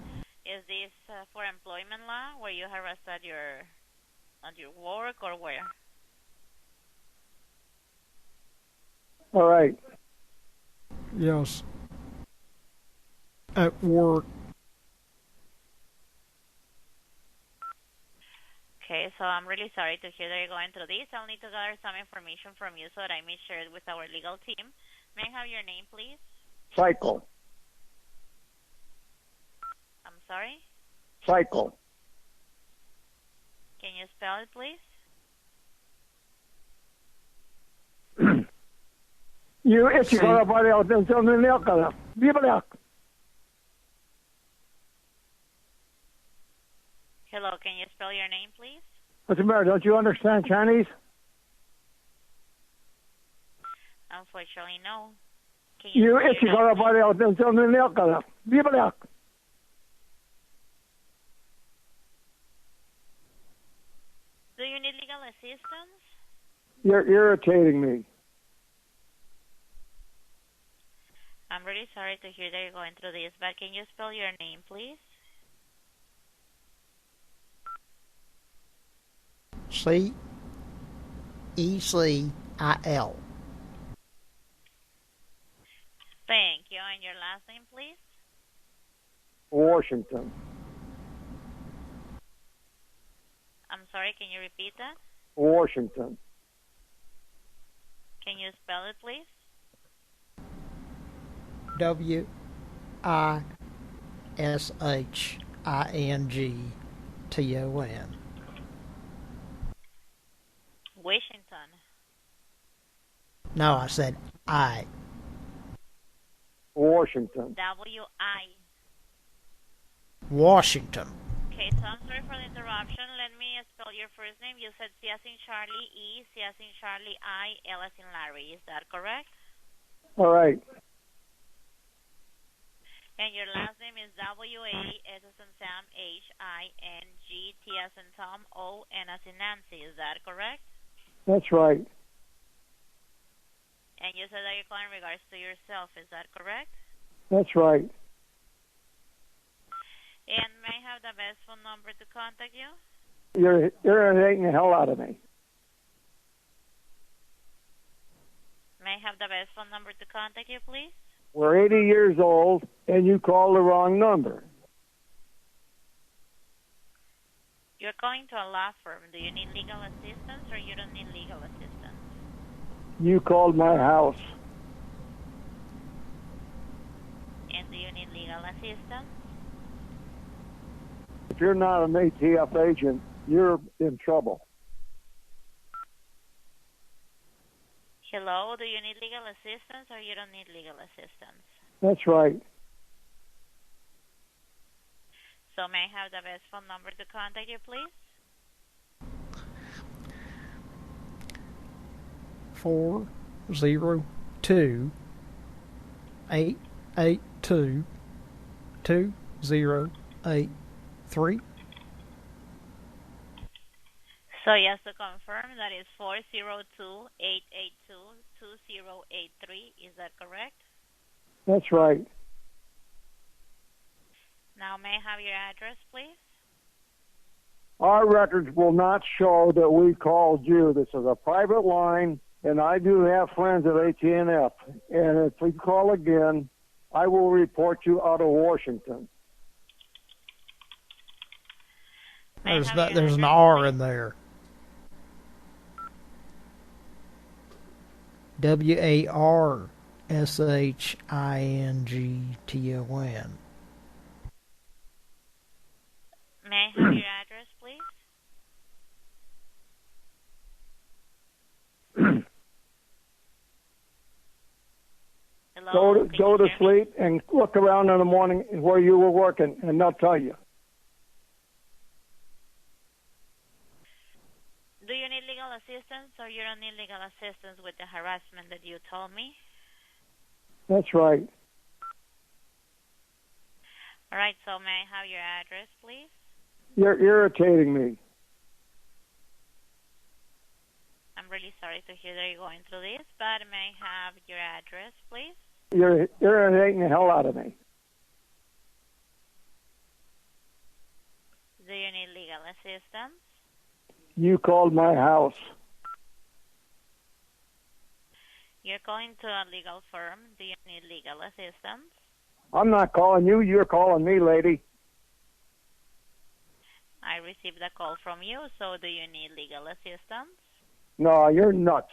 is this for employment law, where you harassed at your work, or where? All right. Yes. At work. Okay, so I'm really sorry to hear that you're going through this. I'll need to gather some information from you so that I may share it with our legal team. May I have your name, please? Cycle. I'm sorry? Cycle. Can you spell it, please? You itchy everybody out there, something else. Hello, can you spell your name, please? What's the matter? Don't you understand Chinese? Unfortunately, no. Can You spell itchy your name, everybody out there, something else. Do you need legal assistance? You're irritating me. I'm really sorry to hear that you're going through this, but can you spell your name, please? CECIL. Thank you. And your last name, please? Washington. I'm sorry, can you repeat that? Washington. Can you spell it, please? WISHINGTON. Washington. No, I said I. Washington. W-I. Washington. Okay, so I'm sorry for the interruption. Let me spell your first name. You said C as in Charlie, E, C as in Charlie, I, L as in Larry. Is that correct? All right. And your last name is W-A, S as in Sam, H-I-N-G, T as in Tom, O, N as in Nancy. Is that correct? That's right. And you said that you're calling in regards to yourself. Is that correct? That's right. And may I have the best phone number to contact you? You're irritating the hell out of me. May I have the best phone number to contact you, please? We're 80 years old, and you called the wrong number. You're calling to a law firm. Do you need legal assistance or you don't need legal assistance? You called my house. And do you need legal assistance? If you're not an ATF agent, you're in trouble. Hello, do you need legal assistance or you don't need legal assistance? That's right. So may I have the best phone number to contact you, please? 402-882-2083. So just to confirm, that is 402-882-2083. Is that correct? That's right. Now, may I have your address, please? Our records will not show that we called you. This is a private line, and I do have friends at AT&F. And if we call again, I will report you out of Washington. There's an R in there. WARSHINGTON. May I have your address, please? Hello? Go to sleep and look around in the morning where you were working, and they'll tell you. Do you need legal assistance, or you don't need legal assistance with the harassment that you told me? That's right. All right, so may I have your address, please? You're irritating me. I'm really sorry to hear that you're going through this, but may I have your address, please? You're irritating the hell out of me. Do you need legal assistance? You called my house. You're calling to a legal firm. Do you need legal assistance? I'm not calling you. You're calling me, lady. I received a call from you, so do you need legal assistance? No, you're nuts.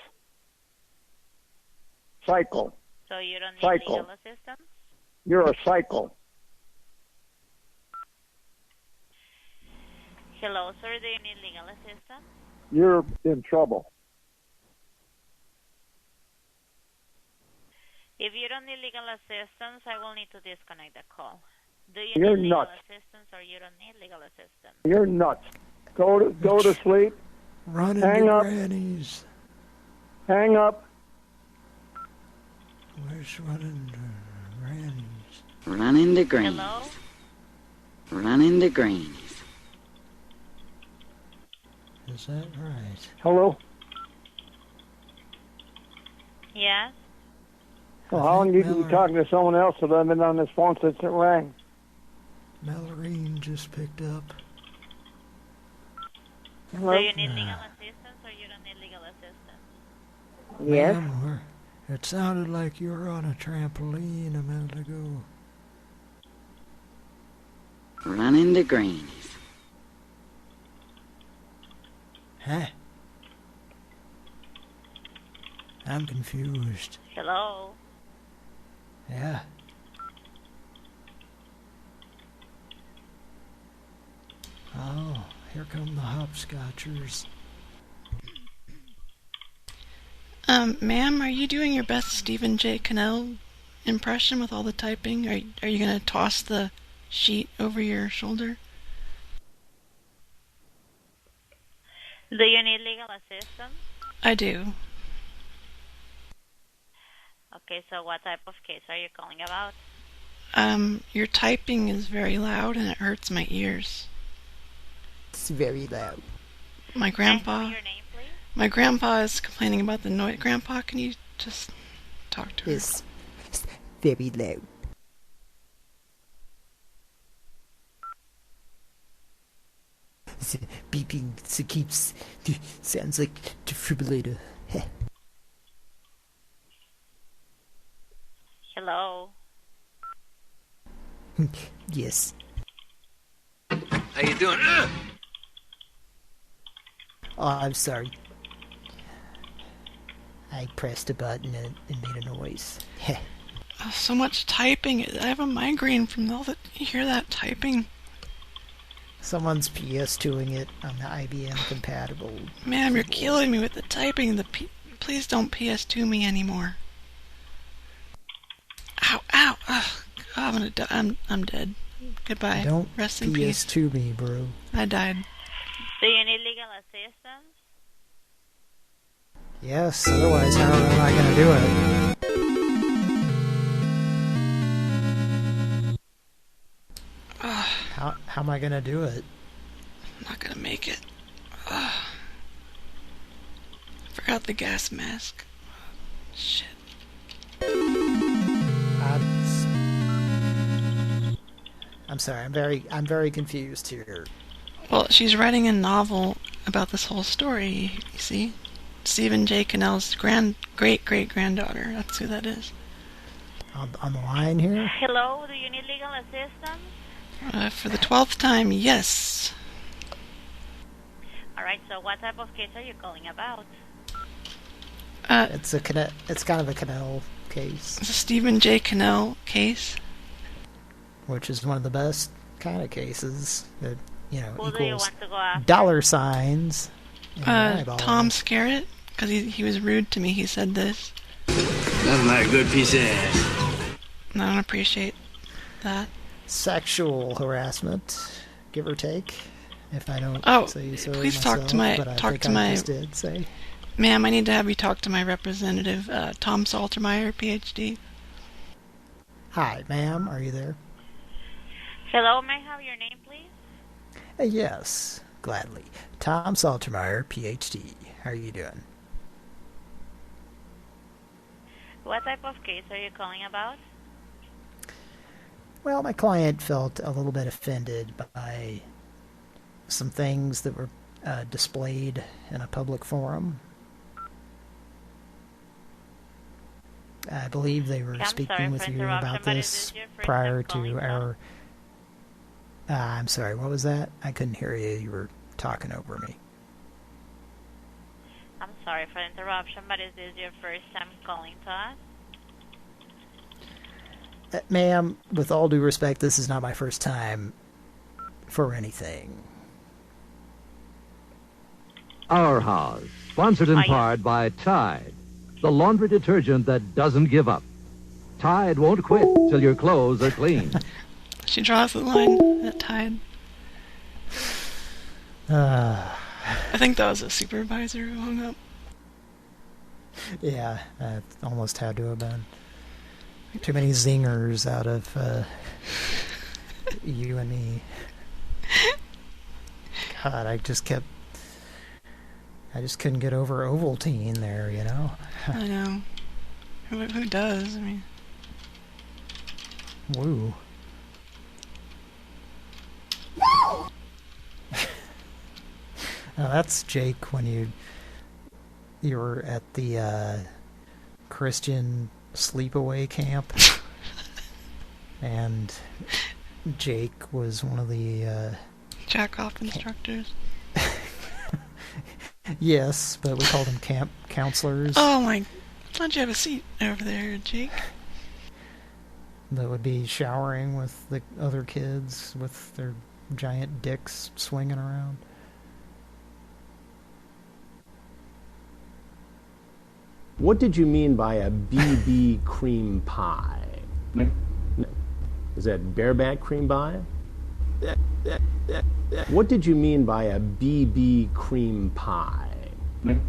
Psycho. So you don't need Psycho. legal assistance? You're a psycho. Hello, sir. Do you need legal assistance? You're in trouble. If you don't need legal assistance, I will need to disconnect the call. Do you You're need legal nuts. assistance, or you don't need legal assistance? You're nuts. Go to sleep. Running Hang to up. grannies. Hang up. Where's running to grannies? Running to greens. Hello? Running to greens. Is that right? Hello? Yes? Well, how long you been talking to someone else that I've been on this phone since it rang? Mallory just picked up. Do you need legal assistance, or you don't need legal assistance? Yes? Ma'am, it sounded like you were on a trampoline a minute ago. Running to greens. Huh? I'm confused. Hello? Yeah. Oh, here come the hopscotchers. Ma'am, are you doing your best Stephen J. Cannell impression with all the typing? Are you going to toss the sheet over your shoulder? Do you need legal assistance? I do. Okay, so what type of case are you calling about? Your typing is very loud and it hurts my ears. It's very loud. My grandpa... Your name, please? My grandpa is complaining about the noise. Grandpa, can you just talk to her? It's very loud. It's beeping. It keeps. Sounds like defibrillator. Hello? Yes. How you doing? Oh, I'm sorry. I pressed a button and it made a noise. Oh, so much typing. I have a migraine from all that. You hear that typing? Someone's PS2ing it on the IBM compatible. Ma'am, you're killing me with the typing. Please don't PS2 me anymore. Ow, ow. Ugh. I'm gonna die. I'm dead. Goodbye. Don't Rest in peace. PS2 me, bro. I died. Do you need legal assistance? Yes, otherwise how am I going to do it? How am I going to do it? I'm not gonna make it. forgot the gas mask. Shit. I'm sorry. I'm very confused here. Well, she's writing a novel about this whole story. You see, Stephen J. Cannell's great-great-granddaughter. That's who that is. On the line here. Hello, do you need legal assistance? For the 12th time, yes. All right. So, what type of case are you calling about? It's kind of a Cannell case. It's a Stephen J. Cannell case, which is one of the best kind of cases that Who do you equals want to go after? dollar signs. Tom Skerritt, because he was rude to me. He said this. Nothing like a good piece of ass. I don't appreciate that. Sexual harassment, give or take. If I don't say so please myself, talk to my but I just did say. Ma'am, I need to have you talk to my representative, Tom Saltermeyer, PhD. Hi, ma'am. Are you there? Hello, may I have your name, please? Yes, gladly. Tom Saltermeyer, PhD. How are you doing? What type of case are you calling about? Well, my client felt a little bit offended by some things that were displayed in a public forum. I believe they were speaking with you about this prior to our... I'm sorry, what was that? I couldn't hear you. You were talking over me. I'm sorry for the interruption, but is this your first time calling to us? Ma'am, with all due respect, this is not my first time for anything. Our House, sponsored in part by Tide, the laundry detergent that doesn't give up. Tide won't quit till your clothes are clean. She draws the line at Tide. I think that was a supervisor who hung up. Yeah, that almost had to have been. Too many zingers out of you and me. God, I just couldn't get over Ovaltine there, you know? I know. Who does? I mean... Woo. Now that's Jake when you were at the Christian sleepaway camp, and Jake was one of the jack-off instructors. Yes, but we called them camp counselors. Oh my! Don't you have a seat over there, Jake? That would be showering with the other kids with their giant dicks swinging around. What did you mean by a BB cream pie? No. Is that bareback cream pie? What did you mean by a BB cream pie? No.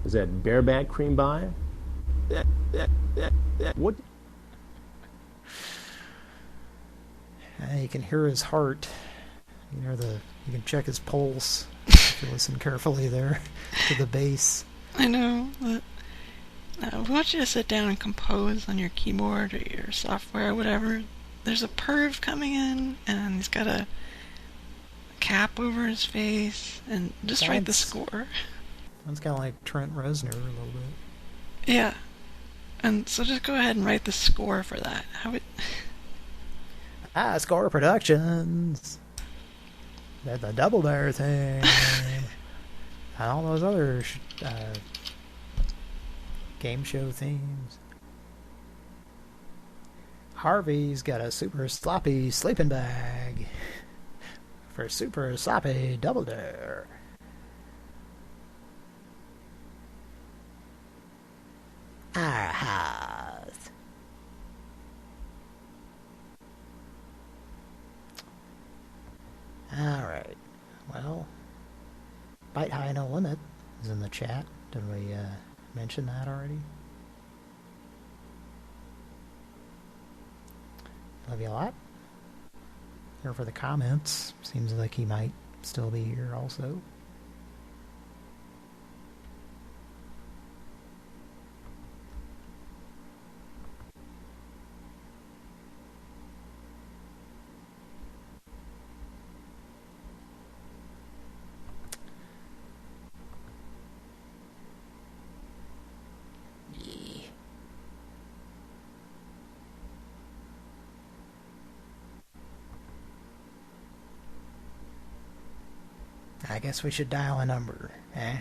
Is that bareback cream pie? What? You can hear his heart. You can check his pulse if you listen carefully there to the bass. I know, but we want you to sit down and compose on your keyboard or your software or whatever. There's a perv coming in, and he's got a cap over his face, and just write the score. That's kind of like Trent Reznor a little bit. Yeah, and so just go ahead and write the score for that. Score Productions. That's the Double Dare thing. And all those other game show themes. Harvey's got a super sloppy sleeping bag for super sloppy Double Dare. Our house. Alright. Well, Bite High No Limit is in the chat. Did we mention that already? Love you a lot. Here for the comments. Seems like he might still be here also. I guess we should dial a number, eh?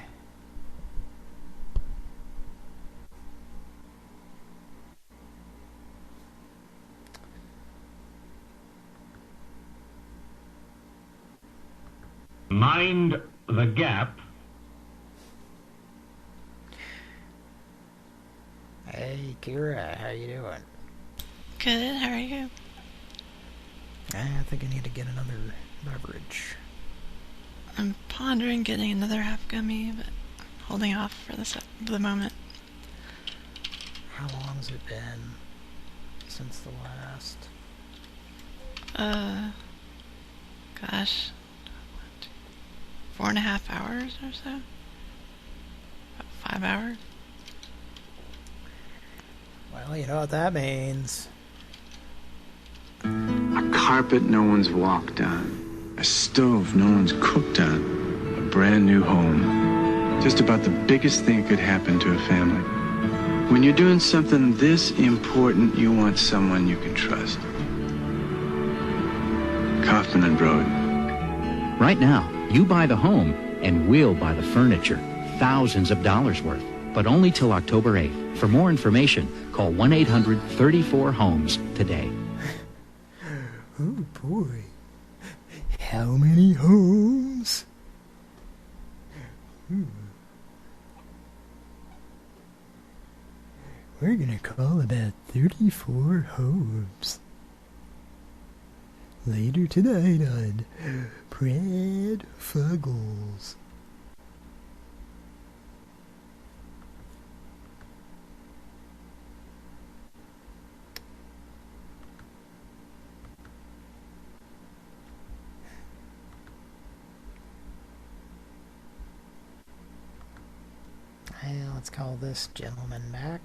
Mind the gap. Hey, Kira, how you doing? Good, how are you? I think I need to get another beverage. I'm pondering getting another half gummy, but holding off for the moment. How long's it been since the last? Gosh, 4.5 hours or so? About 5 hours? Well, you know what that means. A carpet no one's walked on. A stove no one's cooked on. A brand new home. Just about the biggest thing that could happen to a family. When you're doing something this important, you want someone you can trust. Kaufman and Broad. Right now, you buy the home, and we'll buy the furniture. Thousands of dollars worth, but only till October 8th. For more information, call 1-800-34-HOMES today. Oh boy. How many homes? We're gonna call about 34 homes. Later tonight on Pran Funkels. Let's call this gentleman back.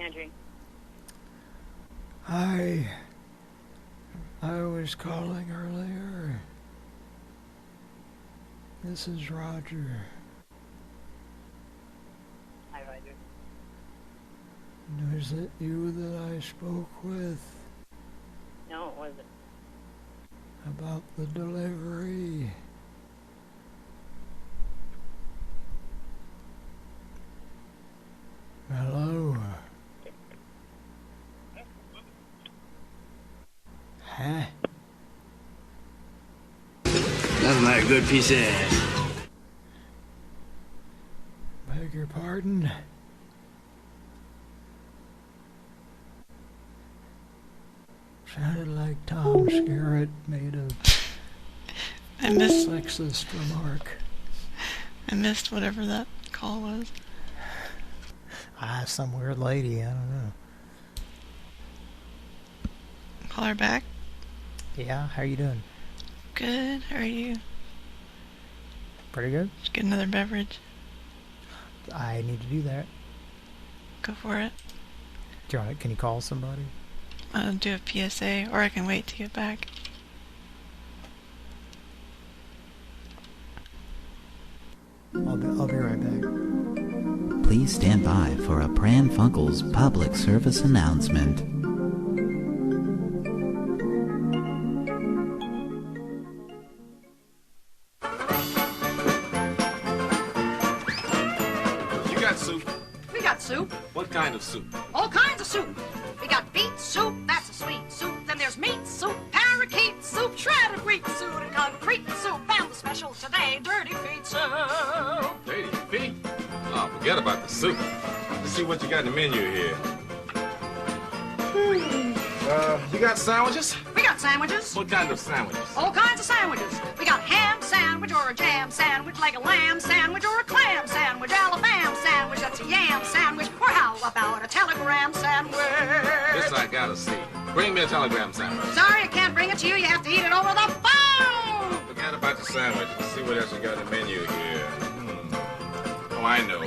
Andrew. Hi. I was calling earlier. This is Roger. Hi, Roger. Was it you that I spoke with No, it wasn't. about the delivery? Hello? Huh? Nothing like a good piece of ass. Beg your pardon? Sounded like Tom Skerritt made a sexist remark. I missed whatever that call was. Some weird lady, I don't know. Call her back? Yeah, how you doing? Good, how are you? Pretty good. Just get another beverage. I need to do that. Go for it. Do you want it? Can you call somebody? I'll do a PSA, or I can wait to get back. I'll be right back. Please stand by for a Pran Funkels public service announcement. You got soup? We got soup. What kind of soup? All kinds of soup. We got beet soup, that's a sweet soup. Then there's meat soup, parakeet soup, shredded wheat soup, and concrete soup. And the special today, dirty feet soup. Dirty feet? Oh, forget about the soup. Let's see what you got in the menu here. You got sandwiches? We got sandwiches. What kind of sandwiches? All kinds of sandwiches. We got ham sandwich or a jam sandwich, like a lamb sandwich or a clam sandwich. sandwich, Alabama sandwich, that's a yam sandwich, or how about a telegram sandwich? This I gotta see. Bring me a telegram sandwich. Sorry, I can't bring it to you. You have to eat it over the phone. Forget about the sandwich. Let's see what else you got in the menu here. Oh, I know.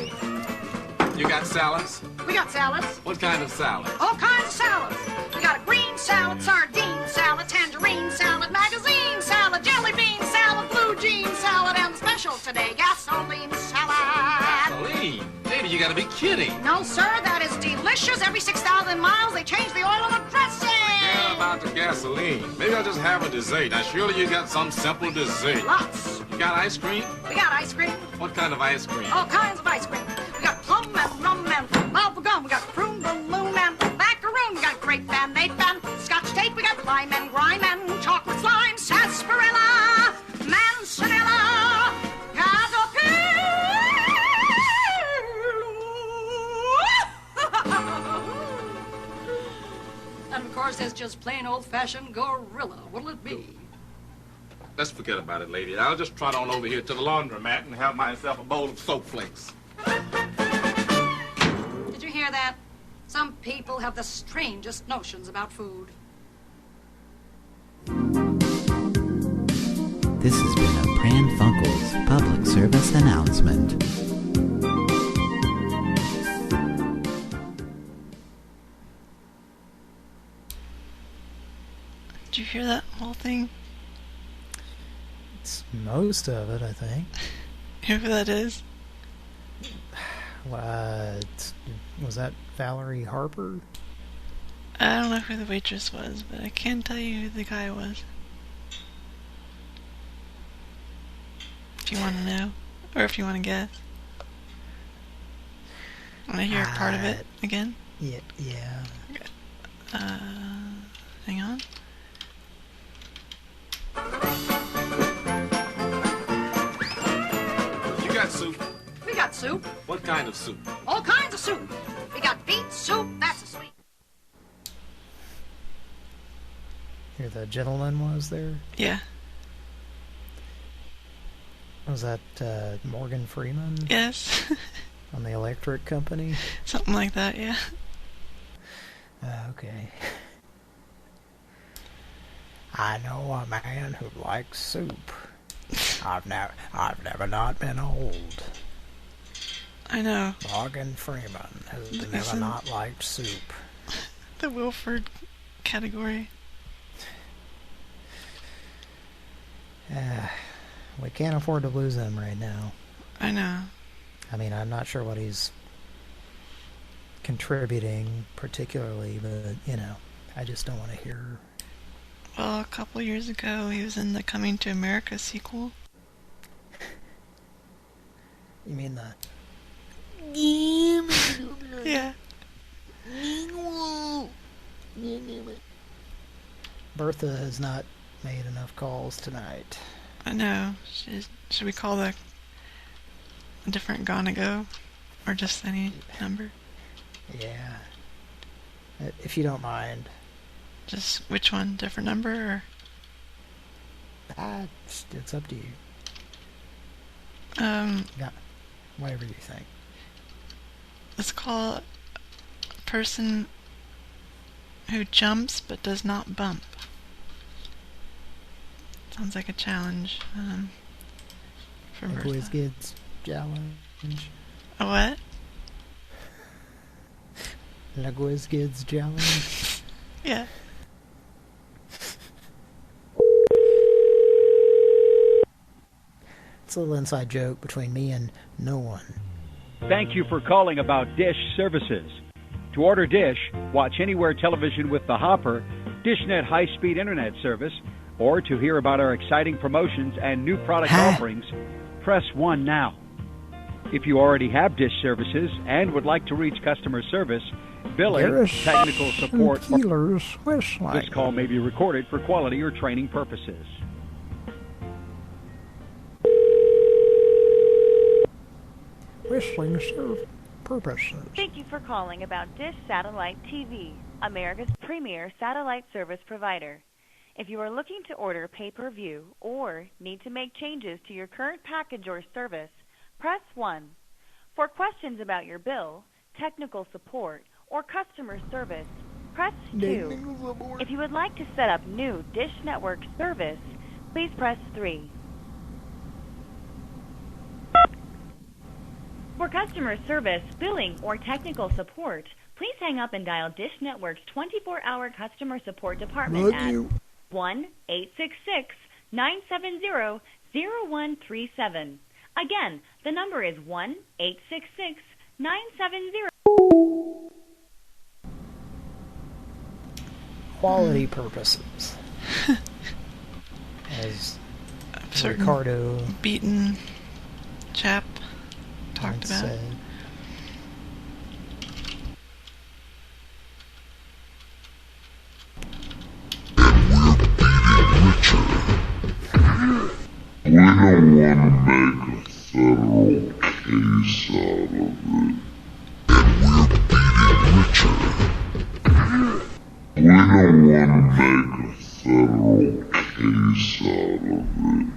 You got salads? We got salads. What kind of salad? All kinds of salads. We got a green salad, sardine salad, tangerine salad, magazine salad, jelly bean salad, blue jean salad, and special today, gasoline salad. Gasoline? Lady, you gotta be kidding. No, sir, that is delicious. Every 6,000 miles, they change the oil of the dressing. Forget about the gasoline. Maybe I'll just have a dessert. Now, surely you got some simple dessert. Lots. You got ice cream? We got ice cream. What kind of ice cream? All kinds of ice cream. We got plum and rum and bubble gum. We got prune balloon and macaroon. We got grape and nape and scotch tape. We got lime and grime and chocolate slime, sarsaparilla, manzanilla, and of course, there's just plain old-fashioned gorilla. What'll it be? Let's forget about it, lady. I'll just trot on over here to the laundromat and have myself a bowl of soap flakes. Did you hear that? Some people have the strangest notions about food. This has been a Pran Funkels public service announcement. Did you hear that whole thing? It's most of it, I think. Who that is? Was that Valerie Harper? I don't know who the waitress was, but I can tell you who the guy was. If you want to know, or if you want to guess. Want to hear part of it again? Yeah. Hang on. You got soup? We got soup. What kind of soup? All kinds of soup. We got beet soup. That's a sweet. Here the gentleman was there? Yeah. Was that Morgan Freeman? Yes. On the electric company? Something like that, yeah. Okay. I know a man who likes soup. I've never not been old. I know. Morgan Freeman has never not liked soup. The Wilford category. We can't afford to lose him right now. I know. I mean, I'm not sure what he's contributing particularly, but, you know, I just don't want to hear... Well, a couple years ago, he was in the Coming to America sequel. You mean the... Yeah. Bertha has not made enough calls tonight. I know. Should we call a different Gonna Go? Or just any number? Yeah. If you don't mind. Just which one? Different number, or? It's up to you. Yeah, whatever you think. Let's call a person who jumps but does not bump. Sounds like a challenge. For The Bertha. WizKids challenge. A what? The WizKids challenge. Yeah. It's a little inside joke between me and no one. Thank you for calling about Dish Services. To order Dish, watch Anywhere Television with the Hopper, DishNet high-speed internet service, or to hear about our exciting promotions and new product offerings, press 1 now. If you already have Dish Services and would like to reach customer service, billing, technical support, this call may be recorded for quality or training purposes. Whistling serve purposes. Thank you for calling about Dish Satellite TV, America's premier satellite service provider. If you are looking to order pay-per-view or need to make changes to your current package or service, press 1. For questions about your bill, technical support, or customer service, press 2. If you would like to set up new Dish Network service, please press 3. For customer service, billing, or technical support, please hang up and dial Dish Network's 24-hour customer support department at 1-866-970-0137. Again, the number is 1-866-970. Quality purposes. As Ricardo beaten chap talked about. said. We don't want to make a federal case out of it. And we're beating Richard. We don't want to make a federal case out of it.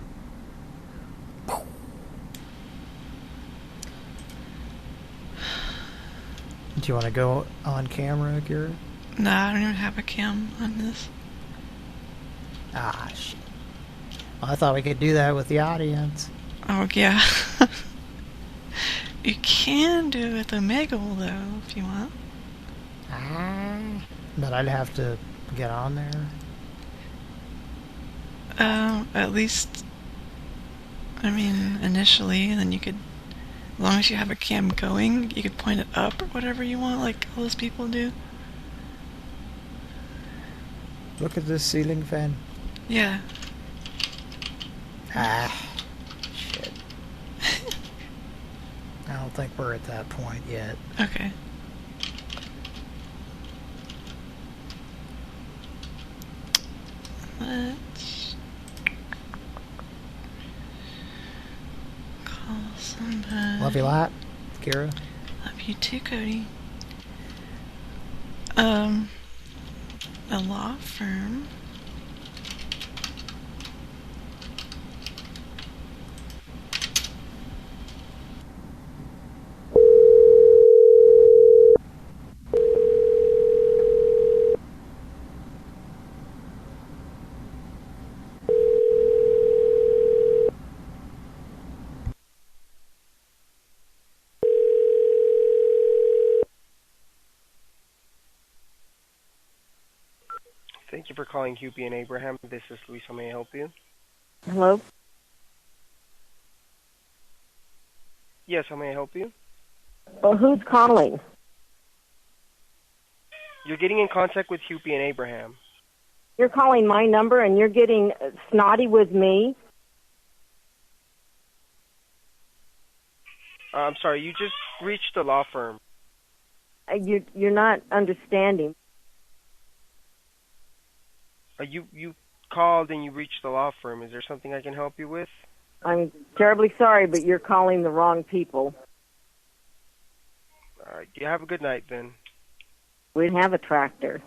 Do you want to go on camera, Kira? No, I don't even have a cam on this. Ah, shit. Well, I thought we could do that with the audience. Oh, yeah. You can do it with Omegle, though, if you want. But I'd have to get on there. At least, I mean, initially, and then you could, as long as you have a cam going, you could point it up or whatever you want, like all those people do. Look at this ceiling fan. Yeah. Shit. I don't think we're at that point yet. Okay. Let's call somebody. Love you a lot, Kira. Love you too, Cody. A law firm. Thank you for calling Hupy and Abraham. This is Luis. How may I help you? Hello? Yes, how may I help you? Well, who's calling? You're getting in contact with Hupy and Abraham. You're calling my number and you're getting snotty with me? I'm sorry, you just reached the law firm. You're not understanding. You called and you reached the law firm. Is there something I can help you with? I'm terribly sorry, but you're calling the wrong people. All right, you have a good night then. We have a tractor.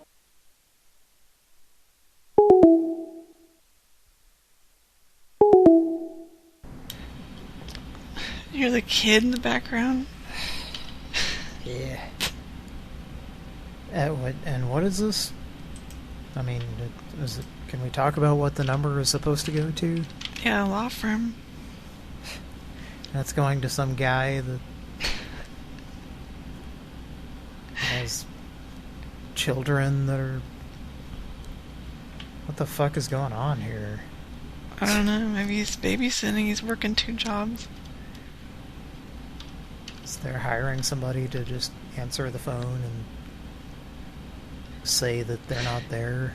You're the kid in the background? Yeah. And what is this? I mean, can we talk about what the number is supposed to go to? Yeah, a law firm. That's going to some guy that has children that are... What the fuck is going on here? I don't know, maybe he's babysitting, he's working 2 jobs. So they're hiring somebody to just answer the phone and say that they're not there.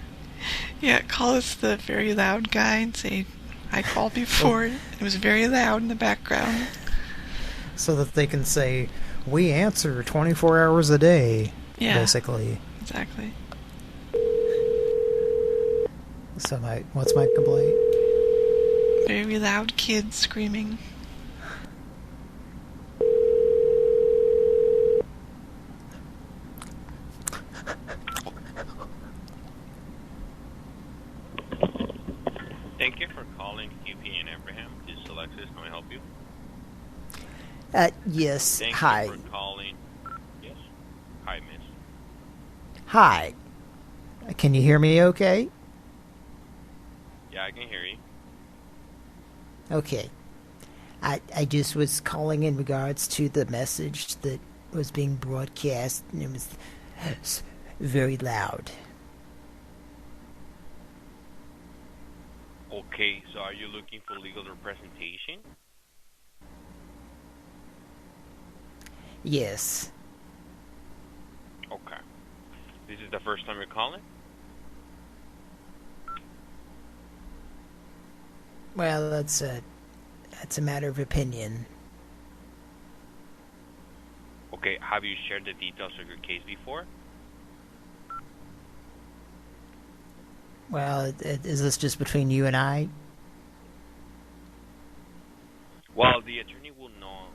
Yeah, call us the very loud guy and say, I called before, it was very loud in the background. So that they can say, we answer 24 hours a day, basically. Exactly. So what's my complaint? Very loud kids screaming. Thank you for calling UP and Abraham. This is Alexis. Can I help you? Yes. Thank Hi. you for calling. Yes. Hi, miss. Hi. Can you hear me okay? Yeah, I can hear you. Okay. I just was calling in regards to the message that was being broadcast, and it was very loud. Okay, so are you looking for legal representation? Yes. Okay. This is the first time you're calling? Well, that's a matter of opinion. Okay, have you shared the details of your case before? Well, is this just between you and I? Well, the attorney will know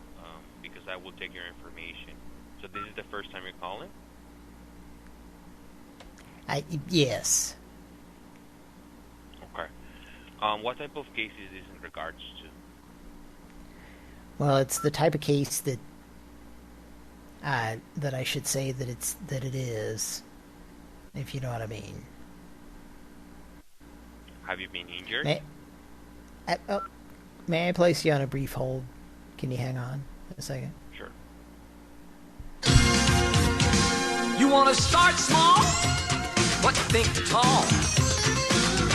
because I will take your information. So this is the first time you're calling? Yes. Okay. What type of case is this in regards to? Well, it's the type of case that I should say that it is, if you know what I mean. Have you been injured? May I place you on a brief hold? Can you hang on a second? Sure. You want to start small, but think tall.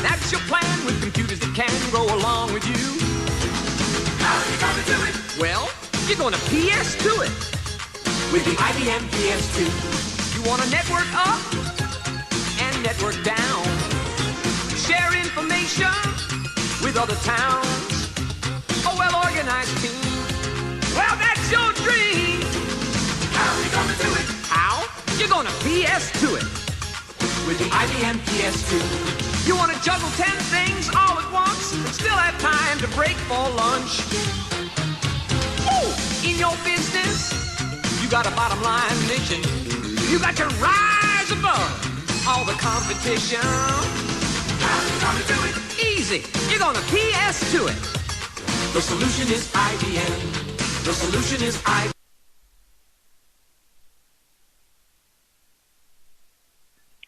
That's your plan with computers that can grow along with you. How are you gonna do it? Well, you're gonna PS to it with the IBM PS2. You want to network up and network down. Share information with other towns. A well-organized team. Well, that's your dream. How are you gonna do it? How? You're gonna PS to it with the IBM PS2. You want to juggle 10 things all at once and still have time to break for lunch. Ooh, in your business, you got a bottom line mission. You got to rise above all the competition. How you gonna do it? Easy. You're gonna PS to it. The solution is IBM. The solution is IBM.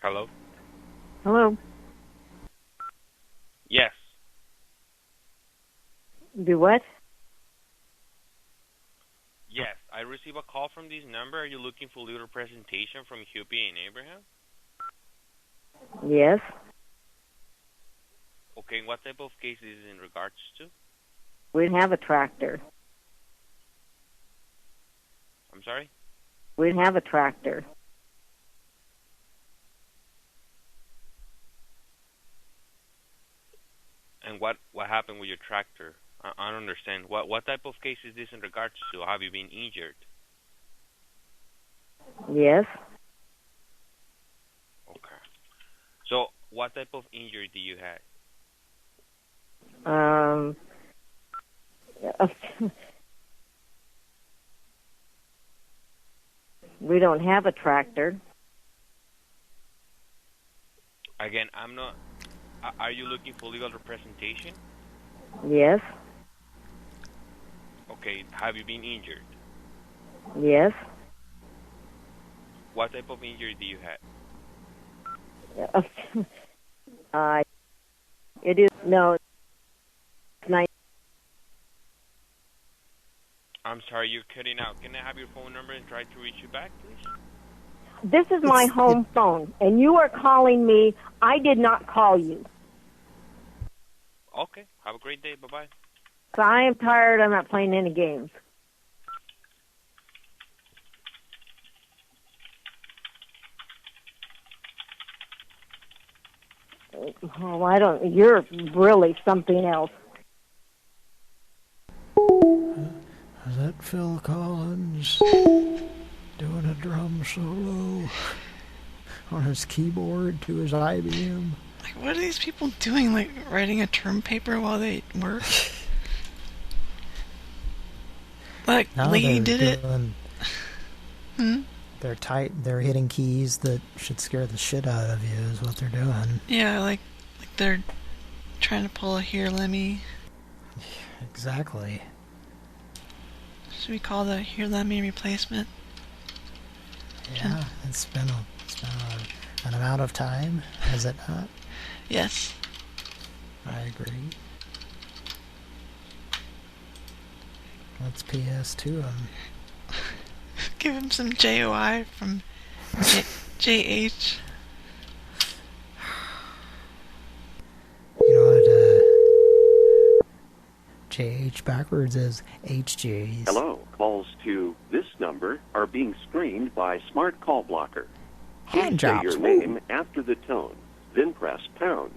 Hello? Hello. Yes. Do what? Yes. I received a call from this number. Are you looking for legal representation from Huppy and Abraham? Yes. Okay, what type of case is it in regards to? We have a tractor. I'm sorry? We have a tractor. And what happened with your tractor? I don't understand. What type of case is this in regards to? Have you been injured? Yes. Okay. So, what type of injury do you have? We don't have a tractor. Again, I'm not... Are you looking for legal representation? Yes. Okay, have you been injured? Yes. What type of injury do you have? It is... No. It's not... I'm sorry, you're cutting out. Can I have your phone number and try to reach you back, please? This is my home phone, and you are calling me. I did not call you. Okay, have a great day. Bye-bye. So I am tired. I'm not playing any games. Oh, I don't... You're really something else. Is that Phil Collins doing a drum solo on his keyboard to his IBM? Like, what are these people doing? Like, writing a term paper while they work? Like, No, Lee they're did it? They're hitting keys that should scare the shit out of you is what they're doing. Yeah, like they're trying to pull a here, Lemmy. Exactly. Should we call the Here Let Me replacement? Yeah, it's been an amount of time, has it not? Yes. I agree. Let's PS2 him. Give him some JOI from JH. You know what, JH backwards is HJs. Hello. Calls to this number are being screened by Smart Call Blocker. Hand Please say jobs. your name after the tone, then press pound.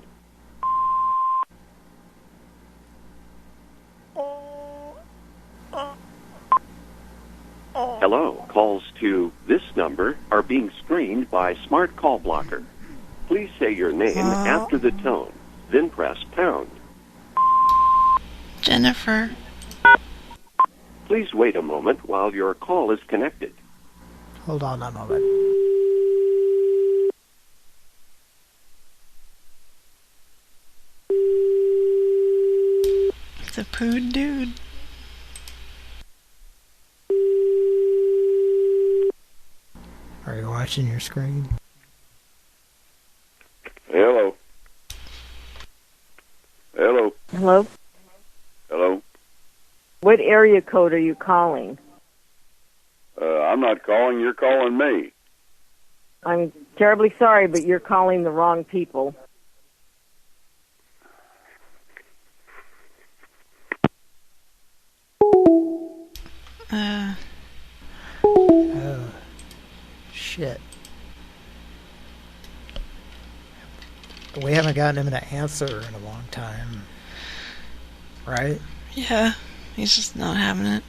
Hello. Calls to this number are being screened by Smart Call Blocker. Please say your name after the tone, then press pound. Jennifer. Please wait a moment while your call is connected. Hold on a moment. It's a pooed dude. Are you watching your screen? Hello. Hello. Hello? Hello. What area code are you calling? I'm not calling. You're calling me. I'm terribly sorry, but you're calling the wrong people. Oh. Shit. We haven't gotten him to answer in a long time. Right? Yeah, he's just not having it.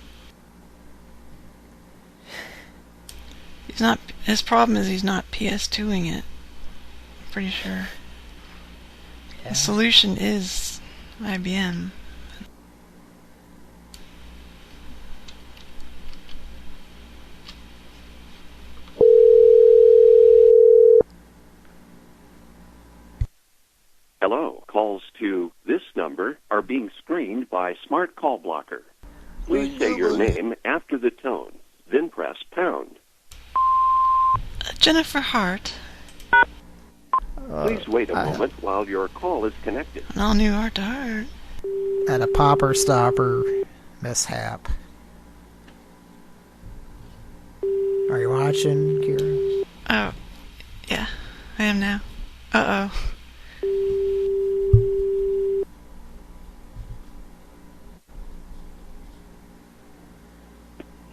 He's not. His problem is he's not PS2ing it. I'm pretty sure. Yeah. The solution is IBM. Hello. Calls to this number are being screened by Smart Call Blocker. Please say your name after the tone, then press pound. Jennifer Hart. Please wait a moment while your call is connected. An all-new Heart to Heart. At a popper stopper mishap. Are you watching, Kira? Oh, yeah, I am now. Uh-oh.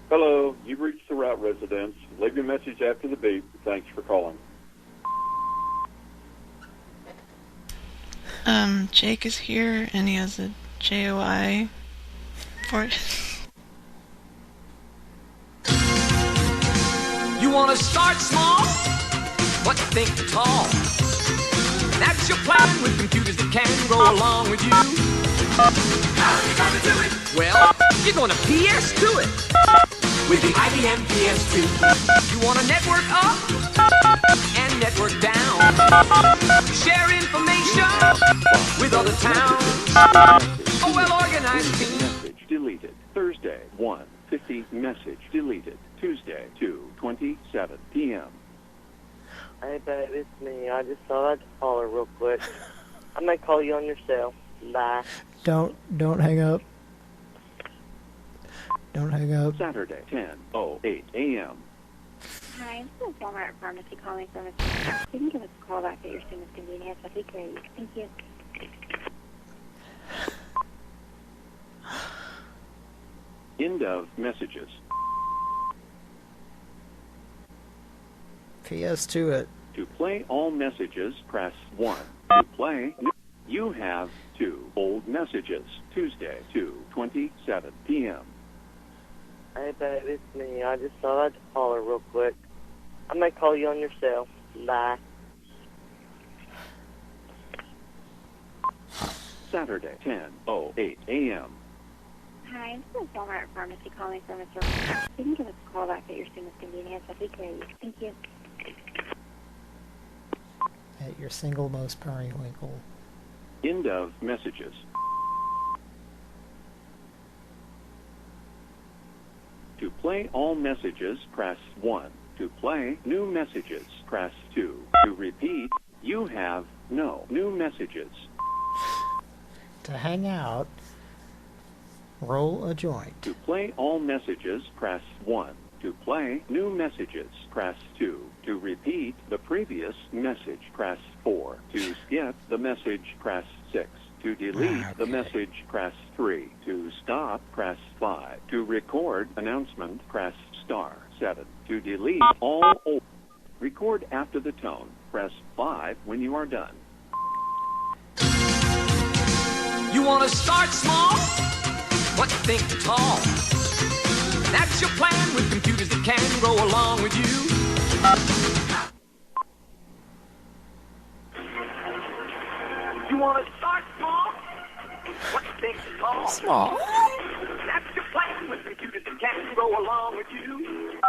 Hello, you've reached the route residence. Leave your message after the beep. Thanks for calling. Jake is here, and he has a JOI for it. You want to start small, but think tall. That's your plan with computers that can grow along with you. How are you gonna do it? Well, you're gonna PS to it with the IBM PS2. You want to network up and network down. Share information with other towns. A well-organized team. Message deleted. Thursday, 1:50. Message deleted. Tuesday, 2:27 p.m. Hey, babe, it's me. I just thought I'd call her real quick. I might call you on your cell. Bye. Don't hang up. Don't hang up. Saturday, 10:08 a.m. Hi, this is Walmart Pharmacy calling from a... You can give us a call back at your soonest convenience. That'd be great. Thank you. End of messages. PS2 it. To play all messages, press 1. To play, you have 2 old messages. Tuesday, 2:27 p.m. Hey, babe, it's me. I just thought I'd call her real quick. I might call you on your cell. Bye. Saturday, 10:08 a.m. Hi, this is Walmart Pharmacy calling from a... You can give us a call back at your soonest convenience. That'd be great. Thank you. At your single most periwinkle. End of messages. play all messages, press 1. To play new messages, press 2. To repeat, you have no new messages. To hang out, roll a joint. To play all messages, press 1. To play new messages, press 2. To repeat the previous message, press 4. To skip the message, press 6. To delete the message, press 3. To stop, press 5. To record announcement, press star 7. To delete all old. Record after the tone. Press 5 when you are done. You want to start small, but think tall. That's your plan with computers that can grow along with you. You want to start small, but think tall. Small. That's your plan with computers that can grow along with you.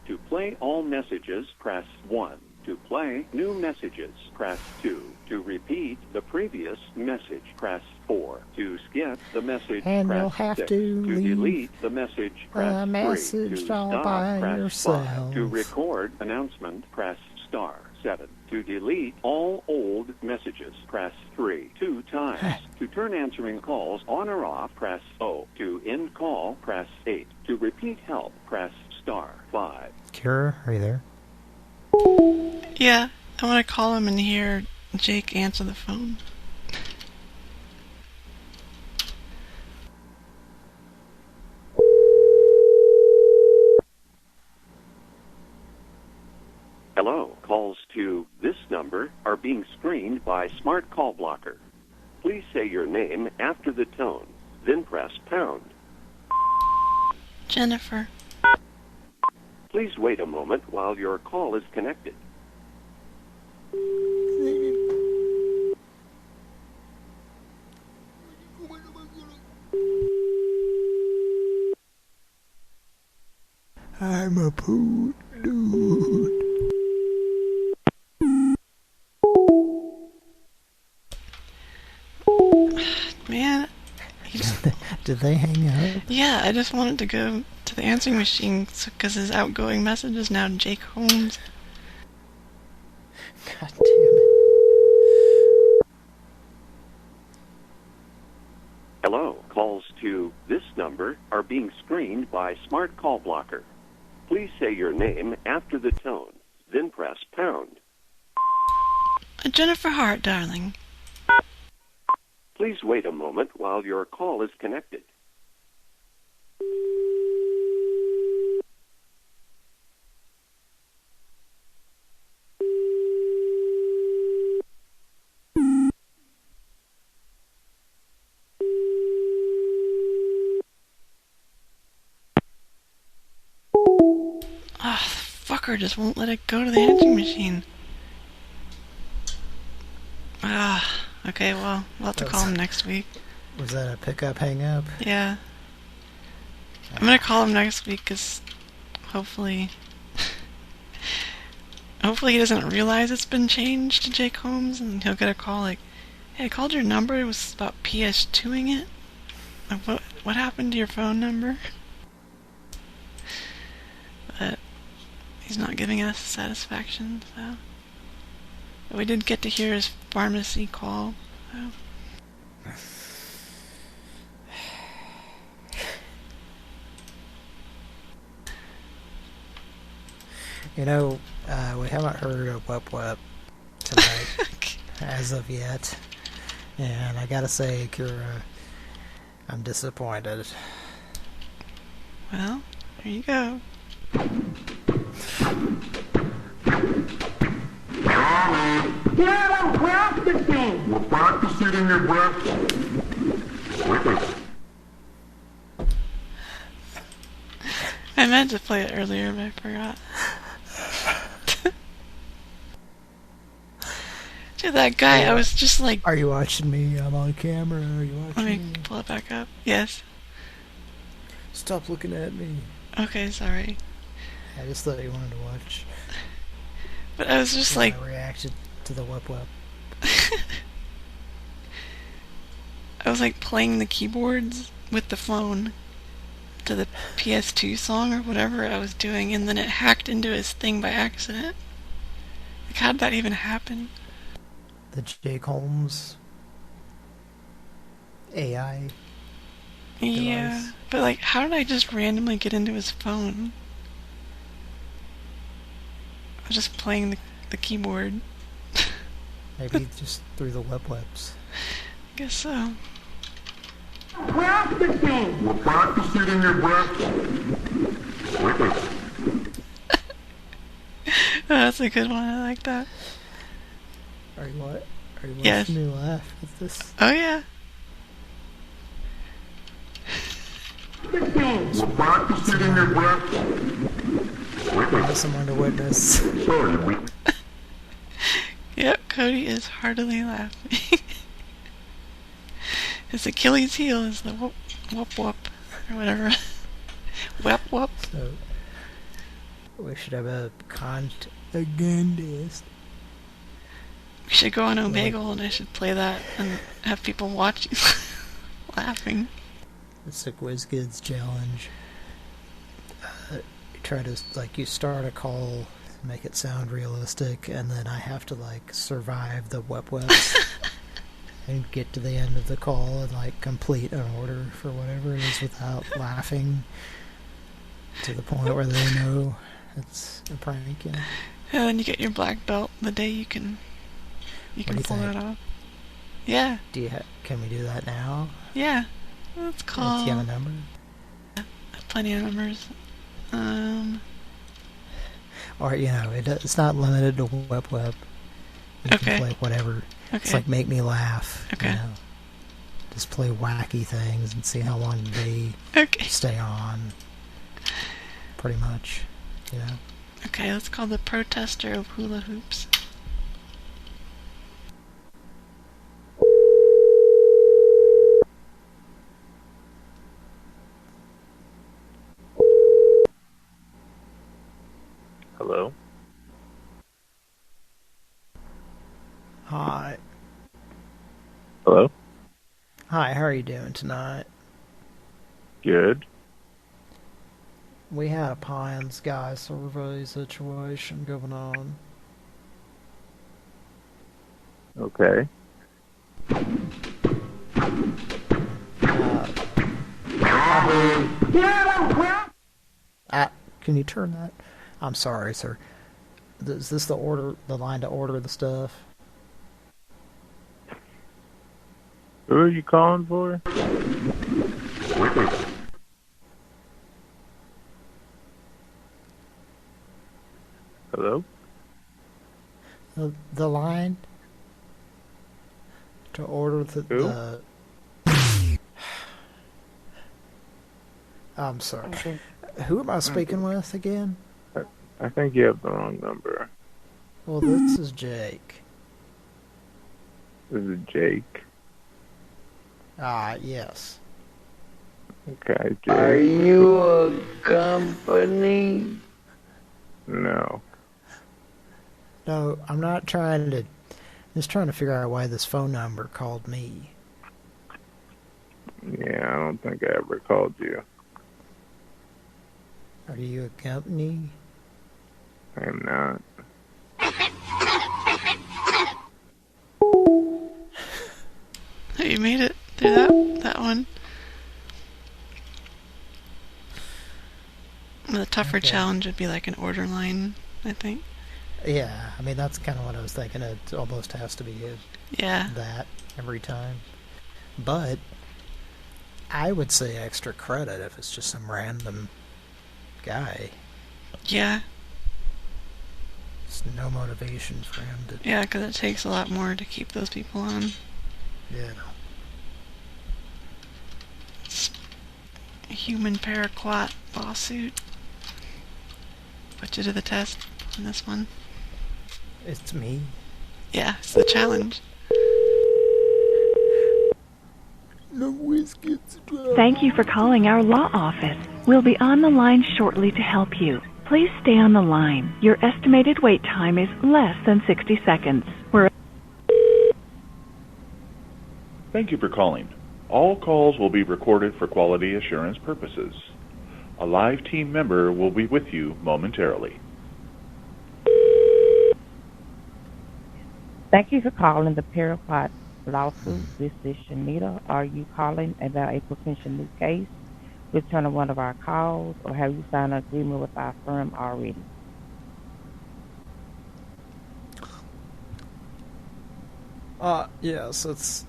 To play all messages, press 1. To play new messages, press 2. To repeat the previous message, press 4. To skip the message, And press you'll have 6. to leave delete the message, press a 3. message To all stop, by press yourself. 5. To record announcement, press star 7. To delete all old messages, press 3 2 times. To turn answering calls on or off, press 0. To end call, press 8. To repeat help, press star 5. Kira, are you there? Yeah, I want to call him and hear Jake answer the phone. Hello. Calls to this number are being screened by Smart Call Blocker. Please say your name after the tone, then press pound. Jennifer. Please wait a moment while your call is connected. I'm a poot dude. Man, Did they hang up? yeah, I just wanted to go to the answering machine because his outgoing message is now Jake Holmes. God damn it. Hello. Calls to this number are being screened by Smart Call Blocker. Please say your name after the tone, then press pound. Jennifer Hart, darling. Please wait a moment while your call is connected. Ah, the fucker just won't let it go to the answering machine. Ah, okay, well, we'll have to call him next week. Was that a pickup hang up? Yeah. I'm gonna call him next week because hopefully he doesn't realize it's been changed to Jake Holmes and he'll get a call like, hey, I called your number, it was about PS2ing it. Like, what happened to your phone number? But he's not giving us satisfaction, so. But we did get to hear his pharmacy call, so. You know, we haven't heard of Wep Wep tonight as of yet. And I gotta say, Kira, I'm disappointed. Well, there you go. We're practicing. We're practicing in your breath. I meant to play it earlier, but I forgot. Dude, that guy, I was just like... Are you watching me? I'm on camera. Are you watching me? Let me pull it back up. Yes. Stop looking at me. Okay, sorry. I just thought you wanted to watch. But I was just like... My reaction to the Wep Wep. I I was like playing the keyboards with the phone to the PS2 song or whatever I was doing, and then it hacked into his thing by accident. Like, how did that even happen? The Jake Holmes AI Yeah, device. but like, how did I just randomly get into his phone? I was just playing the keyboard. Maybe just through the webs. Guess so. Practicing! We're practicing your breath. Oh, that's a good one. I like that. Are you what? Are you Yes. watching me laugh at this? Oh yeah. We're practicing your breath. Someone to witness. Sorry, Yep, Cody is heartily laughing. His Achilles heel is the whoop whoop whoop or whatever. Whoop whoop. So we should have a against. We should go on Omegle and I should play that and have people watch you laughing. It's a WizKids challenge. You try to, like, you start a call, make it sound realistic, and then I have to, like, survive the webs and get to the end of the call and, like, complete an order for whatever it is without laughing to the point where they know it's a prank, you know? And then you get your black belt the day you can pull that off. Yeah. Can we do that now? Yeah. Let's call. Do you have a number? Yeah, plenty of numbers. Or, you know, it's not limited to web. You can play whatever. Okay. It's like Make Me Laugh. Okay. You know? Just play wacky things and see how long they stay on. Pretty much, you know. Okay, let's call the protester of hula hoops. Hello? Hi. Hello? Hi, how are you doing tonight? Good. We had a pie in the sky survey situation going on. Okay. Can you turn that? I'm sorry, sir. Is this the line to order the stuff? Who are you calling for? Hello? The line to order the I'm sorry. Okay. Who am I speaking with again? I think you have the wrong number. Well, this is Jake. This is Jake. Yes. Okay, Jake. Are you a company? No. No, I'm not trying to... just trying to figure out why this phone number called me. Yeah, I don't think I ever called you. Are you a company? I'm not. Oh, you made it through that one. The tougher challenge would be like an order line, I think. Yeah, I mean, that's kind of what I was thinking. It almost has to be that every time. But I would say extra credit if it's just some random guy. Yeah. There's no motivation for him to... Yeah, because it takes a lot more to keep those people on. Yeah. It's a human paraquat lawsuit. Put you to the test on this one. It's me. Yeah, it's the challenge. Thank you for calling our law office. We'll be on the line shortly to help you. Please stay on the line. Your estimated wait time is less than 60 seconds. Thank you for calling. All calls will be recorded for quality assurance purposes. A live team member will be with you momentarily. Thank you for calling the Parapod lawsuit. This is Shanita. Are you calling about a potential new case, returning one of our calls, or have you signed an agreement with our firm already? Yes, it's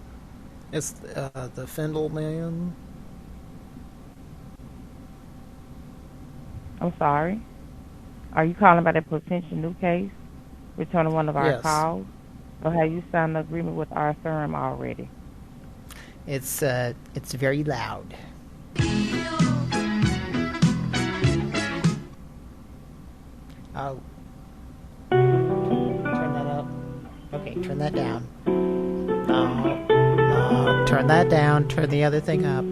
the Findle man. I'm sorry. Are you calling about a potential new case, returning one of our Yes. calls, or have you signed an agreement with our firm already? It's very loud. Oh. Turn that up. Okay, turn that down. No, turn that down. Turn the other thing up.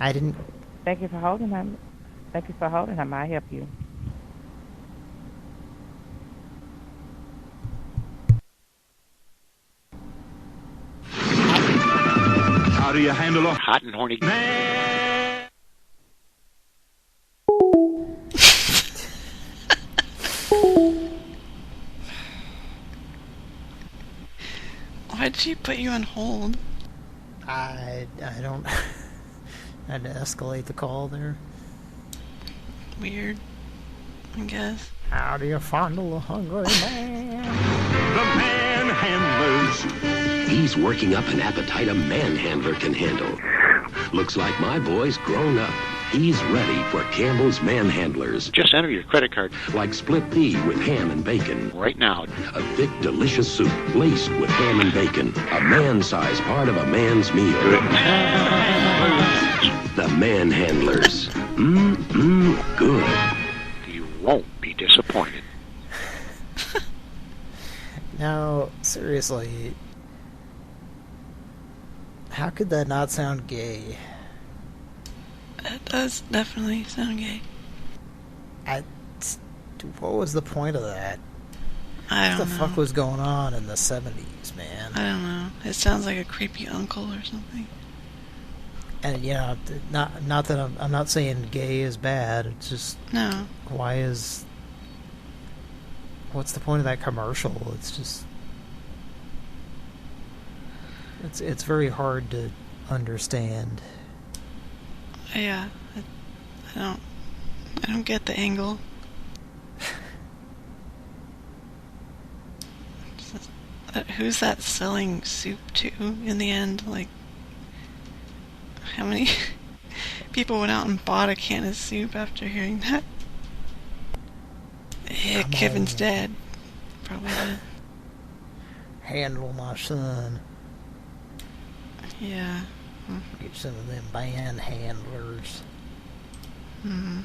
I didn't... Thank you for holding him. Thank you for holding him. May I help you? How do you handle a hot and horny man? Why did she put you on hold? I don't... I had to escalate the call there. Weird, I guess. How do you fondle a hungry man? The manhandlers. He's working up an appetite a manhandler can handle. Looks like my boy's grown up. He's ready for Campbell's Manhandlers. Just enter your credit card. Like split pea with ham and bacon. Right now. A thick, delicious soup laced with ham and bacon. A man-sized part of a man's meal. The Manhandlers. Good. You won't be disappointed. Now, seriously, how could that not sound gay? It does definitely sound gay. What was the point of that? I don't know. What the fuck was going on in the 70s, man? I don't know. It sounds like a creepy uncle or something. And yeah, not that I'm not saying gay is bad. It's just no. What's the point of that commercial? It's just it's very hard to understand. Yeah, I don't get the angle. Who's that selling soup to in the end? Like, how many people went out and bought a can of soup after hearing that? Yeah, Kevin's dead. Probably did. Handle my son. Yeah. Get some of them band handlers. Hmm.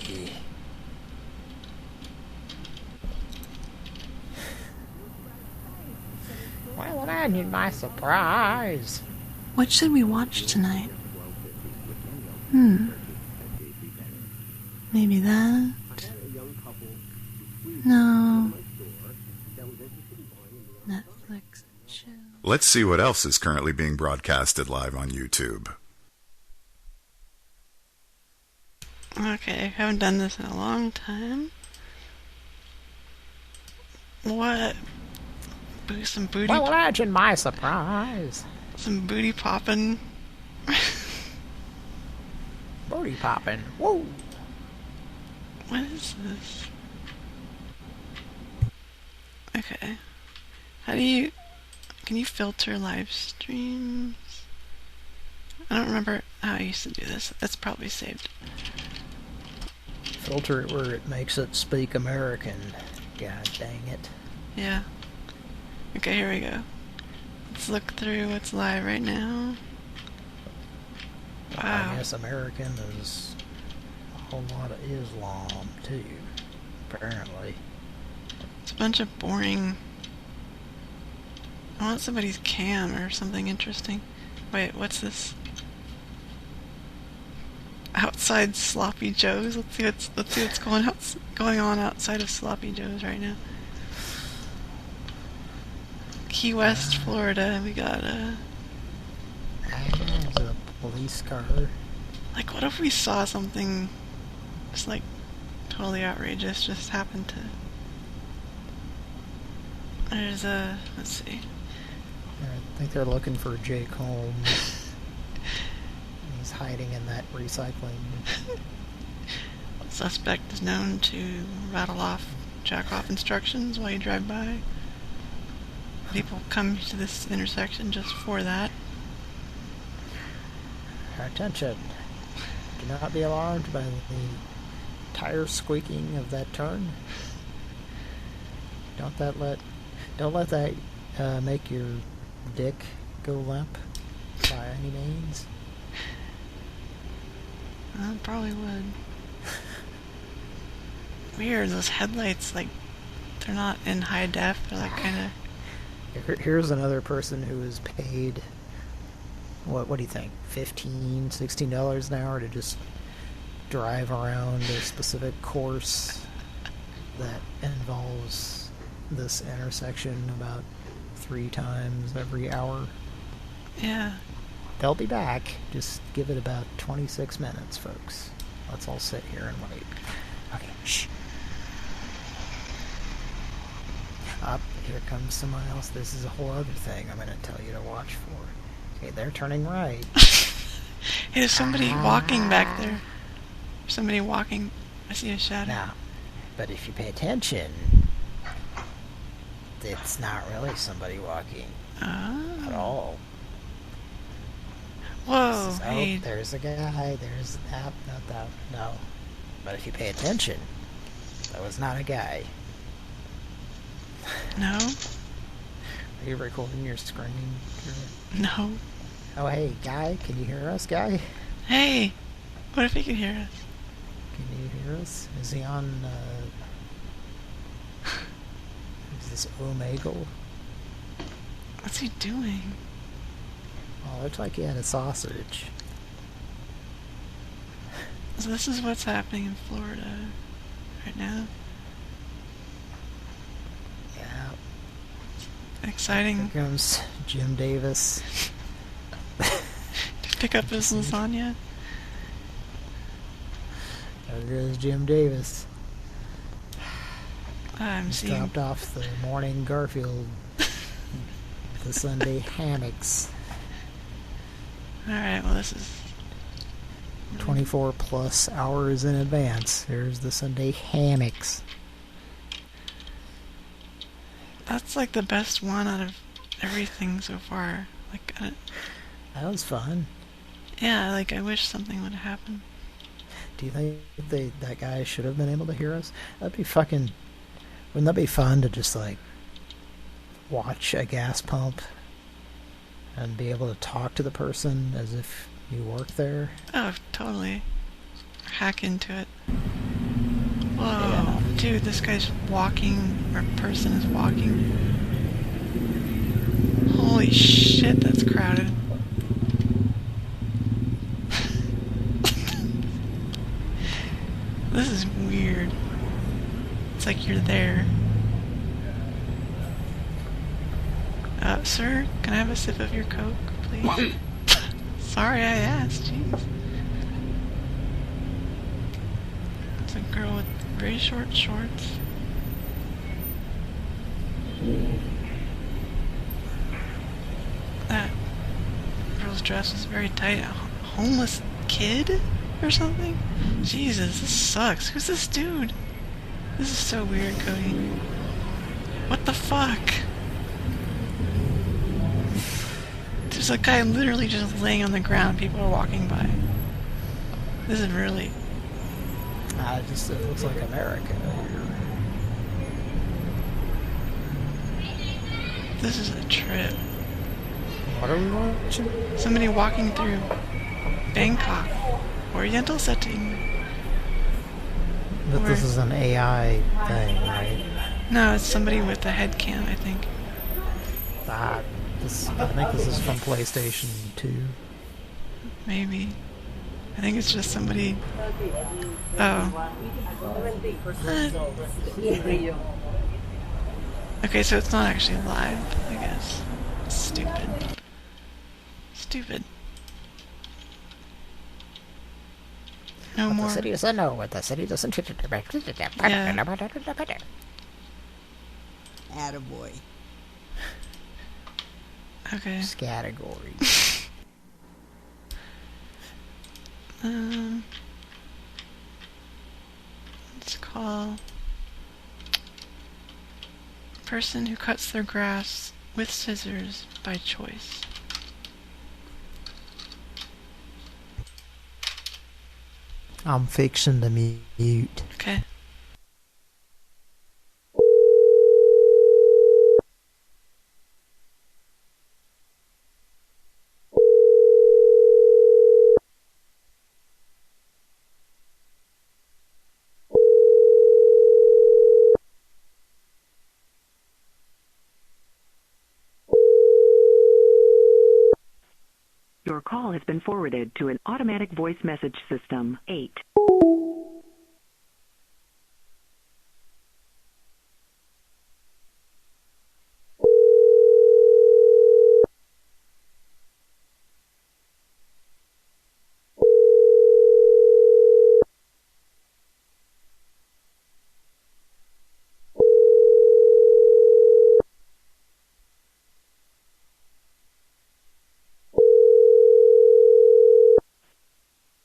Yeah. Well, imagine my surprise. What should we watch tonight? Maybe that? No. Netflix and chill. Let's see what else is currently being broadcasted live on YouTube. Okay, haven't done this in a long time. What? Some booty. Well, imagine my surprise. Some booty popping. Booty popping. Whoa. What is this? Okay. Can you filter live streams? I don't remember how I used to do this. That's probably saved. Filter it where it makes it speak American. God dang it. Yeah. Okay, here we go. Let's look through what's live right now. Wow. I guess American is a whole lot of Islam, too, apparently. It's a bunch of boring... I want somebody's cam or something interesting. Wait, what's this? Outside Sloppy Joe's? Let's see what's going on outside of Sloppy Joe's right now. Key West, Florida. We got There's a police car. like, what if we saw something just like totally outrageous just happened to... There's a... let's see. I think they're looking for Jake Holmes. He's hiding in that recycling. Suspect is known to rattle off jack-off instructions while you drive by. People come to this intersection just for that. Attention. Do not be alarmed by the tire squeaking of that turn. Don't let that make your dick go limp by any means. I probably would. Weird, those headlights, like, they're not in high def, they're like kind of... Here's another person who is paid, what do you think, $15, $16 an hour to just drive around a specific course that involves this intersection about 3 times every hour. Yeah. They'll be back. Just give it about 26 minutes, folks. Let's all sit here and wait. Okay, shh. Up, here comes someone else. This is a whole other thing I'm going to tell you to watch for. Okay, they're turning right. Hey, there's somebody walking back there. Somebody walking. I see a shadow. Now, but if you pay attention, it's not really somebody walking at all. Whoa, hey. There's a guy. There's not that. No. But if you pay attention, that was not a guy. No? Are you recording your screen? No. Oh, hey, guy, can you hear us, guy? Hey! What if he can hear us? Can you hear us? Is he on, is this Omegle? What's he doing? Oh, looks like he had a sausage. So this is what's happening in Florida right now. Yeah. Exciting. Here comes Jim Davis. To pick up his lasagna. There goes Jim Davis. I'm He's seeing... dropped off the morning Garfield. The Sunday hammocks. Alright, well this is... 24 plus hours in advance. There's the Sunday hammocks. That's like the best one out of everything so far. Like, that was fun. Yeah, like I wish something would have happened. Do you think that guy should have been able to hear us? That'd be fucking... Wouldn't that be fun to just like watch a gas pump and be able to talk to the person as if you work there? Oh, totally. Hack into it. Whoa, yeah. Dude, this guy's walking, or person is walking. Holy shit, that's crowded. This is weird. It's like you're there. Sir, can I have a sip of your Coke, please? Sorry I asked, jeez. It's a girl with very short shorts. That girl's dress is very tight. A homeless kid or something? Jesus, this sucks. Who's this dude? This is so weird, Cody. What the fuck? There's a guy literally just laying on the ground. People are walking by. This is really... it looks like America here. This is a trip. What are we watching? Somebody walking through Bangkok. Oriental setting. But this is an AI thing, right? No, it's somebody with a head cam, I think. I think this is from PlayStation 2. Maybe. I think it's just somebody... Oh. Okay, so it's not actually live, I guess. Stupid. Stupid. No what more. the city doesn't know, what the city doesn't... Attaboy. Okay. Category. Let's call person who cuts their grass with scissors by choice. I'm fixing to mute. Okay. Your call has been forwarded to an automatic voice message system. 8.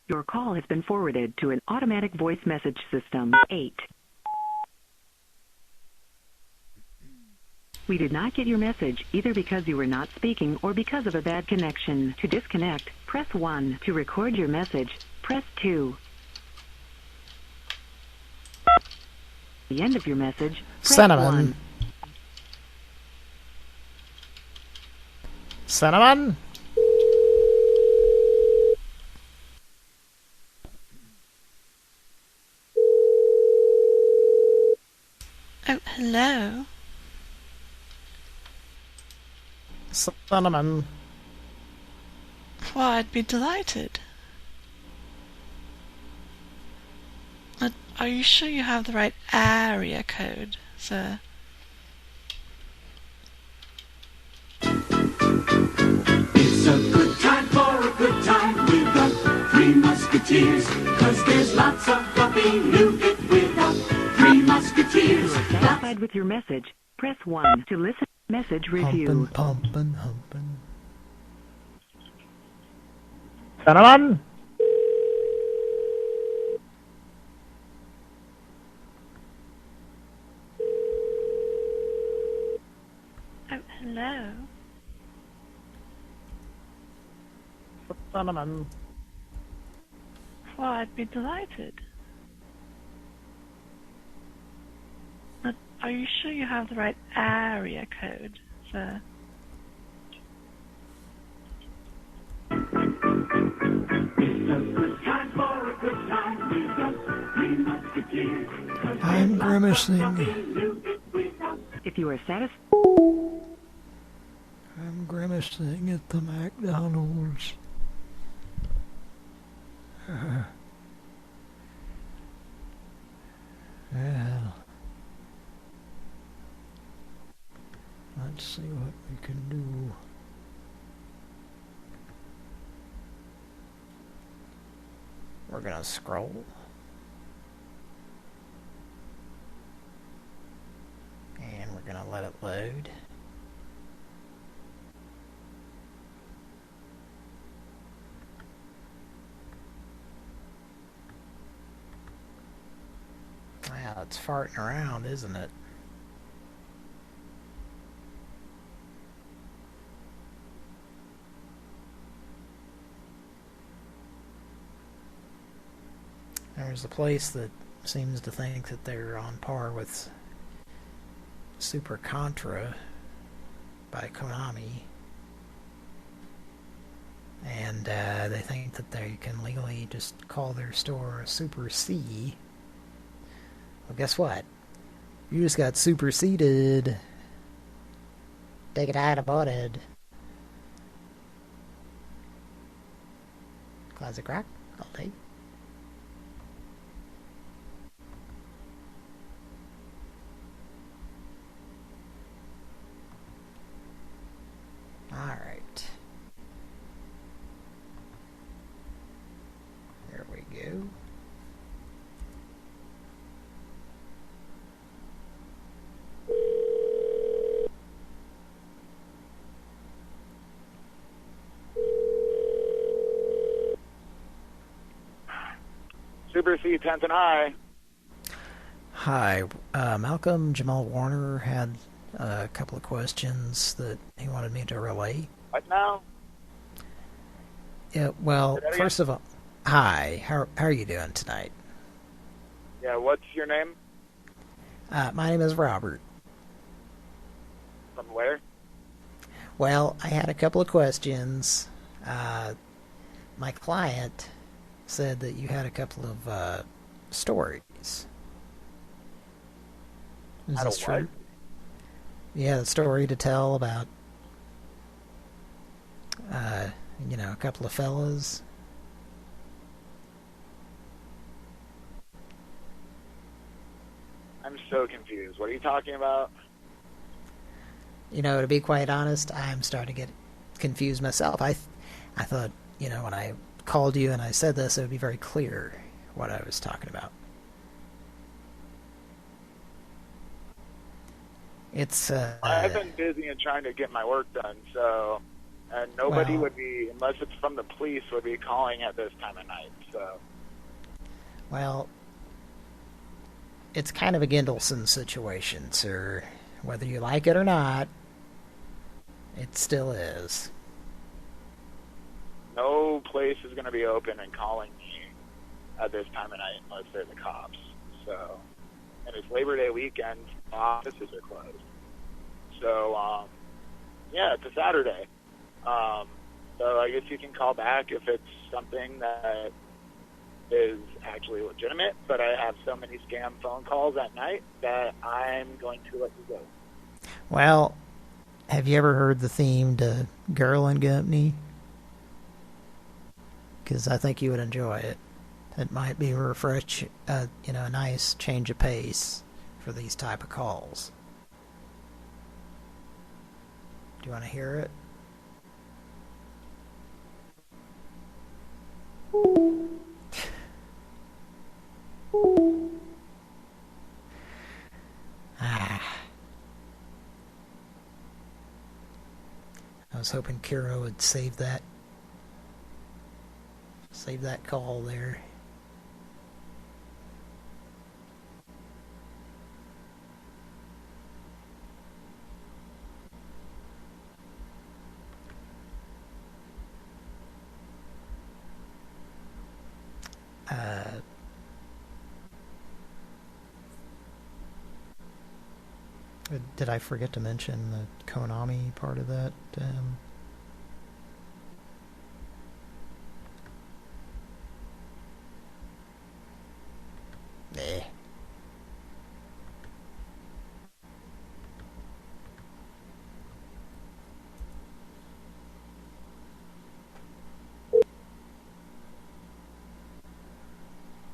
Your call has been forwarded to an automatic voice message system. 8. We did not get your message either because you were not speaking or because of a bad connection. To disconnect, press 1. To record your message, press 2. The end of your message, press Cinnamon. 1. Cinnamon? Oh, hello. Cinnamon. Well, I'd be delighted. Are you sure you have the right area code, sir? It's a good time for a good time with the Three Musketeers, 'cause there's lots of fluffing you get with the Three Musketeers. Satisfied with your message, press 1. To listen, message review. Humpin', humpin'. Cinnamon? Oh, hello. Cinnamon. Well, I'd be delighted. Are you sure you have the right area code, sir? I'm grimacing. If you are satisfied, I'm grimacing at the McDonald's. Well, let's see what we can do. We're gonna scroll. And we're gonna let it load. Wow, it's farting around, isn't it? There's a place that seems to think that they're on par with Super Contra by Konami. And they think that they can legally just call their store Super C. Well, guess what? You just got superseded. Take it out about it. Classic rock all day. Super C, Tenton High. Hi, Malcolm Jamal Warner had a couple of questions that he wanted me to relay. What now? Yeah, well, first of all, hi, how are you doing tonight? Yeah, what's your name? My name is Robert. From where? Well, I had a couple of questions. My client said that you had a couple of stories. Is this true? You had a story to tell about, you know, a couple of fellas. I'm so confused. What are you talking about? You know, to be quite honest, I'm starting to get confused myself. I thought, you know, when I called you and I said this, it would be very clear what I was talking about. It's, I've been busy and trying to get my work done, so, and nobody would be, unless it's from the police, would be calling at this time of night, so. Well, it's kind of a Gindelson situation, sir. Whether you like it or not, it still is. No place is going to be open and calling me at this time of night unless they're the cops, so. And it's Labor Day weekend, offices are closed. So, yeah, it's a Saturday. So I guess you can call back if it's something that is actually legitimate, but I have so many scam phone calls at night that I'm going to let you go. Well, have you ever heard the theme to Girl and Company? Because I think you would enjoy it. It might be a you know, a nice change of pace for these type of calls. Do you want to hear it? I was hoping Kira would save that call there. Did I forget to mention the Konami part of that? Nah.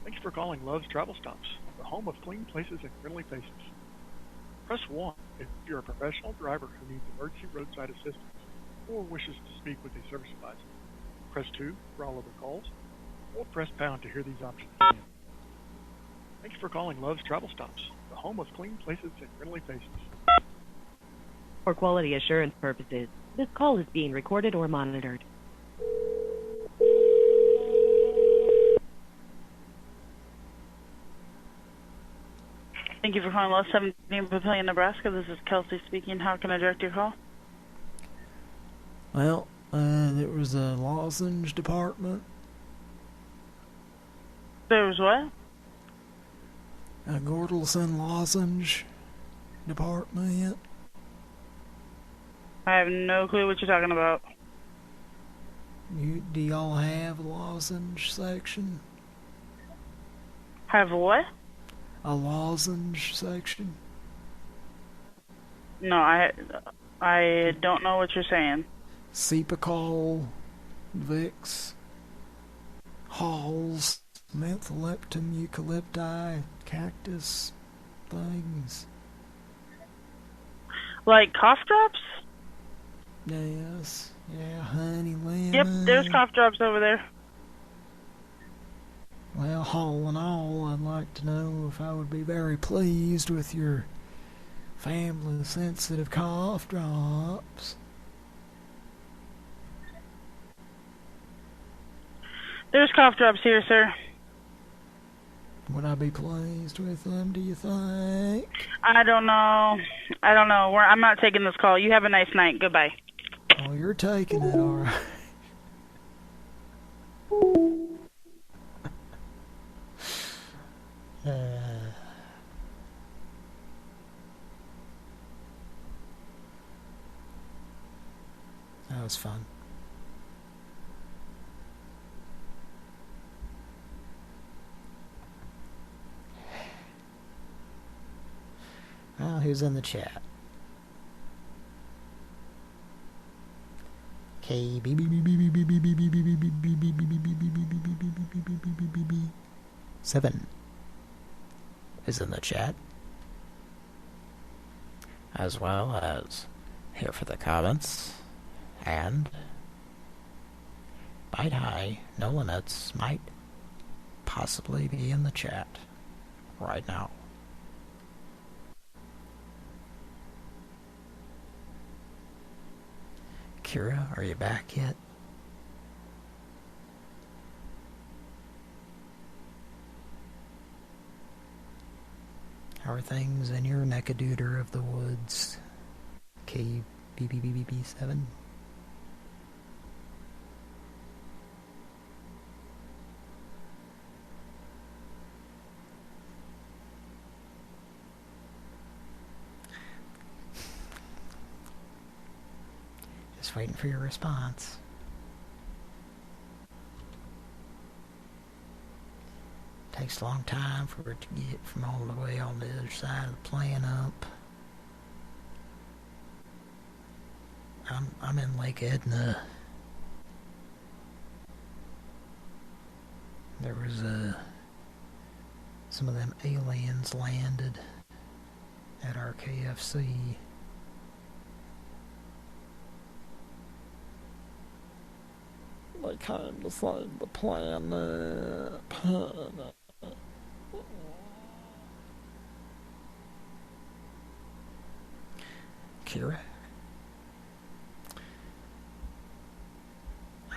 Thanks for calling Love's Travel Stops, the home of clean places and friendly faces. Press 1 if you're a professional driver who needs emergency roadside assistance or wishes to speak with a service advisor. Press 2 for all other calls, or press pound to hear these options again. Thanks for calling Love's Travel Stops, the home of clean places and friendly faces. For quality assurance purposes, this call is being recorded or monitored. Thank you for calling Lowe's 17 Papillion, Nebraska. This is Kelsey speaking. How can I direct your call? Well, there was a lozenge department. There was what? A Gordelson lozenge department. I have no clue what you're talking about. Do y'all have a lozenge section? Have what? A lozenge section? No, I don't know what you're saying. Cepacol, Vicks, Halls, mentholeptum, eucalypti, cactus things. Like cough drops? Yes. Yeah, honey, lemon. Yep, there's cough drops over there. Well, all in all, I'd like to know if I would be very pleased with your family-sensitive cough drops. There's cough drops here, sir. Would I be pleased with them, do you think? I don't know. I'm not taking this call. You have a nice night. Goodbye. Oh, you're taking it, all right. That was fun. Well, who's in the chat? KB7 is in the chat, as well as here for the comments, and Bite High, No Limits might possibly be in the chat right now. Kira, are you back yet? How are things in your neck-a-dooter of the woods? KBBBB7? Just waiting for your response. Takes a long time for it to get from all the way on the other side of the plan up. I'm in Lake Edna. There was some of them aliens landed at our KFC. They came to save the planet. Kira?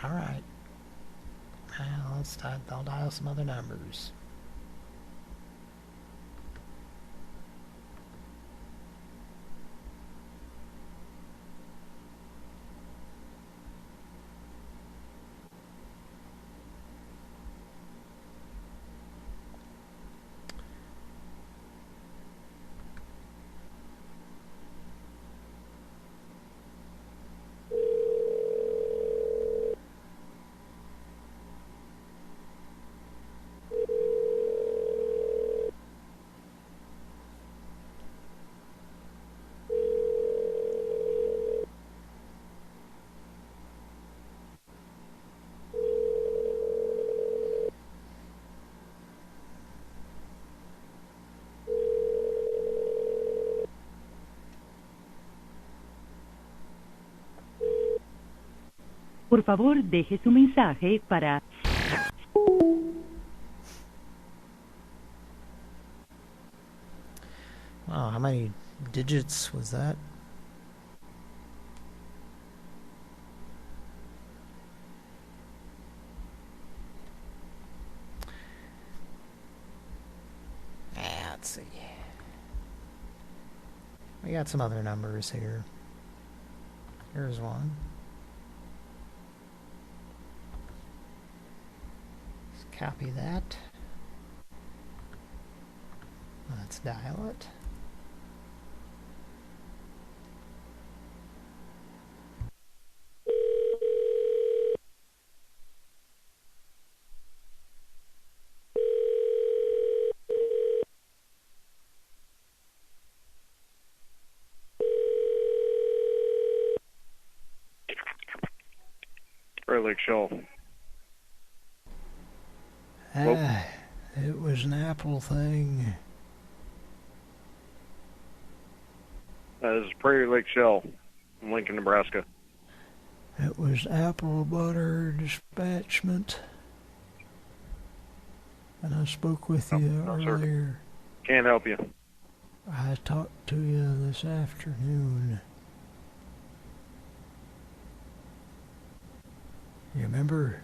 Alright. Well, I'll dial some other numbers. Por favor, deje su mensaje para... Wow, how many digits was that? Let's see. We got some other numbers here. Here's one. Let's copy that. Let's dial it. Lake Shoal. It was an Apple thing. This is Prairie Lake Shell in Lincoln, Nebraska. It was Apple Butter Dispatchment. And I spoke with you earlier. Sir. Can't help you. I talked to you this afternoon. You remember?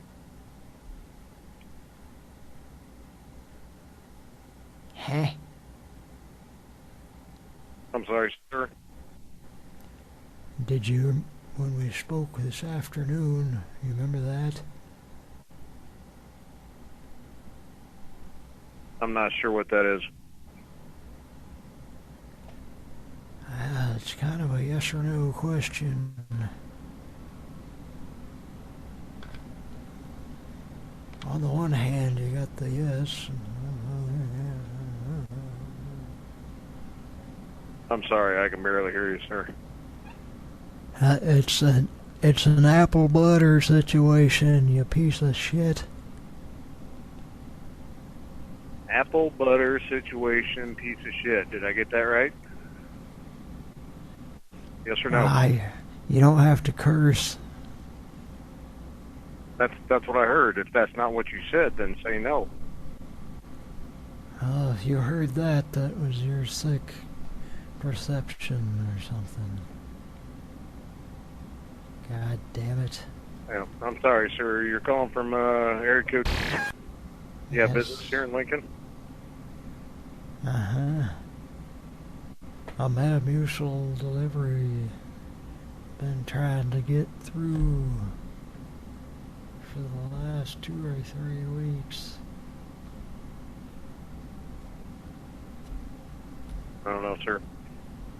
Huh? I'm sorry, sir. Did you, when we spoke this afternoon, you remember that? I'm not sure what that is. It's kind of a yes or no question. On the one hand, you got the yes. I'm sorry, I can barely hear you, sir. It's an apple butter situation, you piece of shit. Apple butter situation, piece of shit. Did I get that right? Yes or no? You don't have to curse. That's what I heard. If that's not what you said, then say no. Oh, if you heard that, that was your sick perception or something. God damn it. Yeah, I'm sorry, sir. You're calling from area code. Yeah, Yes. business here in Lincoln. Uh-huh. A Mad Mutual delivery. Been trying to get through for the last 2 or 3 weeks. I don't know, sir.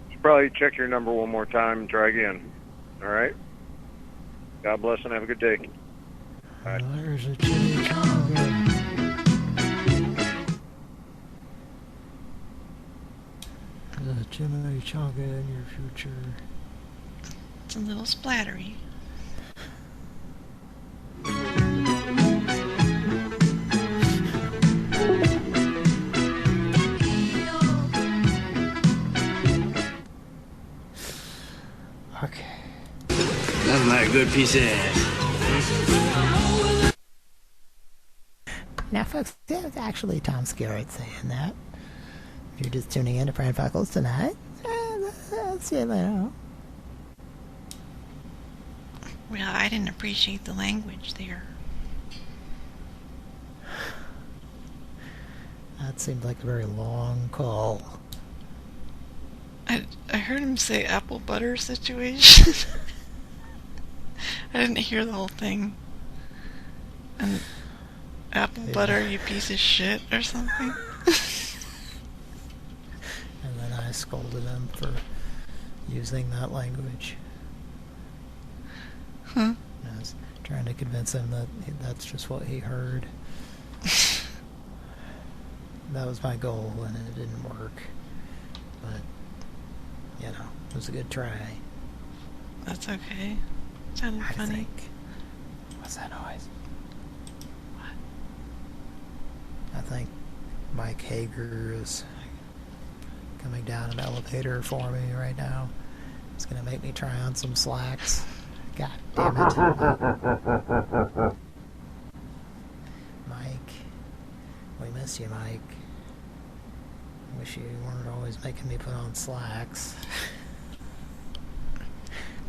You should probably check your number one more time and try again. All right? God bless and have a good day. Bye. There's a chimichanga. There's a chimichanga in your future. It's a little splattery. Okay. Nothing like a good piece of ass. Now, folks, that's actually Tom Skerritt saying that. If you're just tuning in to Pran Funkels tonight, that's it, you know. Well, I didn't appreciate the language there. That seemed like a very long call. I heard him say apple butter situation. I didn't hear the whole thing. And apple butter, you piece of shit, or something. And then I scolded him for using that language. Huh? I was trying to convince him that that's just what he heard. That was my goal, and it didn't work. But, you know, it was a good try. That's okay. Sounded funny. What's that noise? What? I think Mike Hager is coming down an elevator for me right now. It's going to make me try on some slacks. God damn it. Mike. We miss you, Mike. Wish you weren't always making me put on slacks.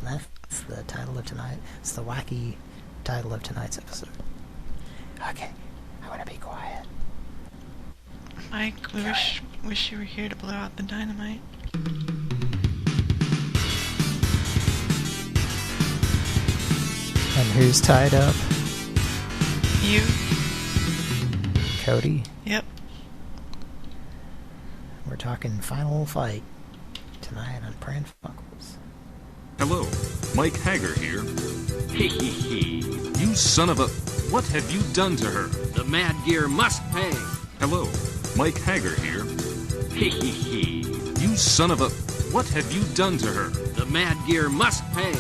That's the title of tonight. It's the wacky title of tonight's episode. Okay, I want to be quiet. Mike, we wish you were here to blow out the dynamite. And who's tied up? You. Cody? Yep. We're talking final fight tonight on Pran Funkels. Hello, Mike Hager here. You son of a... What have you done to her? The Mad Gear must pay. Hello, Mike Hager here. You son of a... What have you done to her? The Mad Gear must pay.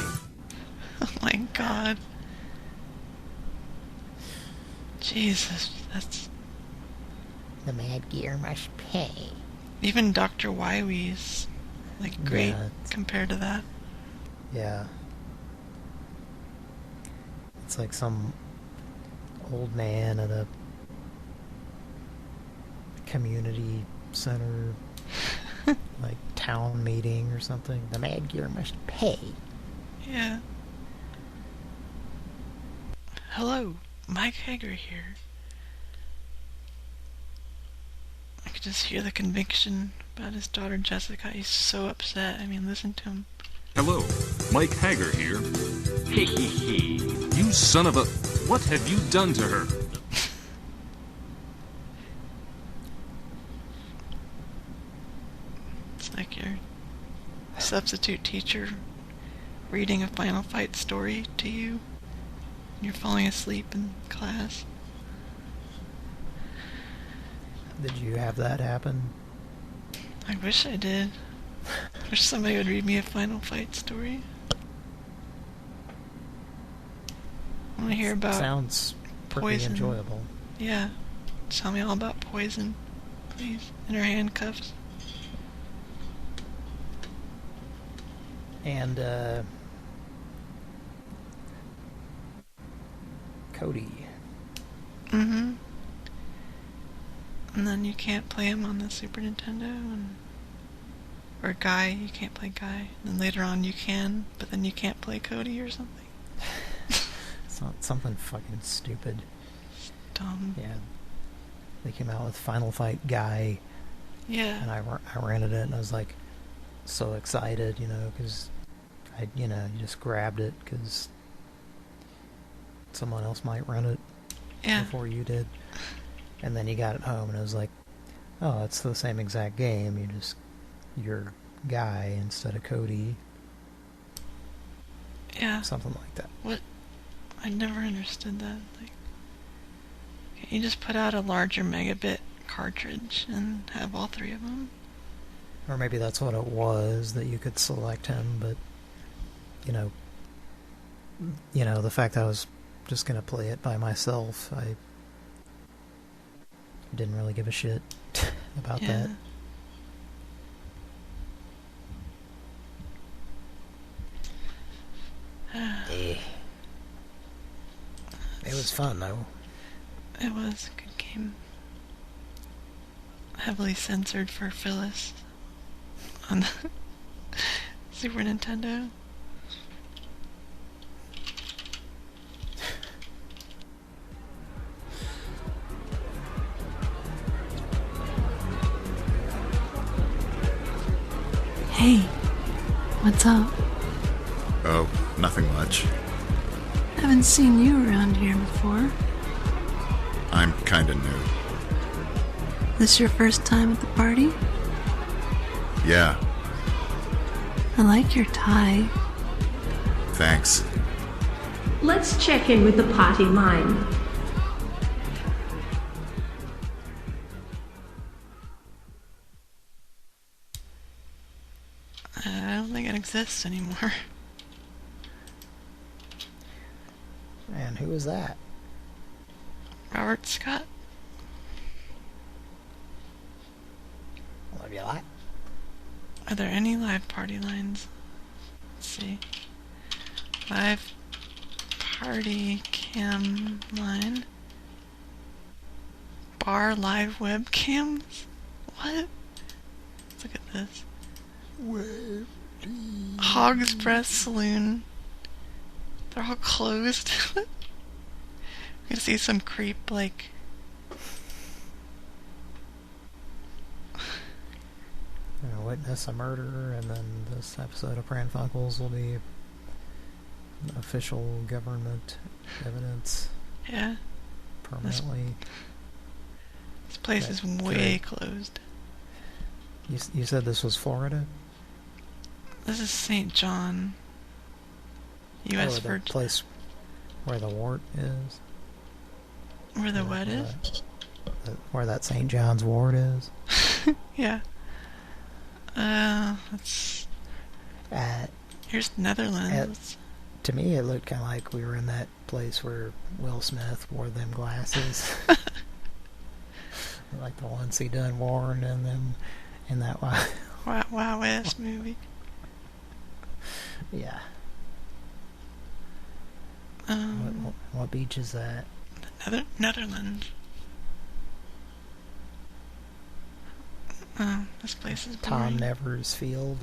Oh my god. Jesus, that's... The Mad Gear must pay. Even Dr. Wywie's, like, great compared to that. Yeah. It's like some old man at a community center, like town meeting or something. The Mad Gear must pay. Yeah. Hello, Mike Hager here. could just hear the conviction about his daughter Jessica. He's so upset. I mean, listen to him. Hello, Mike Hager here. You son of a... What have you done to her? It's like your substitute teacher reading a Final Fight story to you. You're falling asleep in class. Did you have that happen? I wish I did. I wish somebody would read me a Final Fight story. I want to hear about Sounds pretty Poison. enjoyable. Yeah. Tell me all about Poison, please. In her handcuffs. And, Cody. Mm-hmm. And then you can't play him on the Super Nintendo, or Guy, you can't play Guy. And then later on you can, but then you can't play Cody or something. It's not something fucking stupid. Dumb. Yeah. They came out with Final Fight Guy. Yeah. And I rented it, and I was like, so excited, you know, because you just grabbed it because someone else might rent it before you did. And then you got it home, and it was like, oh, it's the same exact game. You're Guy instead of Cody. Yeah. Something like that. What? I never understood that. Like, can't you just put out a larger megabit cartridge and have all three of them? Or maybe that's what it was, that you could select him, but, the fact that I was just going to play it by myself, I didn't really give a shit about that. It was fun, though. It was a good game. Heavily censored for Phyllis on the Super Nintendo. Hey, what's up? Oh, nothing much. Haven't seen you around here before. I'm kinda new. This your first time at the party? Yeah, I like your tie. thanks. Let's check in with the party line. I don't think it exists anymore. And who was that? Robert Scott. Love you a lot. Are there any live party lines? Let's see. Live party cam line. Bar live webcams? What? Let's look at this. Hog's Breath Saloon. They're all closed. I'm gonna see some creep like... Witness a murder, and then this episode of Pran Funkels will be official government evidence. Yeah. Permanently. This place is way closed. You said this was Florida? This is St. John, U.S. the Virgin. place where the wart is? Where the what is? Where that St. John's wart is? Yeah. Let's... here's Netherlands. To me, it looked kind of like we were in that place where Will Smith wore them glasses. Like the ones he done worn and then in that Wow West movie. Yeah. What beach is that? Netherlands. Oh, this place is boring. Tom Nevers Field.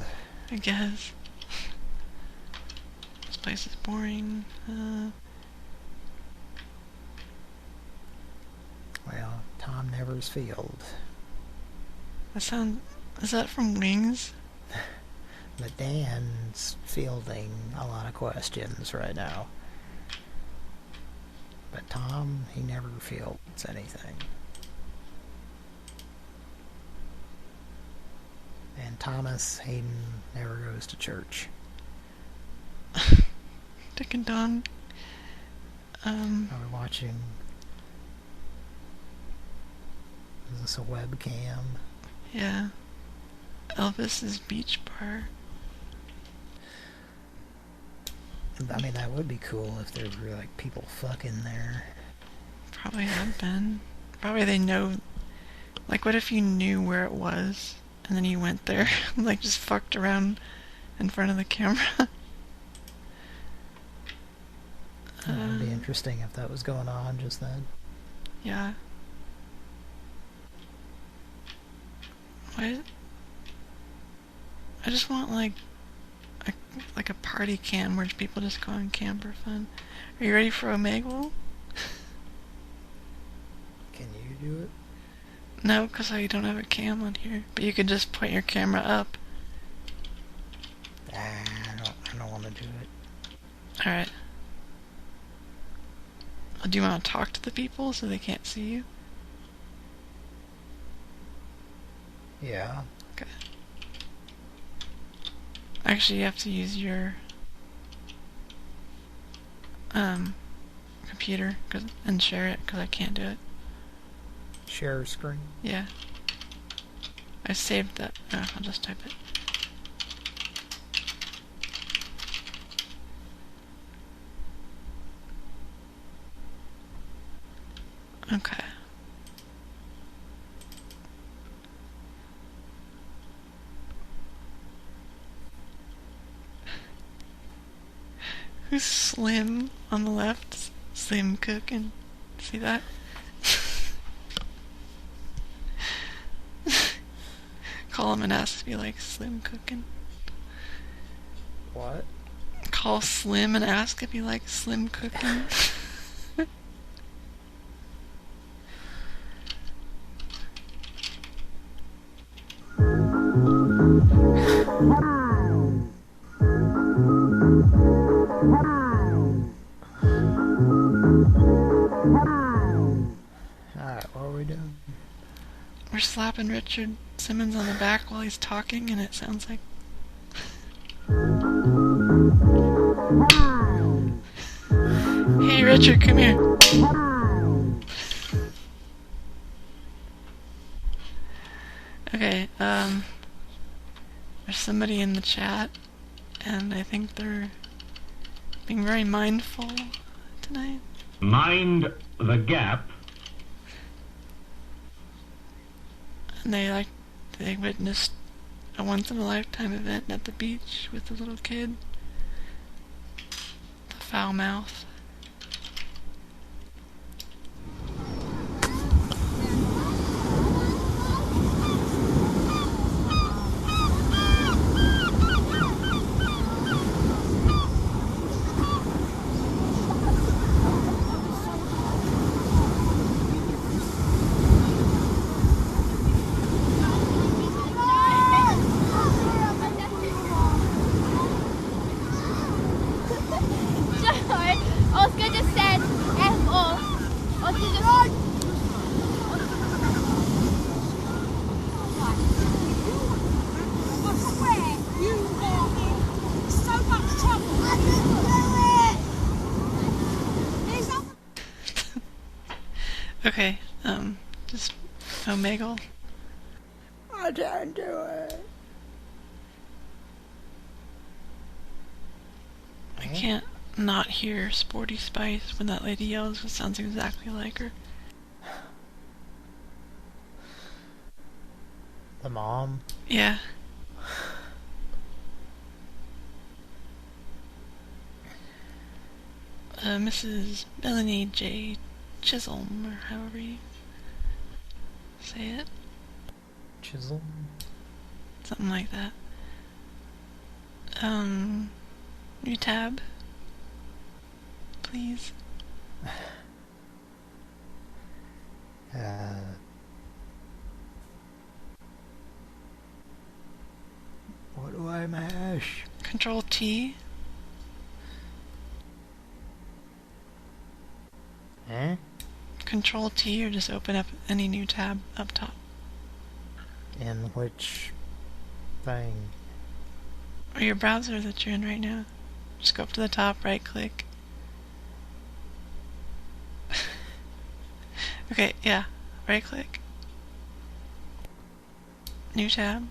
I guess. This place is boring. Well, Tom Nevers Field. That sounds... Is that from Wings? But Dan's fielding a lot of questions right now. But Tom, he never fields anything. And Thomas Hayden never goes to church. Dick and Don. Are we watching... Is this a webcam? Yeah. Elvis's beach bar. I mean, that would be cool if there were, like, people fucking there. Probably have been. Probably they know... Like, what if you knew where it was, and then you went there, and, like, just fucked around in front of the camera? It would be interesting if that was going on just then. Yeah. What? I just want, like a party cam where people just go and camp for fun. Are you ready for Omegle? Can you do it? No, because I don't have a cam on here. But you could just put your camera up. I don't want to do it. Alright. Do you want to talk to the people so they can't see you? Yeah. Okay. Actually, you have to use your computer and share it, because I can't do it. Share screen? Yeah. I saved that. Oh, I'll just type it. Okay. Who's Slim on the left? Slim cooking. See that? Call him and ask if you like Slim cooking. What? Call Slim and ask if you like Slim cooking. Alright, what are we doing? We're slapping Richard Simmons on the back while he's talking, and it sounds like... Hey Richard, come here. Okay, there's somebody in the chat, and I think they're being very mindful tonight. Mind the gap. And they witnessed a once-in-a-lifetime event at the beach with the little kid. The foul mouth. Oscar just said F off. Oscar just... I swear, you are in so much trouble. I didn't do it! Okay, just Omegle. I didn't do it. I can't not hear Sporty Spice when that lady yells. It sounds exactly like her. The mom? Yeah. Mrs. Melanie J. Chisholm, or however you say it. Chisholm? Something like that. New tab. Please. do I mash? Control T. Eh? Control T or just open up any new tab up top. In which thing? Or your browser that you're in right now. Just go up to the top, right click. Okay, yeah. Right click. New tab.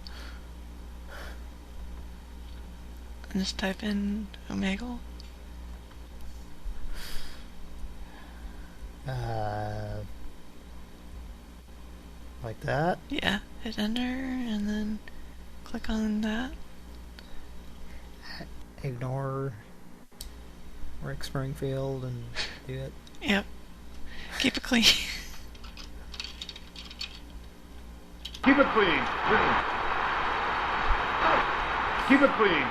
And just type in Omegle. Like that? Yeah. Hit enter and then click on that. Ignore Rick Springfield and do it. Yep. Keep it clean. Keep it clean. Keep it clean.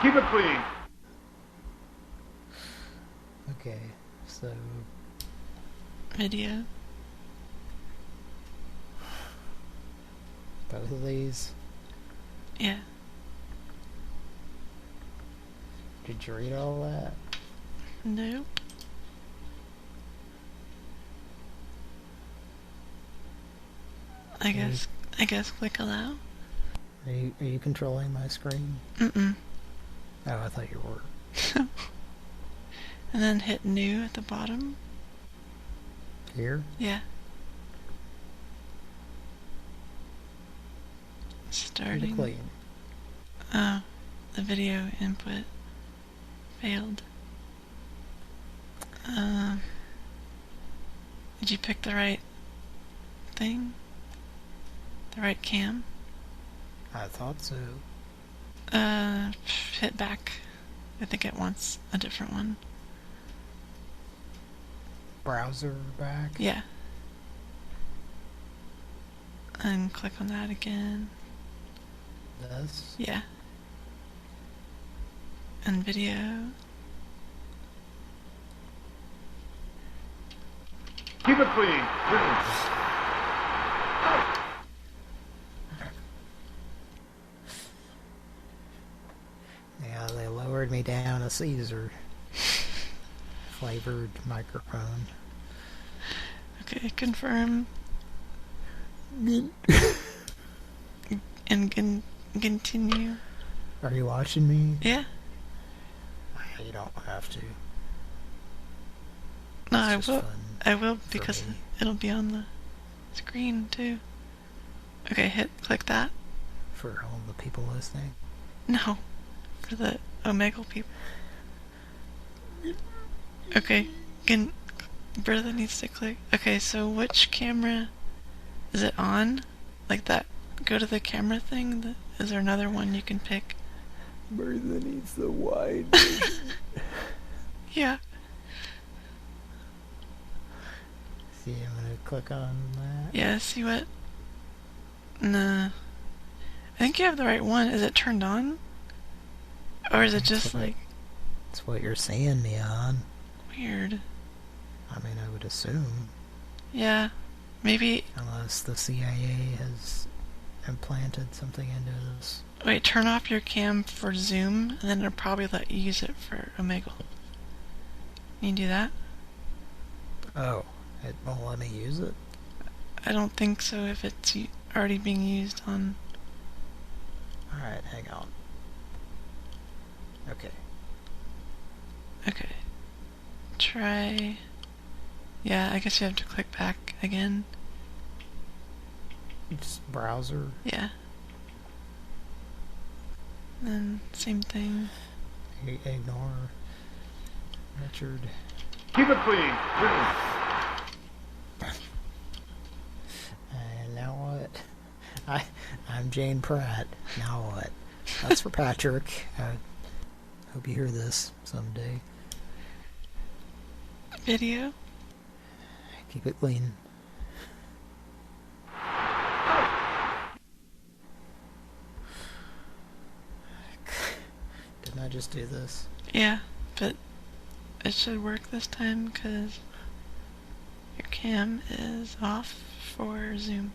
Keep it clean. Okay, so... Video. Both of these? Yeah. Did you read all that? Nope. I guess click allow. Are you controlling my screen? Mm-mm. Oh, I thought you were. And then hit new at the bottom. Here? Yeah. Starting. Clean. Oh, the video input failed. Did you pick the right thing? The right cam? I thought so. Hit back. I think it wants a different one. Browser back? Yeah. And click on that again. This? Yeah. And video. Keep it clean. Yeah, they lowered me down a Caesar flavored microphone. Okay, confirm. And continue. Are you watching me? Yeah. You don't have to. No, It's I will. just fun I will for because me. it'll be on the screen too. Okay, click that. For all the people listening. No, for the Omegle people. Okay, Bertha needs to click. Okay, so which camera is it on? Like that. Go to the camera thing. Is there another one you can pick? Bertha needs the wide. Yeah. See, I'm gonna click on that. Yeah, see what? Nah. I think you have the right one. Is it turned on? Or is it just like... It's what you're seeing me on. Weird. I mean, I would assume. Yeah. Maybe... Unless the CIA has implanted something into this. Wait, turn off your cam for Zoom, and then it'll probably let you use it for Omegle. Can you do that? Oh, it won't let me use it? I don't think so if it's already being used on... Alright, hang on. Okay. Okay. Try... Yeah, I guess you have to click back again. Just browser? Yeah. Then, same thing. Ignore Richard. Keep it clean. And now what? I'm Jane Pratt. Now what? That's for Patrick. I hope you hear this someday. Video? Keep it clean. Didn't I just do this? Yeah, but it should work this time because your cam is off for Zoom.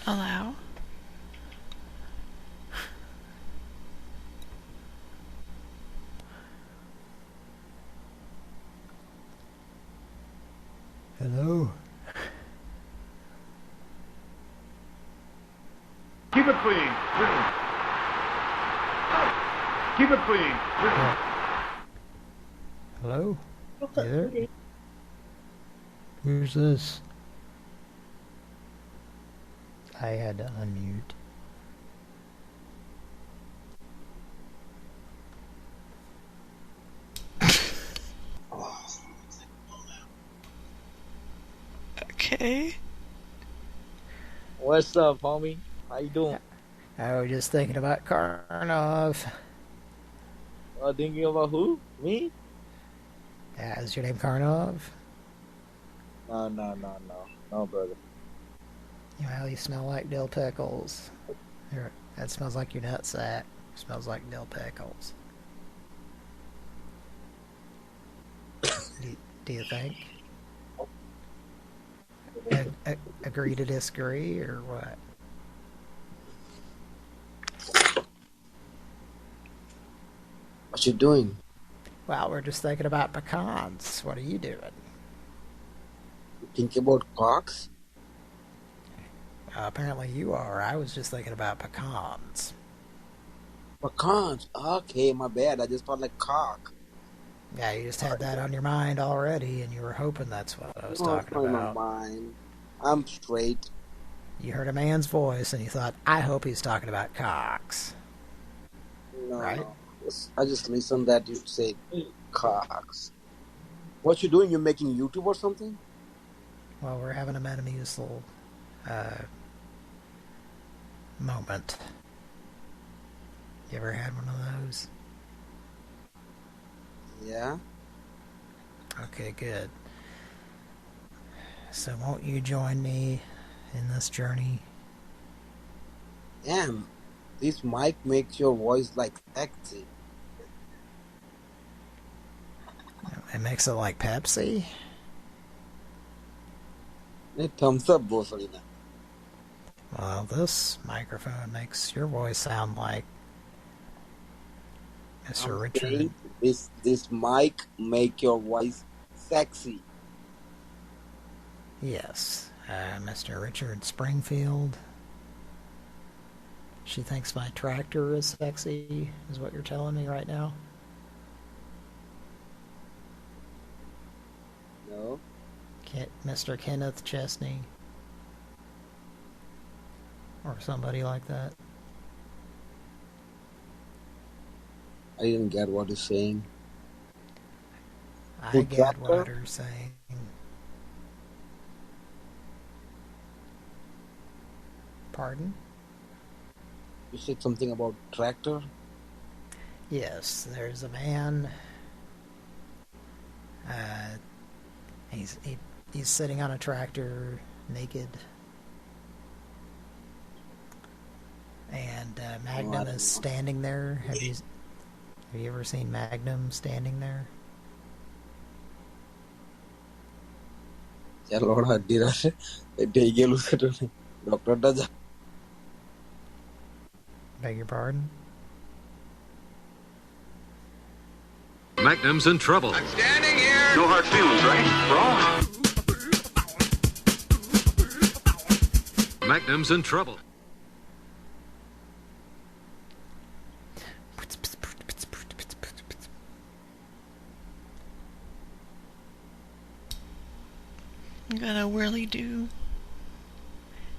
Allow. Hello? Keep it clean. Listen. Keep it clean. Listen. Hello? You there? Who's this? I had to unmute. Okay. What's up, homie? How you doing? I was just thinking about Karnov. Thinking about who? Me? Yeah, is your name Karnov? No, brother. Well, you smell like dill pickles. That smells like your nutsack. Smells like dill pickles. Do you think? Agree to disagree, or what? What you doing? Well, we're just thinking about pecans. What are you doing? You think about cocks? Apparently you are. I was just thinking about pecans. Pecans? Okay, my bad. I just thought like cock. Yeah, you just had that on your mind already, and you were hoping that's what I was talking about. My mind. I'm straight. You heard a man's voice, and you thought, I hope he's talking about cocks. No, right? no. I just listened that you say cocks. What you doing? You making YouTube or something? Well, we're having a Metamucil moment. You ever had one of those? Yeah. Okay, good. So won't you join me in this journey? Damn, this mic makes your voice like sexy. It makes it like Pepsi? Thumbs up, Bosolina. Well, this microphone makes your voice sound like Mr. Richard. This mic make your voice sexy. Yes, Mr. Richard Springfield. She thinks my tractor is sexy, is what you're telling me right now? No. Mr. Kenneth Chesney. Or somebody like that. I didn't get what you're saying. I get what you're saying. Pardon? You said something about tractor? Yes, there's a man. He's sitting on a tractor, naked. And Magnum is standing there. Have you ever seen Magnum standing there? Beg your pardon? Magnum's in trouble. I'm standing here. No hard feelings, right? Wrong. Magnum's in trouble. You got a whirly-do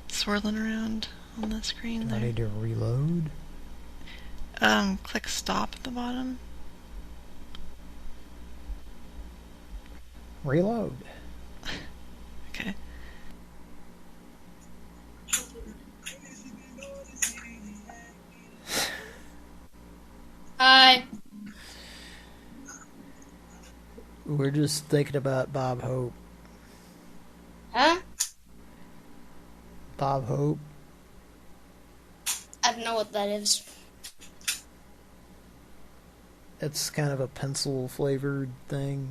swirling around on the screen there. Ready to reload? Click stop at the bottom. Reload. Okay. Hi. We're just thinking about Bob Hope. Huh? Bob Hope. I don't know what that is. It's kind of a pencil flavored thing.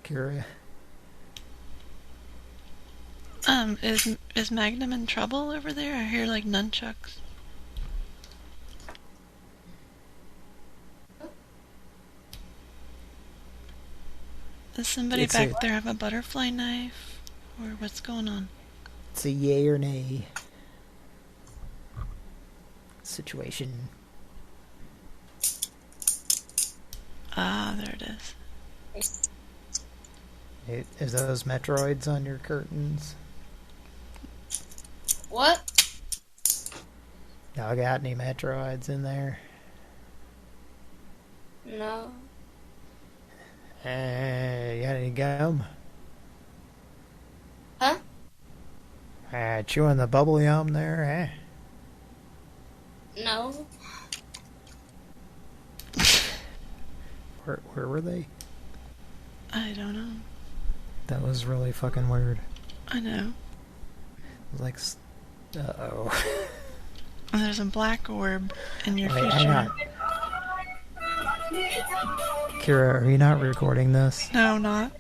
Kira? Is Magnum in trouble over there? I hear like nunchucks. Does somebody back there have a butterfly knife? Or what's going on? It's a yay or nay situation. Ah, there it is. Is those Metroids on your curtains? What? Y'all got any Metroids in there? No. You got any gum? Huh? Chewing the bubble gum there, No. Where were they? I don't know. That was really fucking weird. I know. It was like, uh-oh. There's a black orb in your future. Hang on. Kira, are you not recording this? No, not.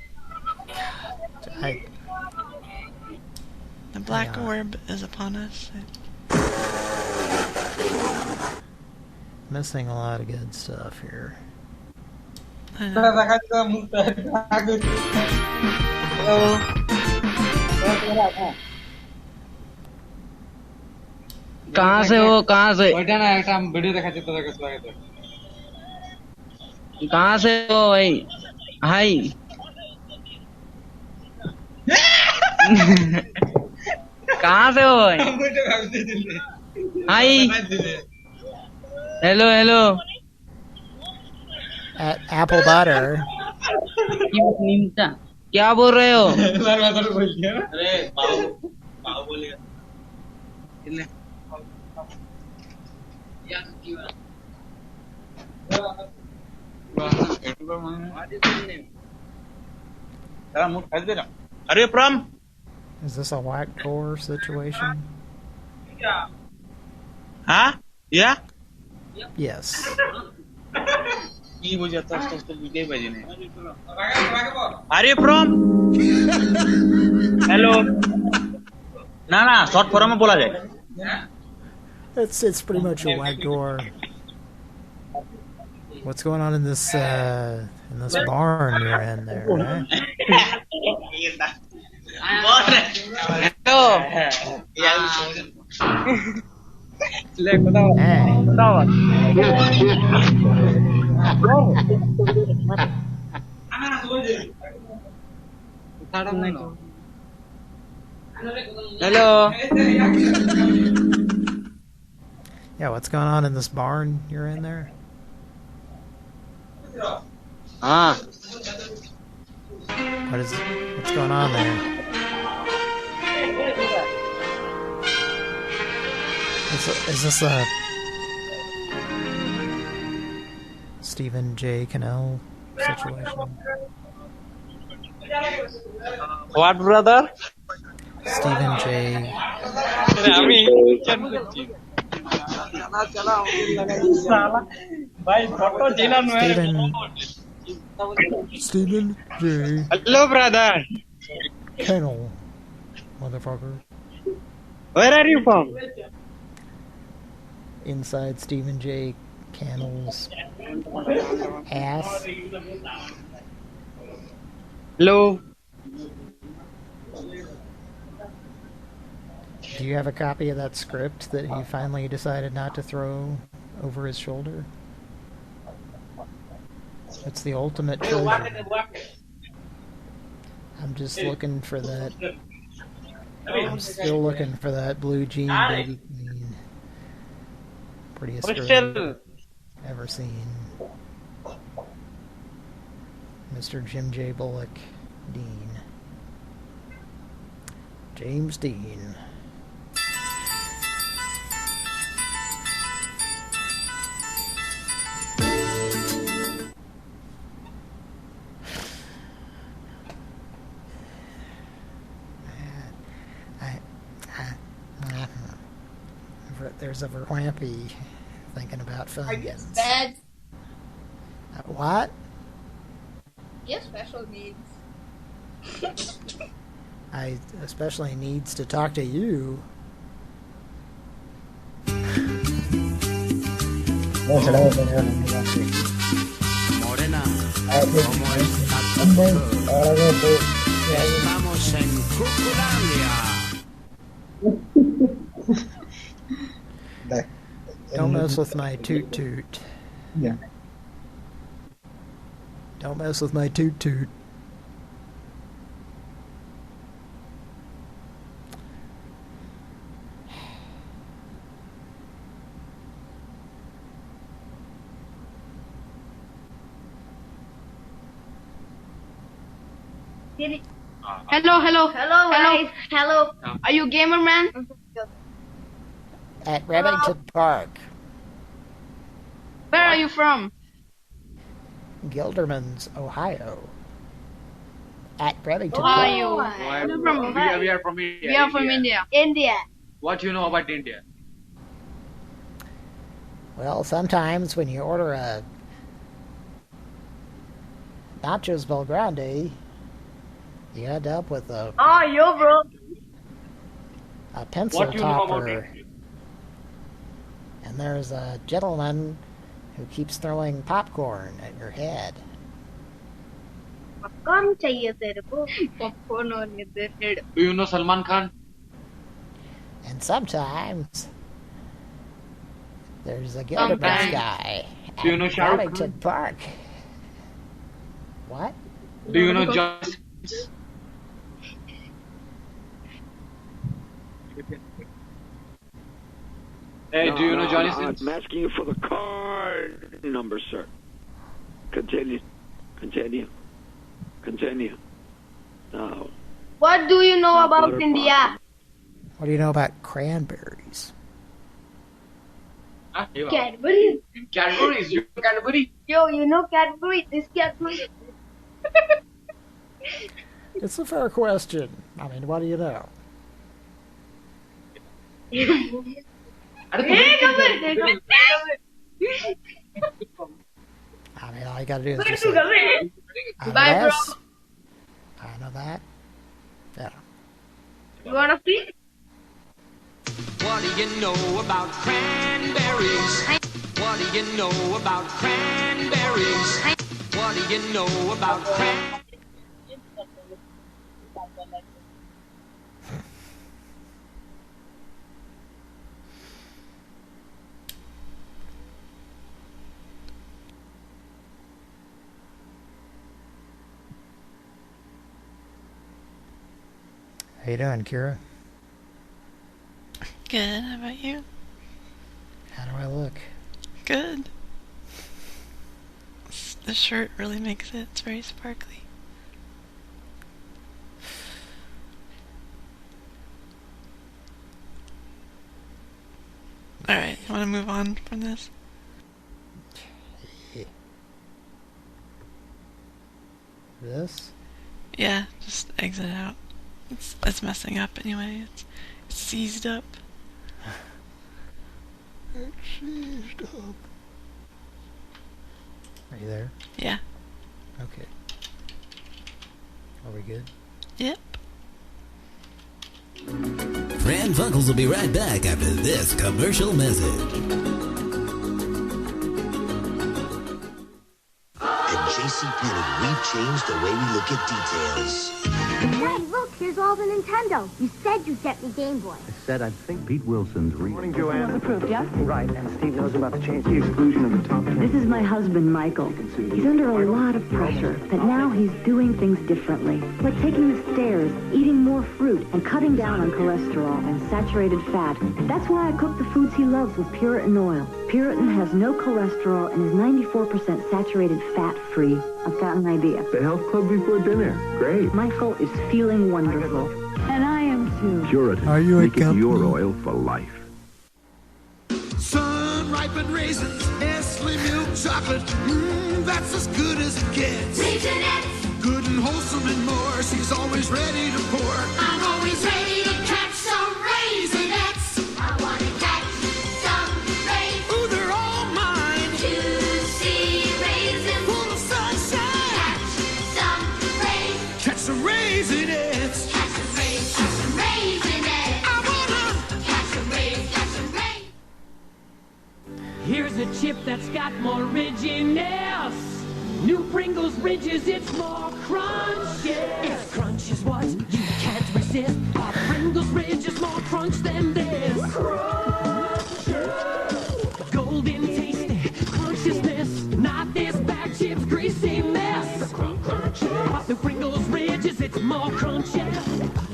The black orb is upon us. Missing a lot of good stuff here. I know. कहाँ से हो कहाँ से कहाँ से हो भाई हाय कहाँ से हो भाई hi hello hello At Apple Butter. क्या बोल रहे हो Are you from? Is this a whack door situation? Huh? Yeah? Yes. Are you from? Hello. ना short form में बोला जाए. It's pretty much a whack door. What's going on in this barn you're in there, eh? Hello. Hello. Yeah, what's going on in this barn you're in there? What's going on there? Is this a Stephen J. Cannell situation? What, brother? Stephen J. Stephen J. Hello, brother. Cannell, motherfucker. Where are you from? Inside Stephen J. Cannell's ass. Hello. Do you have a copy of that script that he finally decided not to throw over his shoulder? It's the ultimate treasure. I'm just looking for that. I'm still looking for that blue jean baby queen. Prettiest girl ever seen. Mr. Jim J. Bullock, Dean. James Dean. There's a Verwampy thinking about Funkels. Bad. What? You have special needs. I especially needs to talk to you. Morena, ¿cómo está todo? Estamos en Cuculandia. Don't mess with my toot toot. Yeah. Don't mess with my toot toot. Hello. Hello. Are you a gamer, man? At Remington Park. Where are you from? Gilderman's, Ohio. At Remington How are Park. you? I'm from We are from India. We are from India. What you know about India? Well, sometimes when you order a Nachos Belgrande, you end up with a Yo, bro. pencil What you know about topper. India? And there's a gentleman who keeps throwing popcorn at your head. Popcorn चाहिए तेरे को? Popcorn on your head. Do you know Salman Khan? And sometimes there's a Gilderman's guy Do you know at Shah Rukh Remington Park. What? Do you know Joyce? Hey, do you know Johnny Sins? I'm asking you for the card number, sir. Continue. Now. What do you know about butter India? What do you know about cranberries? Cadbury. Cadbury's. You know Cadbury? Yo, you know Cadbury? This Cadbury. It's a fair question. I mean, what do you know? Hey, come here. I mean, all you gotta do is just Bye, say, I know bro. this, I know that. Yeah. You wanna free? What do you know about cranberries? What do you know about cranberries? What do you know about cranberries? How you doing, Kira? Good. How about you? How do I look? Good. The shirt really makes it. It's very sparkly. Alright, you want to move on from this? This? Yeah, just exit out. It's messing up anyway. It's seized up. It's seized up. Are you there? Yeah. Okay. Are we good? Yep. Pran Funkels will be right back after this commercial message. At JCPenney, we've changed the way we look at details. Hey, look, here's all the Nintendo. You said you'd get me Game Boy. I said I think Pete Wilson's real. Morning, Joanne. Approved, yeah? Right, and Steve knows about the change, the exclusion of the top 10. This is my husband, Michael. He's under a lot of pressure, but now he's doing things differently. Like taking the stairs, eating more fruit, and cutting down on cholesterol and saturated fat. That's why I cook the foods he loves with Puritan oil. Puritan has no cholesterol and is 94% saturated fat-free. I've got an idea. The health club before dinner. Great. Michael is feeling wonderful. And I am too. Puritan. Are you a Make it company? your oil for life. Sun-ripened raisins, Nestle milk chocolate. That's as good as it gets. Raisinets. Good and wholesome and more. She's always ready to pour. I'm always ready to catch some raisinets. I want to catch some raisins. Ooh, they're all mine. Juicy raisins. Full of sunshine. Catch some raisins. Catch some raisins. Raisinets. Catch some raisinets. I wanna. Catch some raisinets. Here's a chip that's got more ridginess. New Pringles Ridges, it's more crunchy. If crunch is what you can't resist, a Pringles Ridge is more crunch than this. Crunchy. Golden tasty crunchiness, not this bag chips greasy mess. But the Pringles Ridges, it's more crunchy.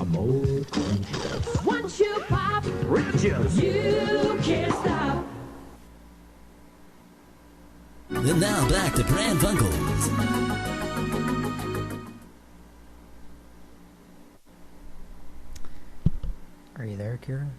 More crunchy. Once you pop Ridges, you can't stop. And now back to Pran Funkels. Are you there, Kira?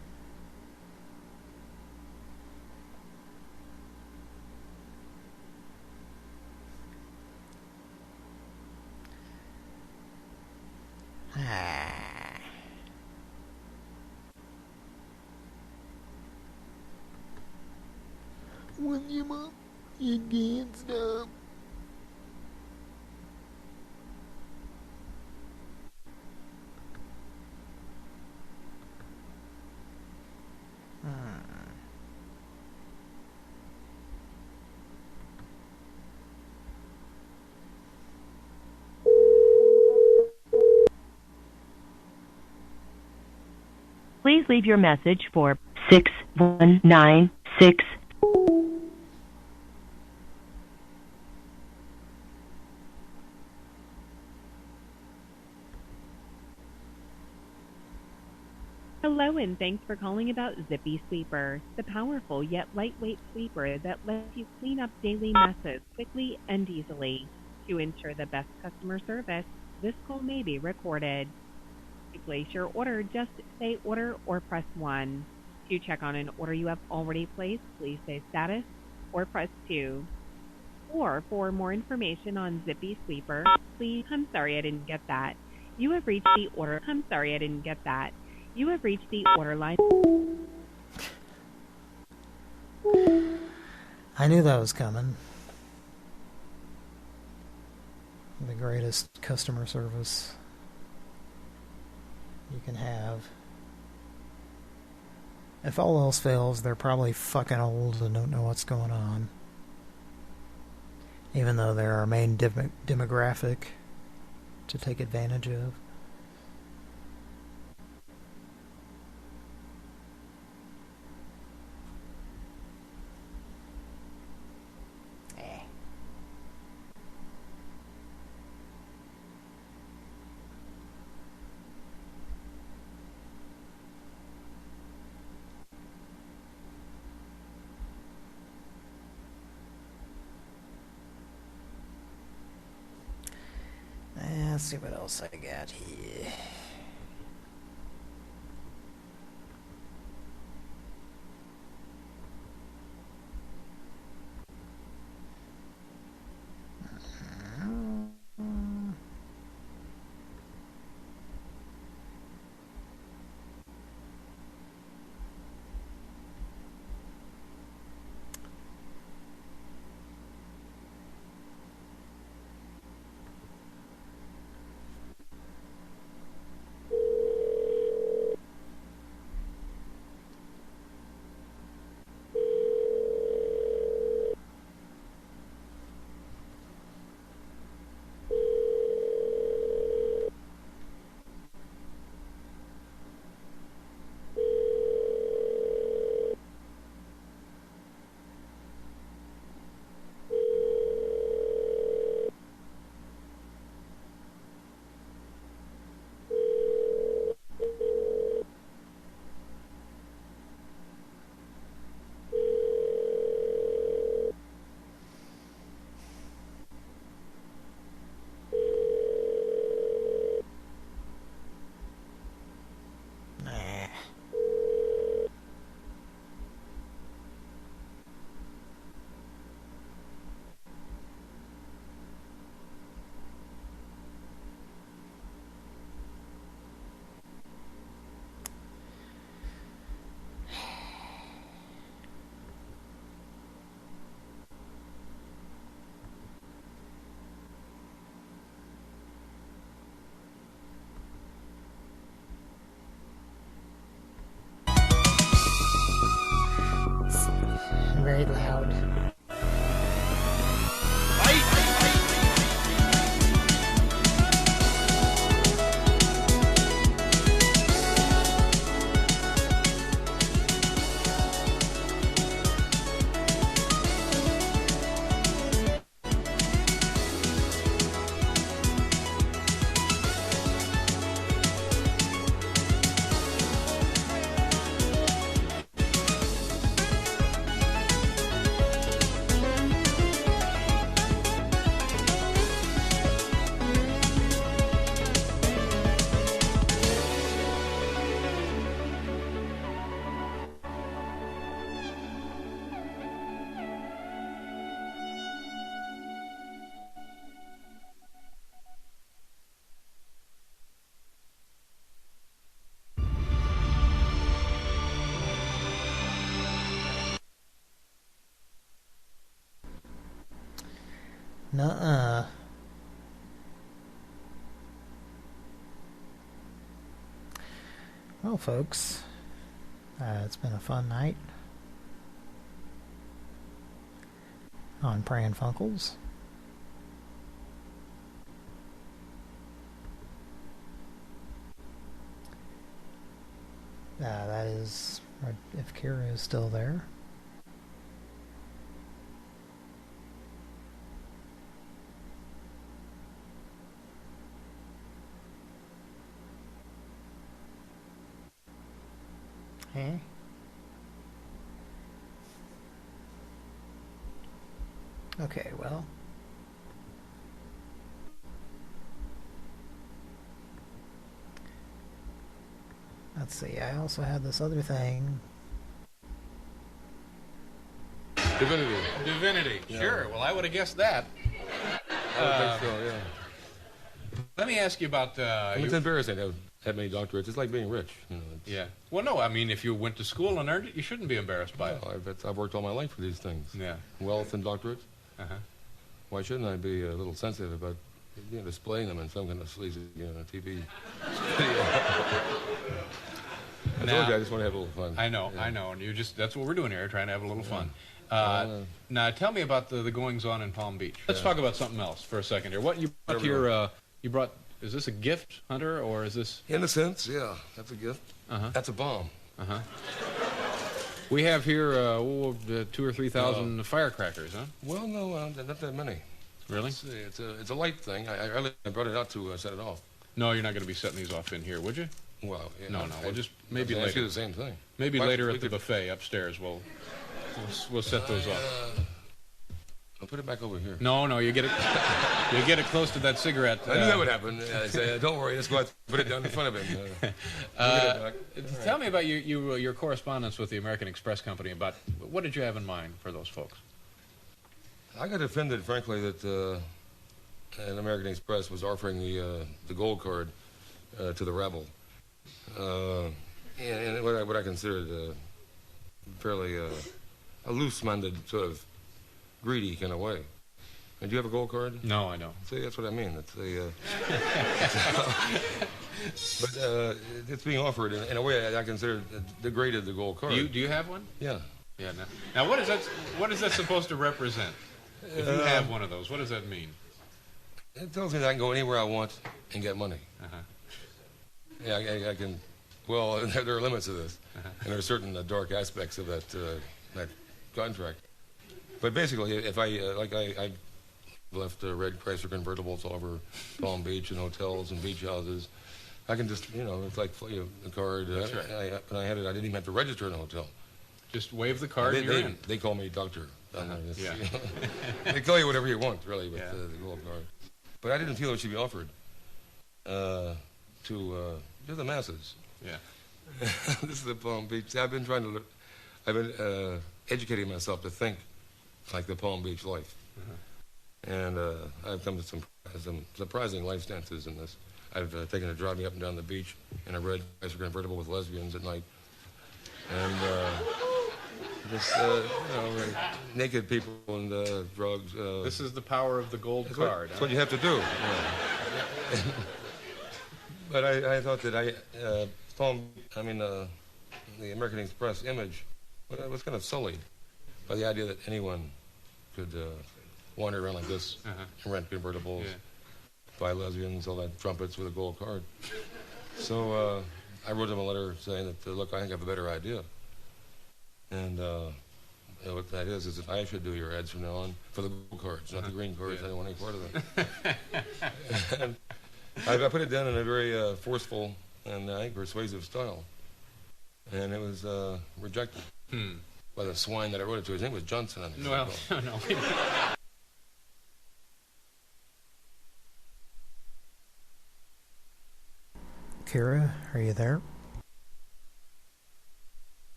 When you mom, you can't stop. Please leave your message for 6196. Hello and thanks for calling about Zippy Sweeper, the powerful yet lightweight sweeper that lets you clean up daily messes quickly and easily. To ensure the best customer service, this call may be recorded. To place your order, just say order or press 1. To check on an order you have already placed, please say status or press 2. Or for more information on Zippy Sweeper, please, I'm sorry I didn't get that. You have reached the order, I'm sorry I didn't get that. You have reached the order line. I knew that was coming. The greatest customer service you can have. If all else fails, they're probably fucking old and don't know what's going on. Even though they're our main demographic to take advantage of. Let's see what else I got here. very loud. Nuh-uh. Well, folks, it's been a fun night on Pran Funkels. That is, if Kira is still there. Eh? Okay, well. Let's see, I also had this other thing. Divinity. Divinity. Yeah. Sure. Well, I would have guessed that. I would think so, yeah. Let me ask you about... it's embarrassing to have that many doctorates. It's like being rich. You know, yeah. Well, no, I mean, if you went to school and earned it, you shouldn't be embarrassed by it. I've worked all my life for these things. Yeah. Wealth and doctorates. Uh-huh. Why shouldn't I be a little sensitive about displaying them in some kind of sleazy TV? I told you I just want to have a little fun. I know, yeah. I know. And that's what we're doing here, trying to have a little fun. Now, tell me about the goings-on in Palm Beach. Let's talk about something else for a second here. What you brought here, is this a gift, Hunter, or is this... In a sense, yeah. That's a gift. Uh-huh. That's a bomb. Uh-huh. We have here 2,000 or 3,000 firecrackers, huh? Well, no, not that many. Really? It's a light thing. I brought it out to set it off. No, you're not going to be setting these off in here, would you? Well, yeah, no. We'll just maybe later. later. The same thing. Maybe later at the buffet upstairs. We'll set those off. I'll put it back over here. No, you get it close to that cigarette. I knew that would happen. I say, don't worry, let's go out and put it down in front of him. Tell me about your correspondence with the American Express Company. About what did you have in mind for those folks? I got offended, frankly, that an American Express was offering the gold card to the rebel, and what I considered fairly a loose-minded sort of greedy kind of way. And do you have a gold card? No, I don't. See, that's what I mean. It's but it's being offered in a way I consider degraded the gold card. Do you have one? Yeah. Yeah. Now, what is that supposed to represent? If you have one of those, what does that mean? It tells me that I can go anywhere I want and get money. Uh-huh. Yeah, I can. Well, there are limits to this, and there are certain dark aspects of that contract. But basically, if I left red Chrysler convertibles all over Palm Beach and hotels and beach houses, I can just it's like the card. That's right. When I had it, I didn't even have to register in a hotel. Just wave the card and you're in. They call me doctor. Yeah. They call you whatever you want, really, with the gold card. But I didn't feel it should be offered to the masses. Yeah. This is the Palm Beach. I've been educating myself to think like the Palm Beach life. And I've come to some surprising life stances in this. I've taken a driving up and down the beach in a red Chrysler convertible with lesbians at night. And just, naked people and drugs. This is the power of the gold card. That's what you have to do. Yeah. But I thought that the American Express image was kind of sullied by the idea that anyone could wander around like this and rent convertibles, buy lesbians, all that trumpets with a gold card. So I wrote them a letter saying that, look, I think I have a better idea. And what that is that I should do your ads from now on for the gold cards, not the green cards. I don't want any part of them. And I put it down in a very forceful and I think persuasive style. And it was rejected by the swine that I wrote it to. His name was Johnson. Well, no. Kira, are you there?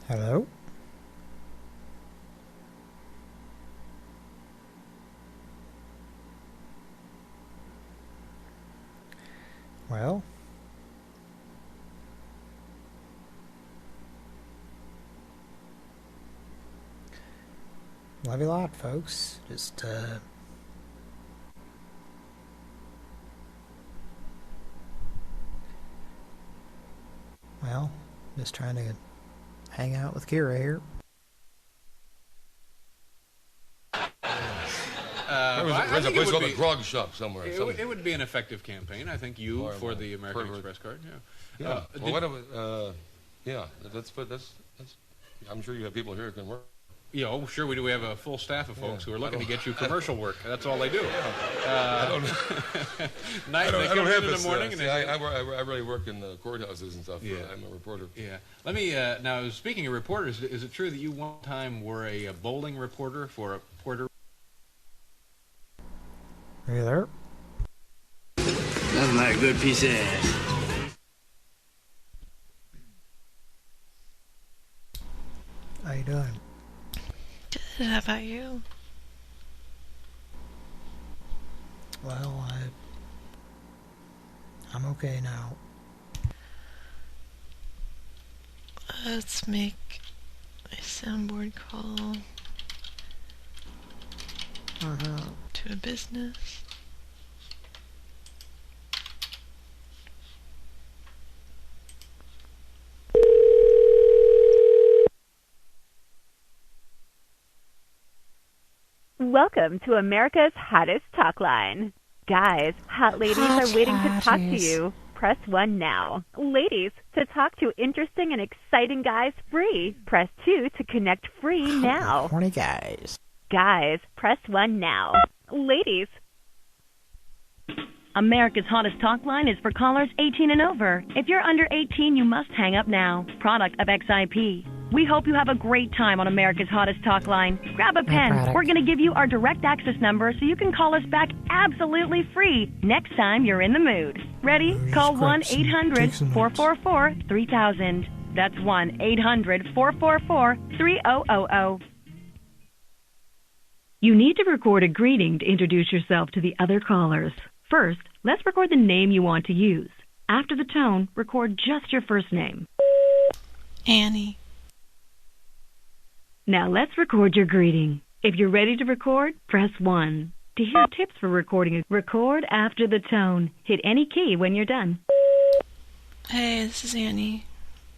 Hello? Well, love you a lot, folks. Just, well, just trying to hang out with Kira here. There's a place called the Grog Shop somewhere. It would be an effective campaign. I think you for the American Express card. Yeah. Well, why don't we, that's. I'm sure you have people here who can work. Yeah, oh, sure we do. We have a full staff of folks who are looking to get you commercial work. That's all they do. I don't have in the morning. I really work in the courthouses and stuff. Yeah. I'm a reporter. Yeah. Let me, now, speaking of reporters, is it true that you one time were a bowling reporter for a Puerto Are you there? That's my good piece of ass. How you doing? Good, how about you? Well, I'm okay now. Let's make a soundboard call to a business. Welcome to America's hottest talk line. Guys, hot ladies are waiting to talk to you. Press 1 now. Ladies, to talk to interesting and exciting guys free. Press 2 to connect free now. Horny guys. Guys, press 1 now. Ladies. America's hottest talk line is for callers 18 and over. If you're under 18, you must hang up now. Product of XIP. We hope you have a great time on America's hottest talk line. Grab a pen. We're going to give you our direct access number so you can call us back absolutely free next time you're in the mood. Ready? Call 1-800-444-3000. That's 1-800-444-3000. You need to record a greeting to introduce yourself to the other callers. First, let's record the name you want to use. After the tone, record just your first name. Annie. Now let's record your greeting. If you're ready to record, press 1. To hear tips for recording, record after the tone. Hit any key when you're done. Hey, this is Annie.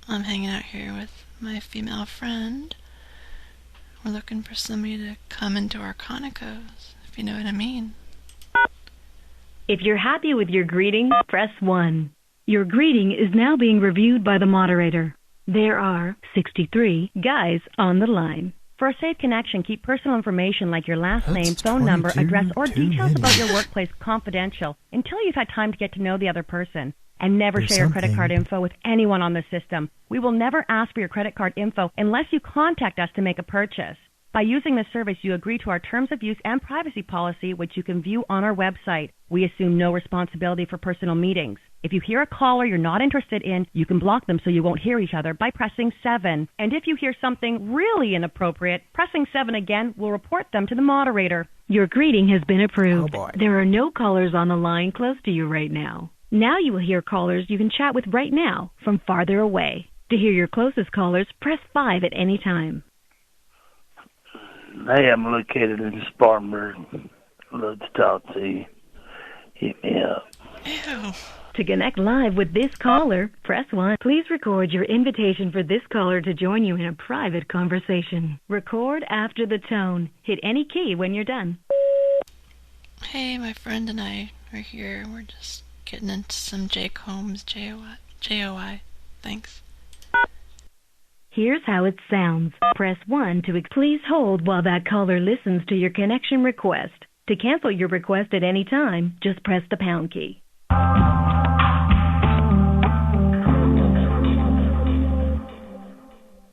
I'm hanging out here with my female friend. We're looking for somebody to come into our Conicos, if you know what I mean. If you're happy with your greeting, press 1. Your greeting is now being reviewed by the moderator. There are 63 guys on the line. For a safe connection, keep personal information like your last name, phone number, address, or details about your workplace confidential until you've had time to get to know the other person. And never share your credit card info with anyone on the system. We will never ask for your credit card info unless you contact us to make a purchase. By using this service, you agree to our terms of use and privacy policy, which you can view on our website. We assume no responsibility for personal meetings. If you hear a caller you're not interested in, you can block them so you won't hear each other by pressing 7. And if you hear something really inappropriate, pressing 7 again will report them to the moderator. Your greeting has been approved. Oh boy. There are no callers on the line close to you right now. Now you will hear callers you can chat with right now from farther away. To hear your closest callers, press 5 at any time. Hey, I'm located in Spartanburg. I'd love to talk to you. Hit me up. Ew. To connect live with this caller, press 1. Please record your invitation for this caller to join you in a private conversation. Record after the tone. Hit any key when you're done. Hey, my friend and I are here. We're just getting into some Jake Holmes JOI. Thanks. Here's how it sounds. Press 1 to please hold while that caller listens to your connection request. To cancel your request at any time, just press the pound key.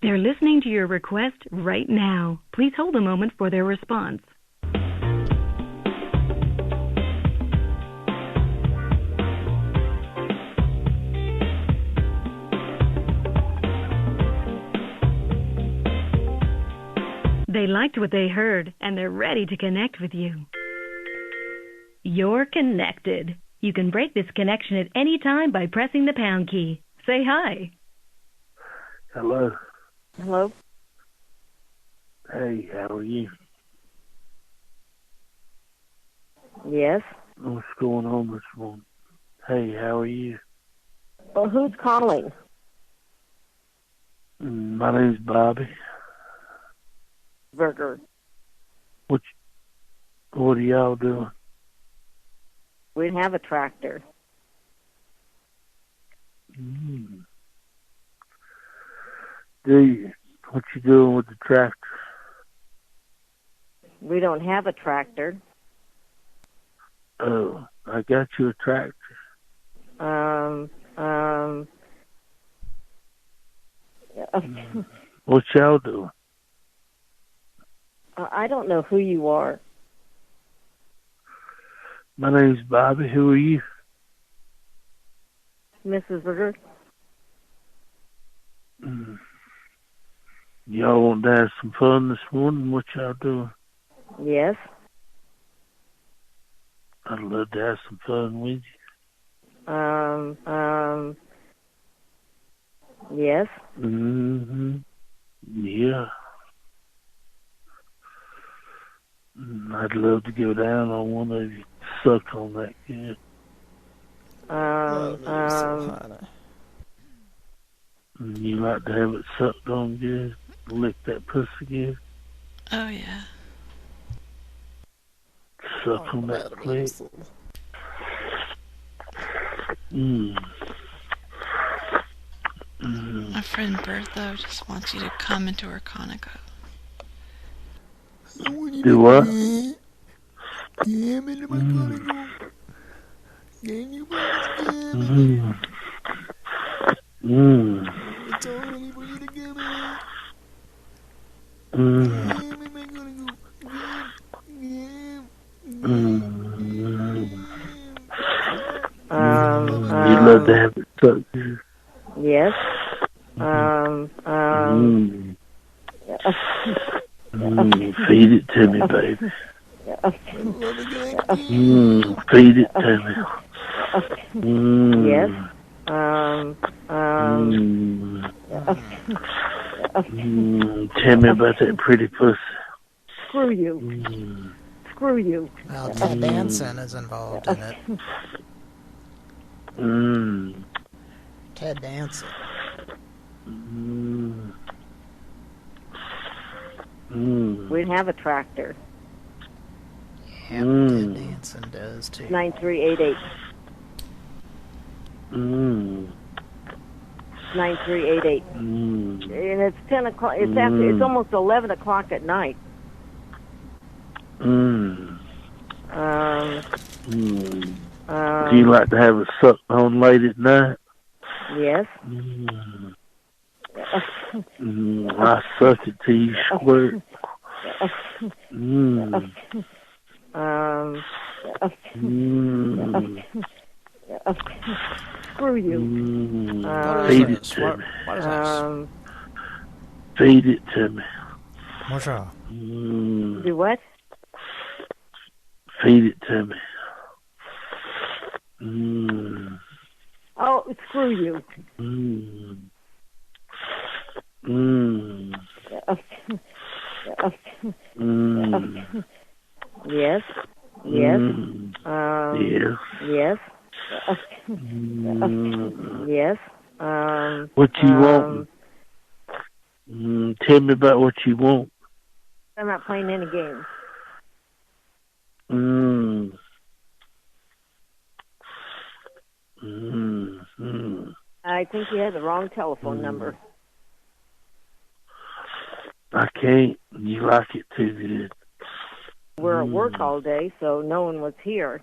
They're listening to your request right now. Please hold a moment for their response. They liked what they heard, and they're ready to connect with you. You're connected. You can break this connection at any time by pressing the pound key. Say hi. Hello. Hello? Hey, how are you? Yes? What's going on this morning? Hey, how are you? Well, who's calling? My name's Bobby. Burger. What are y'all doing? We have a tractor. Do you? What you doing with the tractor? We don't have a tractor. Oh, I got you a tractor. What y'all doing? I don't know who you are. My name's Bobby. Who are you? Mrs. Burger? Y'all want to have some fun this morning? What y'all doing? Yes? I'd love to have some fun with you. Yes? Yeah. I'd love to go down on one of you. Suck on that kid. You like to have it sucked on good? Lick that pussy good? Oh, yeah. Suck on that clit. My friend Bertha just wants you to come into her Conoco. Do what? Damn it, am I gonna go? Can you It's all ready for you to come in. Damn, am I gonna go? You'd love to have it sucked. Yes? Feed it to me, baby. Feed it to me. Yes? Tell me about that pretty pussy. Screw you. Screw you. Well, Ted Danson is involved in it. Ted Danson. We'd have a tractor. Yep, Ted Danson does too. 9388. 9388. And it's 10 o'clock. It's after. It's almost 11 o'clock at night. Do you like to have it sucked on late at night? Yes. I suck it till you squirt. Screw you. Feed it to me. Feed it to me. What's up? Do what? Feed it to me. Oh, screw you. Yes. Yes. Yes. Yes. Yes. What you want? Tell me about what you want. I'm not playing any games. I think you had the wrong telephone number. I can't. You like it too good. We're at work all day, so no one was here.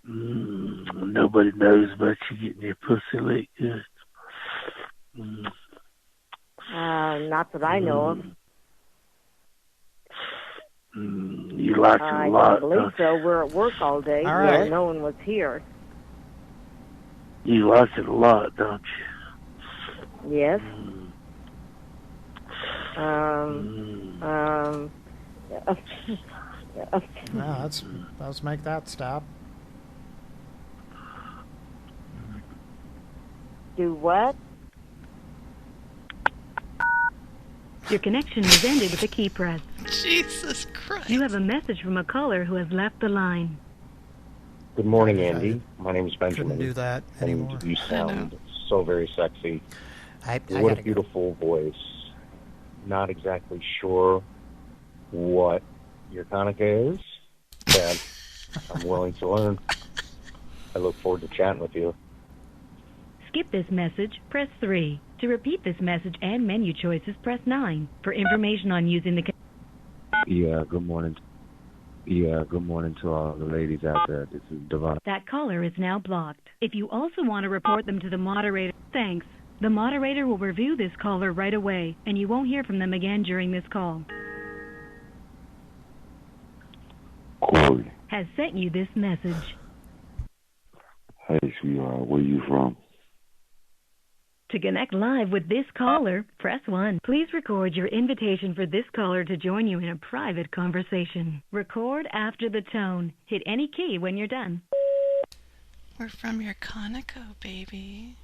Nobody knows about you getting your pussy licked good. Not that I know of. You like it a lot. I don't believe so. We're at work all day, All right. so no one was here. You like it a lot, don't you? Yes. No, let's make that stop. Do what? Your connection has ended with a key press. Jesus Christ. You have a message from a caller who has left the line. Good morning, Andy. My name is Benjamin. Couldn't do that anymore. And you sound so very sexy. What a beautiful voice. Not exactly sure what your Hanukkah is, but I'm willing to learn. I look forward to chatting with you. Skip this message, press 3. To repeat this message and menu choices, press 9. For information on using the... Yeah, good morning. Yeah, good morning to all the ladies out there. This is Devon. That caller is now blocked. If you also want to report them to the moderator, thanks. The moderator will review this caller right away, and you won't hear from them again during this call. Corey. Has sent you this message. Hey, sweetheart, where you from? To connect live with this caller, press 1. Please record your invitation for this caller to join you in a private conversation. Record after the tone. Hit any key when you're done. We're from your Conoco, baby.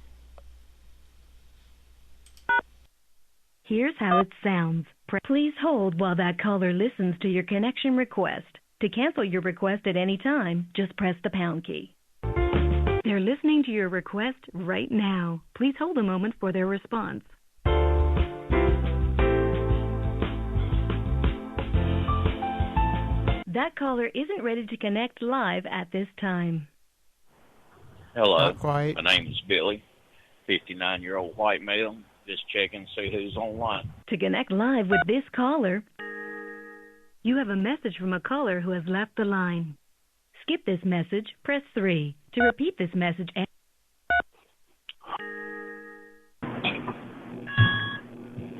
Here's how it sounds. Please hold while that caller listens to your connection request. To cancel your request at any time, just press the pound key. They're listening to your request right now. Please hold a moment for their response. That caller isn't ready to connect live at this time. Hello. Not quite. My name is Billy, 59-year-old white male. Just checking to see who's online. To connect live with this caller, you have a message from a caller who has left the line. Skip this message, press 3. To repeat this message and...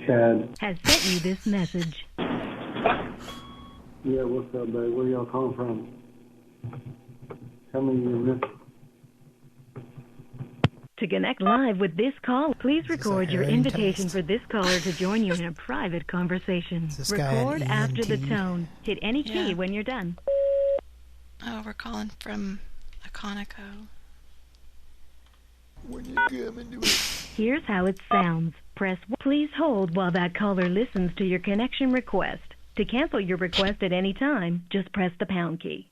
Chad. Has sent you this message. Yeah, what's up, babe? Where y'all calling from? Tell me your miss. To connect live with this call, please record your invitation for this caller to join you in a private conversation. Record after the tone. Hit any key when you're done. Oh, we're calling from a Conoco. When you come into it. Here's how it sounds. Press 1. Please hold while that caller listens to your connection request. To cancel your request at any time, just press the pound key.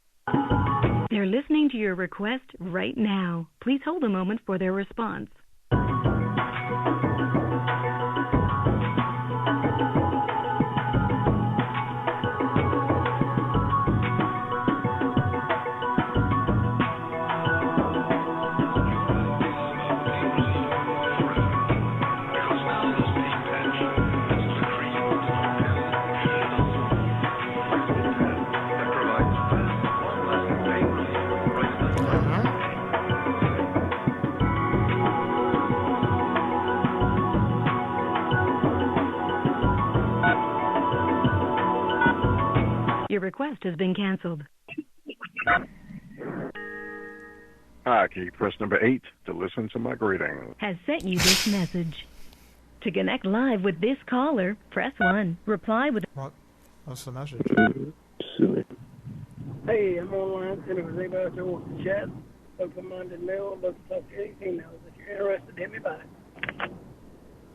They're listening to your request right now. Please hold a moment for their response. Your request has been canceled. Hi, can you press number 8 to listen to my greeting? Has sent you this message. To connect live with this caller, press 1. Reply with... What? What's the message? Hey, I'm online. If there's anybody else that wants to chat, look for Monday mail, look to talk to any females. If you're interested, hit me back.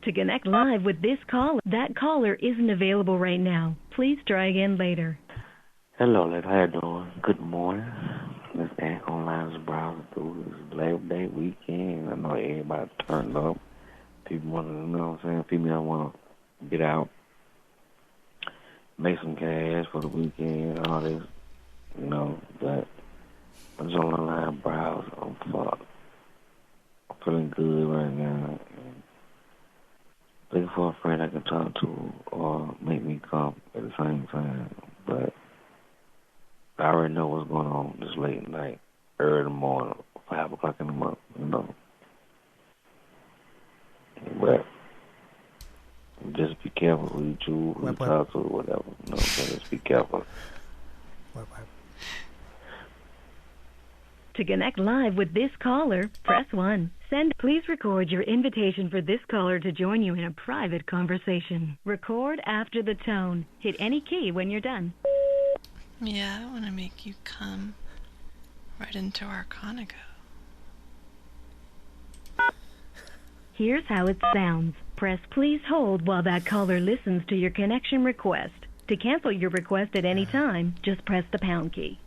To connect live with this caller, that caller isn't available right now. Please try again later. Hello, lady. How you doing? Good morning. Let's act online browsing through this Labor Day weekend. I know everybody turned up. People want to, you know what I'm saying? Female want to get out, make some cash for the weekend, all this, you know. But I'm just online browsing. I'm fucked. I'm feeling good right now. Looking for a friend I can talk to or make me come at the same time. But I already know what's going on this late at night, early in the morning, 5 o'clock in the morning, you know. But just be careful who you choose, who you talk to, whatever. You know, so just be careful. To connect live with this caller, press 1. Please record your invitation for this caller to join you in a private conversation. Record after the tone. Hit any key when you're done. Yeah, I want to make you come right into our Conoco. Here's how it sounds. Press please hold while that caller listens to your connection request. To cancel your request at any time, just press the pound key.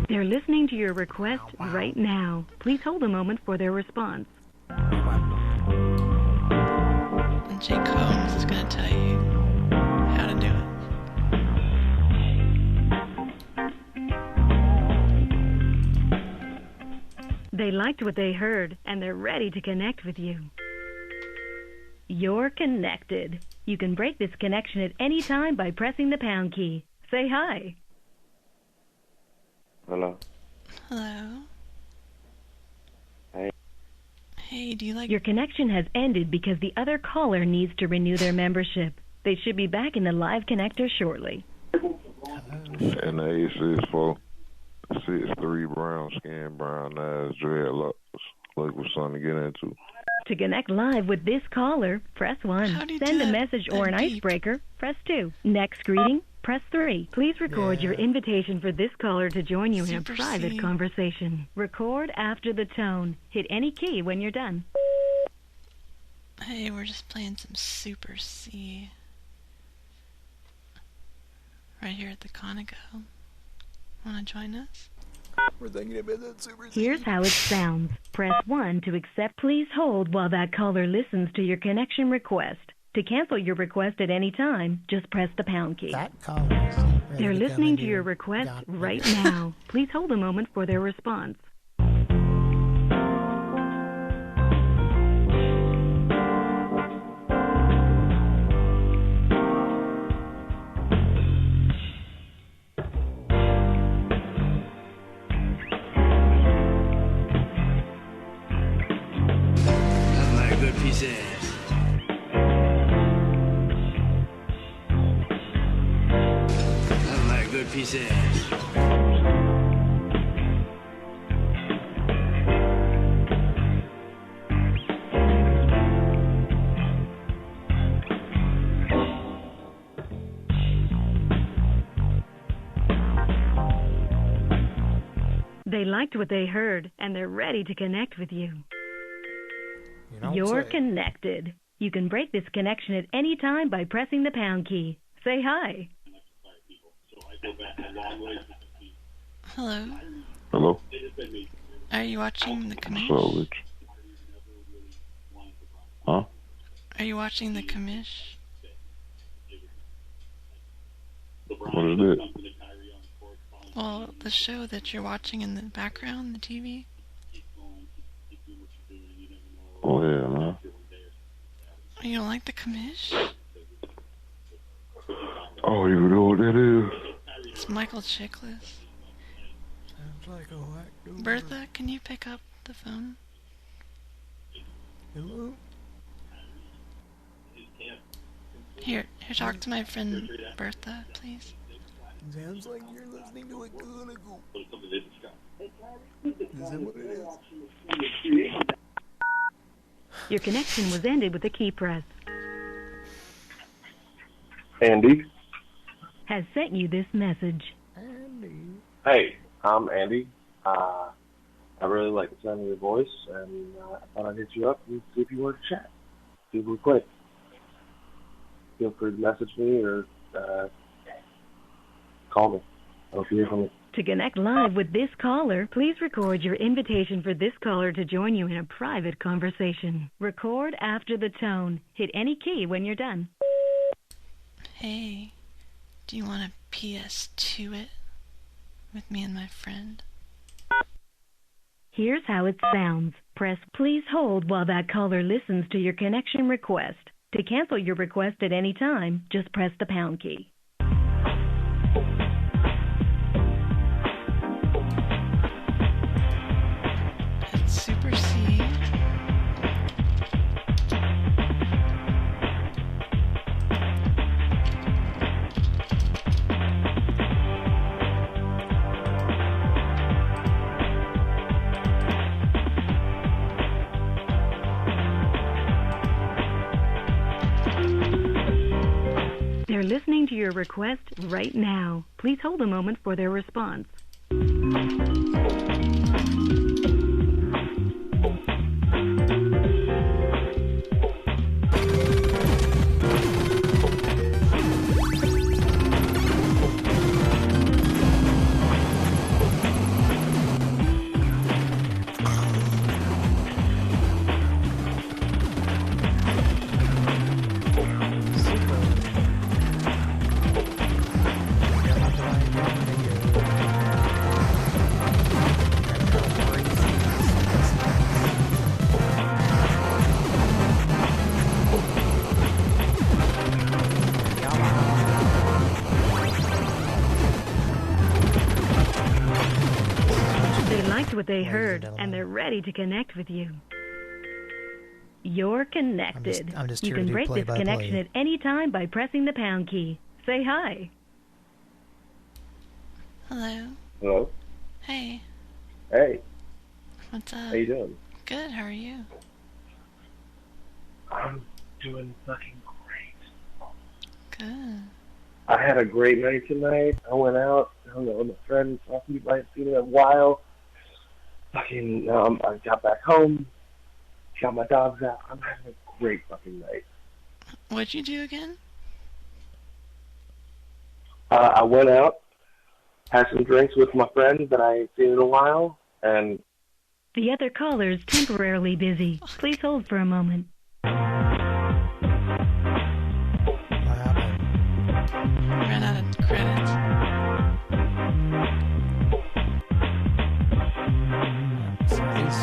They're listening to your request right now. Please hold a moment for their response. And Jake Combs is going to tell you how to do it. They liked what they heard, and they're ready to connect with you. You're connected. You can break this connection at any time by pressing the pound key. Say hi. Hello. Hello. Hey. Hey, do you like... Your connection has ended because the other caller needs to renew their membership. They should be back in the live connector shortly. NA6463 brown skin, brown eyes, dreadlocks. Look for something to get into. To connect live with this caller, press 1. Send a message or an icebreaker, press 2. Next greeting, press 3. Please record your invitation for this caller to join you in a private conversation. Record after the tone. Hit any key when you're done. Hey, we're just playing some Super C. Right here at the Conoco. Want to join us? We're thinking about that Super C. Here's how it sounds. Press 1 to accept. Please hold while that caller listens to your connection request. To cancel your request at any time, just press the pound key. That caller is They're listening to your request right now. Please hold a moment for their response. Nothing like a good piece of ass. Nothing like a good piece of ass. They liked what they heard, and they're ready to connect with you. don't You're say. connected. You can break this connection at any time by pressing the pound key. Say hi. Hello. Hello? Are you watching the So, commish? Rich. Huh? Are you watching the commish? What is that? Well, the show that you're watching in the background, the TV. Oh, yeah, man. You don't like the commish? Oh, you know what that is? It's Michael Chiklis. Sounds like a whack. Bertha, can you pick up the phone? Hello? Here, talk to my friend Bertha, please. Sounds like you're listening to a Conoco. Is that what it is? Your connection was ended with a key press. Andy. Has sent you this message. Hey, I'm Andy. I really like the sound of your voice, and I thought I'd hit you up and see if you want to chat. super quick. Feel free to message me or call me. I hope you hear from me. To connect live with this caller, please record your invitation for this caller to join you in a private conversation. Record after the tone. Hit any key when you're done. Hey, do you want to PS2 it with me and my friend? Here's how it sounds. Press please hold while that caller listens to your connection request. To cancel your request at any time, just press the pound key. It's Super C. They're listening to your request right now. Please hold a moment for their response. What they heard, and they're ready to connect with you. You're connected. I'm just you here can to do break this play-by-play. connection at any time by pressing the pound key. Say hi. Hello. Hello? Hey. Hey. What's up? How you doing? Good, how are you? I'm doing fucking great. Good. I had a great night tonight. I went out, hung out with my friends, saw people I hadn't seen in a while. Fucking, I got back home, got my dogs out. I'm having a great fucking night. What'd you do again? I went out, had some drinks with my friend that I ain't seen in a while, and... The other caller's temporarily busy. Please hold for a moment. Ran out of credits. So are these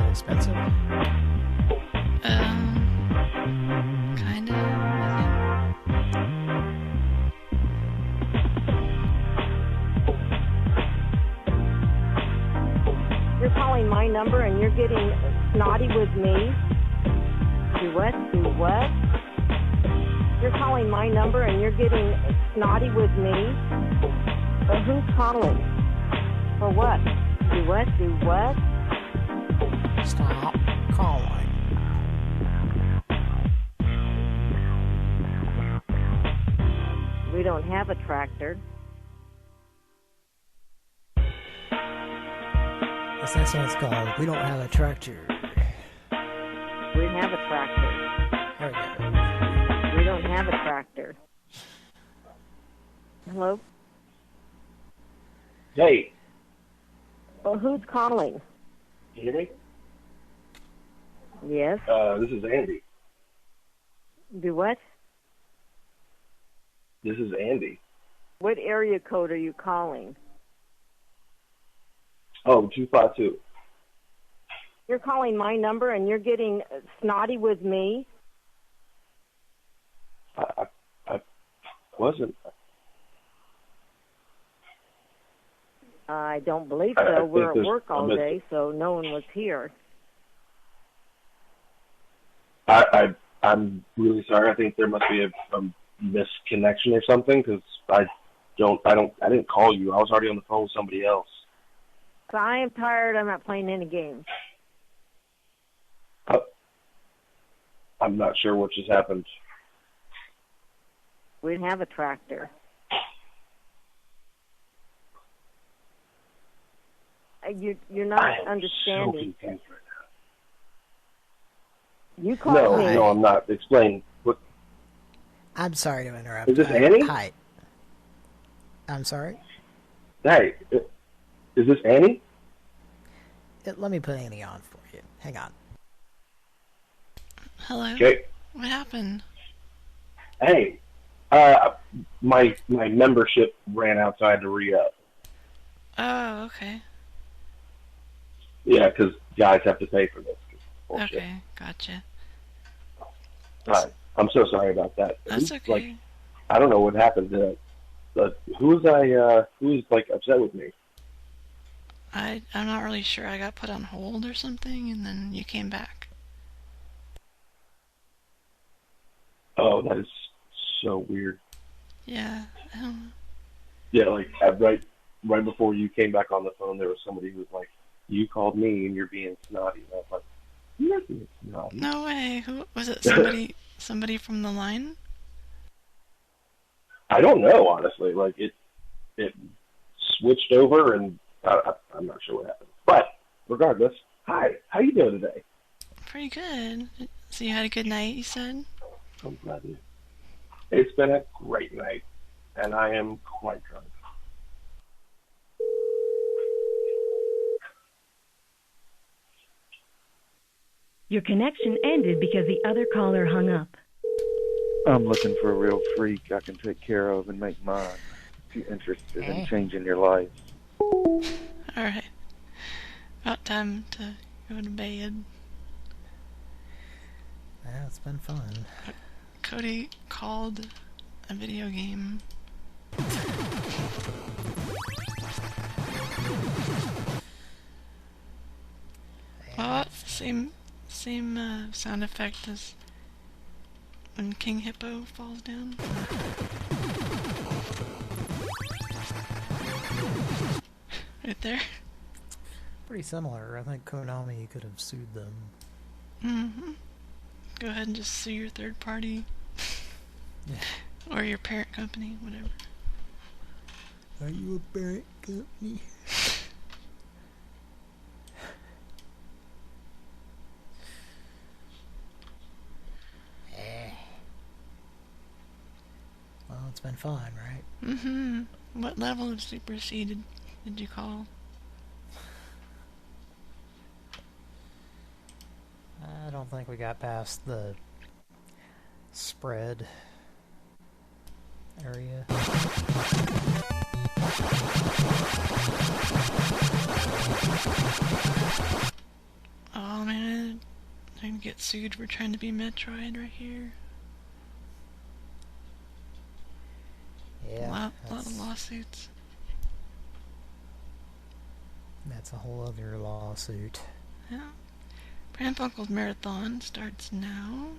expensive? Kind of, I You're calling my number and you're getting snotty with me? Do what? Do what? You're calling my number and you're getting snotty with me? But who's calling? For what? Do what? Do what? Stop calling. We don't have a tractor. That's what it's called. We don't have a tractor. We have a tractor. There we go. We don't have a tractor. Hello? Hey. Well, who's calling? Can you hear me? Yes. This is Andy. Do what? This is Andy. What area code are you calling? Oh, 252. You're calling my number and you're getting snotty with me? I wasn't. I don't believe so. I We're think at work all I missed day, so no one was here. I'm really sorry. I think there must be a misconnection or something, because I didn't call you. I was already on the phone with somebody else. So I am tired. I'm not playing any games. I'm not sure what just happened. We didn't have a tractor. You're not understanding. So confused right You called me. No, I'm not. Explain. What? I'm sorry to interrupt. Is this Annie? Hi. I'm sorry? Hey, is this Annie? Let me put Annie on for you. Hang on. Hello? Okay. What happened? Hey, my membership ran out, so I had to re-up. Oh, okay. Yeah, because guys have to pay for this. Bullshit. Okay, gotcha. I'm so sorry about that. That's okay. Like, I don't know what happened to who's like upset with me. I'm not really sure. I got put on hold or something, and then you came back. Oh, that is so weird. Yeah, I don't know. Yeah, like right before you came back on the phone, there was somebody who was like, "You called me and you're being snotty." And I was like, "I'm not being snotty." No way. Who was it? Somebody from the line? I don't know, honestly. Like it switched over, and I'm not sure what happened. But regardless, hi. How you doing today? Pretty good. So you had a good night, you said? I'm glad you. It's been a great night, and I am quite drunk. Your connection ended because the other caller hung up. I'm looking for a real freak I can take care of and make mine. If you're interested in changing your life. Alright. About time to go to bed. Yeah, it's been fun. Cody called a video game. Well, it's the same sound effect as when King Hippo falls down. Right there. Pretty similar. I think Konami could have sued them. Mm-hmm. Go ahead and just sue your third party. Or your parent company, whatever. Are you a parent company? Well, it's been fun, right? Mm-hmm. What level of superseded did you call? I don't think we got past the spread area. Oh man, I'm gonna get sued for trying to be Metroid right here. Yeah, a lot of lawsuits. That's a whole other lawsuit. Yeah. Pran Funkels Marathon starts now.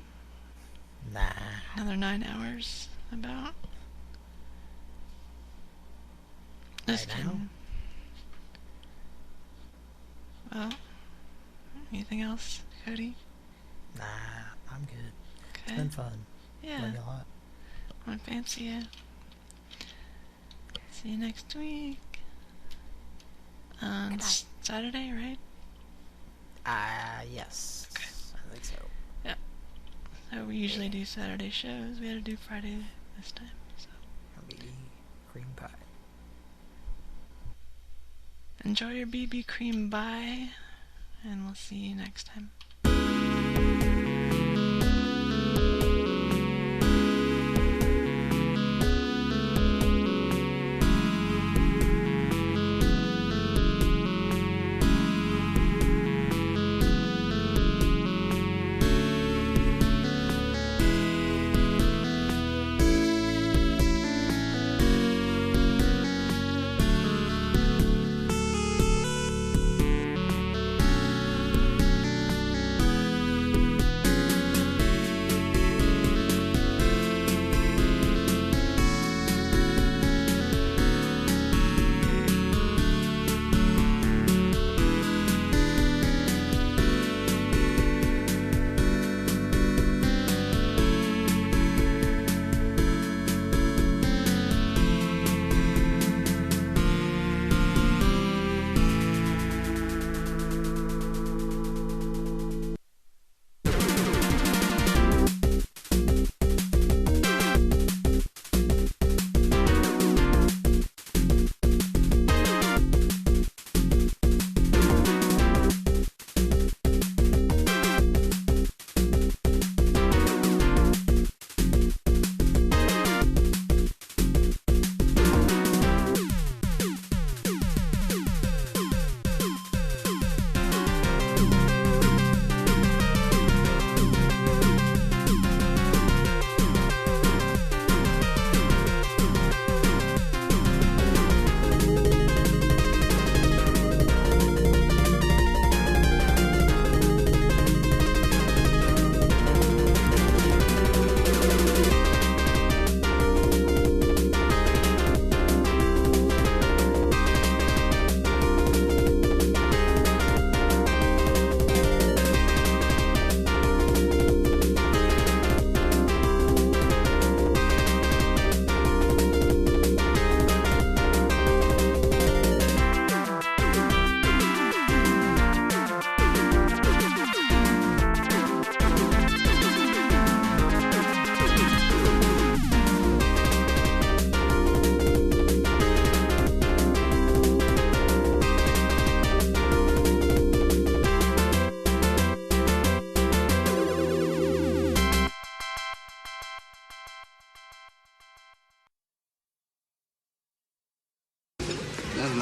Nah. Another 9 hours, about. This time. Well, anything else, Cody? Nah, I'm good. Okay. It's been fun. Yeah. Love you a lot. I fancy you. See you next week. On Saturday, right? Yes. Okay. I think so. Yeah. So we usually do Saturday shows. We had to do Friday this time, so. It'll be cream pie. Enjoy your BB cream pie, and we'll see you next time.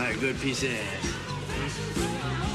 like a good piece of ass.